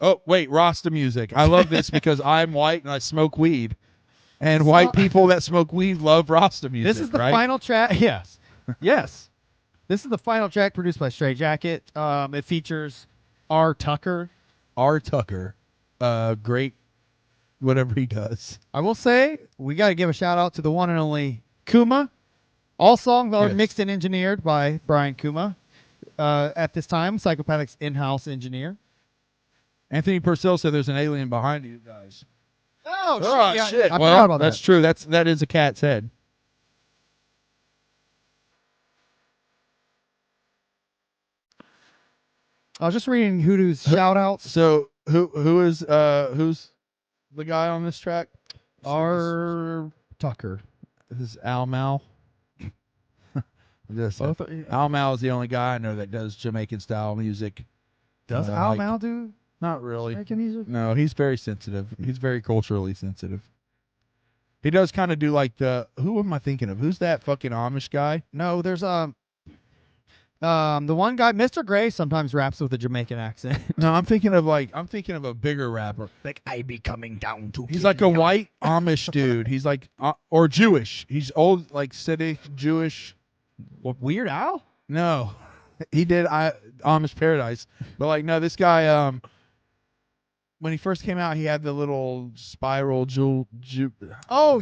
Oh, wait, Rasta music. I love this because I'm white and I smoke weed. And white people that smoke weed love Rasta music. This is the right? final track. Yes. Yes. This is the final track produced by Straight Jacket. It features R. Tucker. R. Tucker, great, whatever he does. I will say, we got to give a shout out to the one and only Kuma. All songs are Yes. mixed and engineered by Brian Kuma. At this time, Psychopathic's in-house engineer. Anthony Purcell said there's an alien behind you guys. Oh, shit. I forgot Well, about that's that. true. That is a cat's head. I was just reading Hoodoo's shout outs. So who's the guy on this track? R. Tucker. This is Al Mal. Al Mal is the only guy I know that does Jamaican style music. Does Uh, Al like- Mal do Not really. Jamaican music? No, he's very sensitive. He's very culturally sensitive. He does kind of do like who am I thinking of? Who's that fucking Amish guy? No, there's the one guy, Mr. Gray, sometimes raps with a Jamaican accent. No, I'm thinking of a bigger rapper. Like, I be coming down to. He's like a white Amish dude. He's like or Jewish. He's old, like city Jewish. What, Weird Al? No, he did Amish Paradise, but like no, this guy when he first came out, he had the little spiral Oh,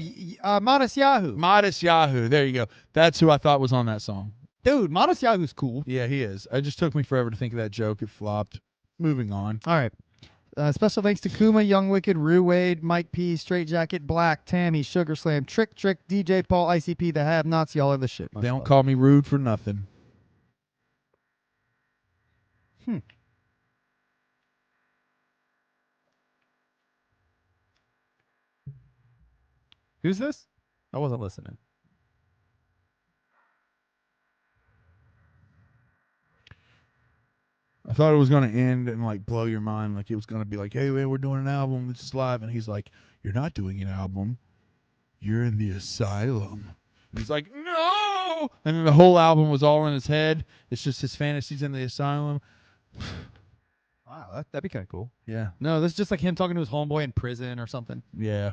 Modest Yahoo. Modest Yahoo. There you go. That's who I thought was on that song. Dude, Modest Yahoo's cool. Yeah, he is. It just took me forever to think of that joke. It flopped. Moving on. All right. Special thanks to Kuma, Young Wicked, Rue Wade, Mike P, Straight Jacket, Black, Tammy, Sugar Slam, Trick, DJ Paul, ICP, The Have Nots. Y'all are the shit. They don't call me rude for nothing. Who's this? I wasn't listening. I thought it was going to end and like blow your mind. Like it was going to be like, hey, man, we're doing an album. This is live. And he's like, you're not doing an album. You're in the asylum. And he's like, no. And then the whole album was all in his head. It's just his fantasies in the asylum. Wow, that'd be kind of cool. Yeah. No, this is just like him talking to his homeboy in prison or something. Yeah.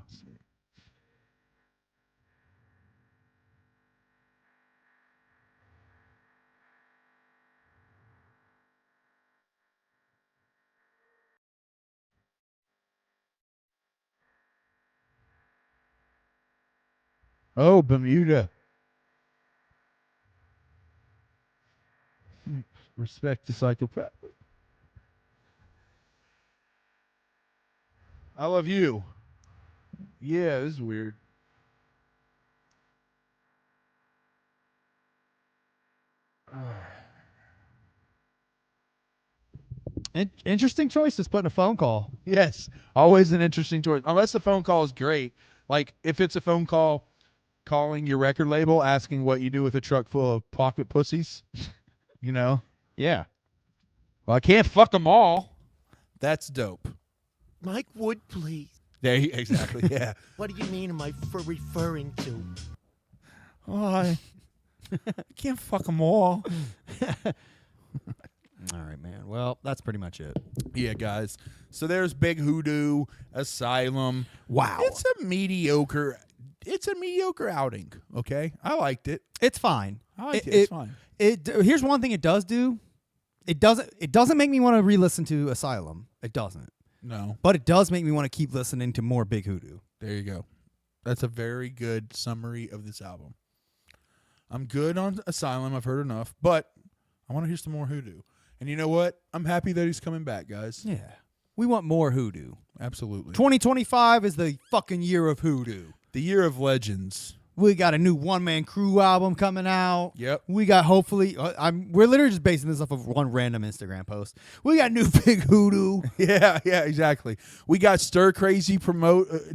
Oh, Bermuda. Respect the psychopath. I love you. Yeah, this is weird. Interesting choice is putting a phone call. Yes, always an interesting choice. Unless the phone call is great. Like, if it's a phone call calling your record label, asking what you do with a truck full of pocket pussies, you know? Yeah. Well, I can't fuck them all. That's dope. Mike Wood, please. There, exactly, yeah. What do you mean am I referring to? Oh, I can't fuck them all. All right, man. Well, that's pretty much it. Yeah, guys. So there's Big Hoodoo, Asylum. Wow. It's a mediocre outing, okay? I liked it. It's fine. I liked it. It's fine. Here's one thing it does do. It doesn't make me want to re-listen to Asylum. It doesn't. No. But it does make me want to keep listening to more Big Hoodoo. There you go. That's a very good summary of this album. I'm good on Asylum. I've heard enough, but I want to hear some more Hoodoo. And you know what? I'm happy that he's coming back, guys. Yeah. We want more Hoodoo. Absolutely. 2025 is the fucking year of Hoodoo. The year of legends. We got a new one-man crew album coming out. Yep. We got hopefully we're literally just basing this off of one random Instagram post. We got new Big Hoodoo. Yeah, exactly. We got Stir Crazy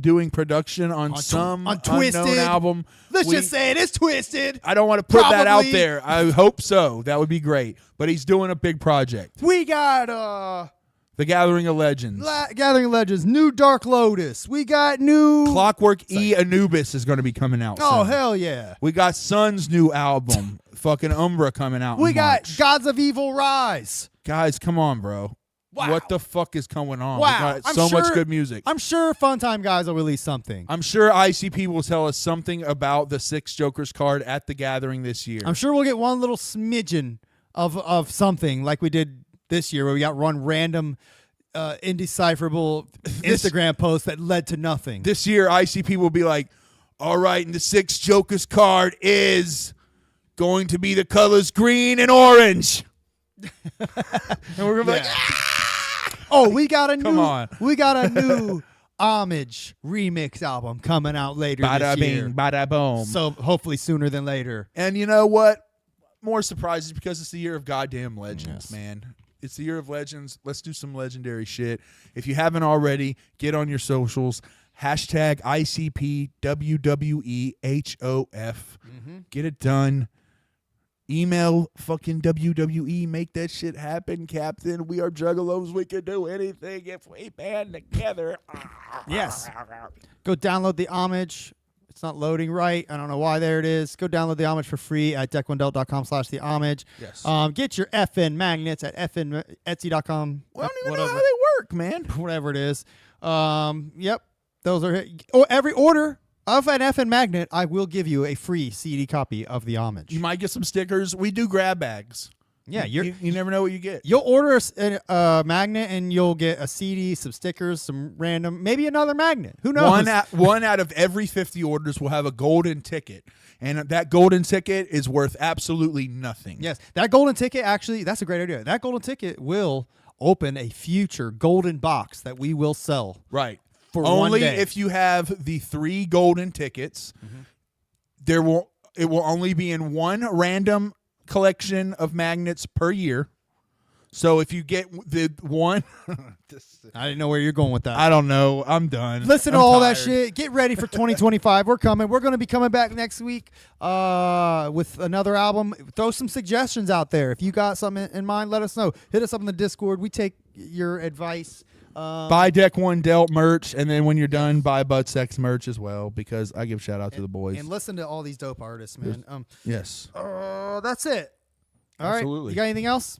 doing production on some Twisted unknown album. Let's just say it is Twisted. I don't want to put that out Probably. there. I hope so. That would be great. But he's doing a big project. We got The Gathering of Legends. Gathering of Legends, new Dark Lotus. We got new Clockwork E Anubis is going to be coming out Oh soon. hell yeah. We got Sun's new album, fucking Umbra, coming out. We in got March. Gods of Evil Rise. Guys, come on, bro. What the fuck is going on? Wow. We got so much good music. I'm sure Fun Time Guys will release something. I'm sure ICP will tell us something about the 6 Jokers card at the gathering this year. I'm sure we'll get one little smidgen of something like we did this year where we got one random indecipherable Instagram post that led to nothing. This year, ICP will be like, all right, and the 6 Jokers card is going to be the colors green and orange. And we're going to be like, oh, we got a new homage remix album coming out later bada this year. bing, bada boom. So hopefully sooner than later. And you know what? More surprises because it's the year of goddamn legends, man. It's the year of legends. Let's do some legendary shit. If you haven't already, get on your socials. Hashtag ICPWWEHOF. Get it done. Email fucking WWE. Make that shit happen, Captain. We are juggalos. We can do anything if we band together. Yes. Go download the homage. It's not loading right. I don't know why. There it is. Go download the homage for free at deckwendell.com/the homage. Yes. Get your FN magnets at Etsy.com. Well, I don't even know how they work, man. Whatever it is. Yep. Those are every order of an FN magnet, I will give you a free CD copy of the homage. You might get some stickers. We do grab bags. Yeah, you never know what you get. You'll order a magnet and you'll get a CD, some stickers, some random, maybe another magnet. Who knows? One out of every 50 orders will have a golden ticket, and that golden ticket is worth absolutely nothing. Yes, that golden ticket actually, that's a great idea. That golden ticket will open a future golden box that we will sell. Right. For only one day. if you have the 3 golden tickets, it will only be in one random collection of magnets per year. So if you get the one, I didn't know where you're going with that. I don't know. I'm done. Listen I'm to all tired. that shit. Get ready for 2025. We're coming. We're going to be coming back next week with another album. Throw some suggestions out there. If you got something in mind, let us know. Hit us up in the Discord. We take your advice. Buy Deck One Delt merch, and then when you're done, buy Butt Sex merch as well, because I give shout out to the boys. And listen to all these dope artists, man. Yes. That's it. All right. Absolutely. You got anything else?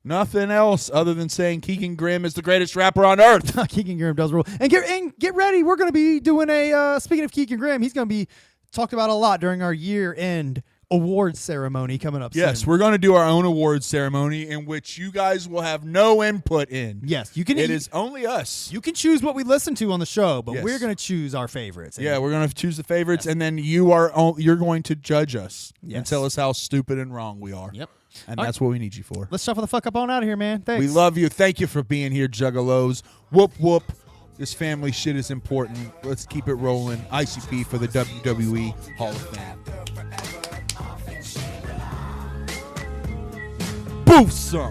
Nothing else other than saying Keegan Grimm is the greatest rapper on earth. Keegan Grimm does rule. And get ready. We're going to be doing a, speaking of Keegan Grimm, he's going to be talked about a lot during our year-end awards ceremony coming up Yes, soon. we're going to do our own awards ceremony in which you guys will have no input in. Yes, you can. It is only us. You can choose what we listen to on the show, but Yes. we're going to choose our favorites. Yeah, we're going to choose the favorites, and then you're going to judge us and Yes. tell us how stupid and wrong we are. Yep. And All that's what we need you for. Let's shuffle the fuck up on out of here, man. Thanks. We love you. Thank you for being here, Juggalos. Whoop, whoop. This family shit is important. Let's keep it rolling. ICP for the WWE Hall of Fame. Boof some.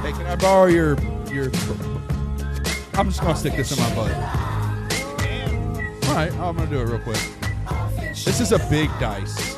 Hey, can I borrow your I'm just going to stick this in my butt. All right, I'm going to do it real quick. This is a big dice.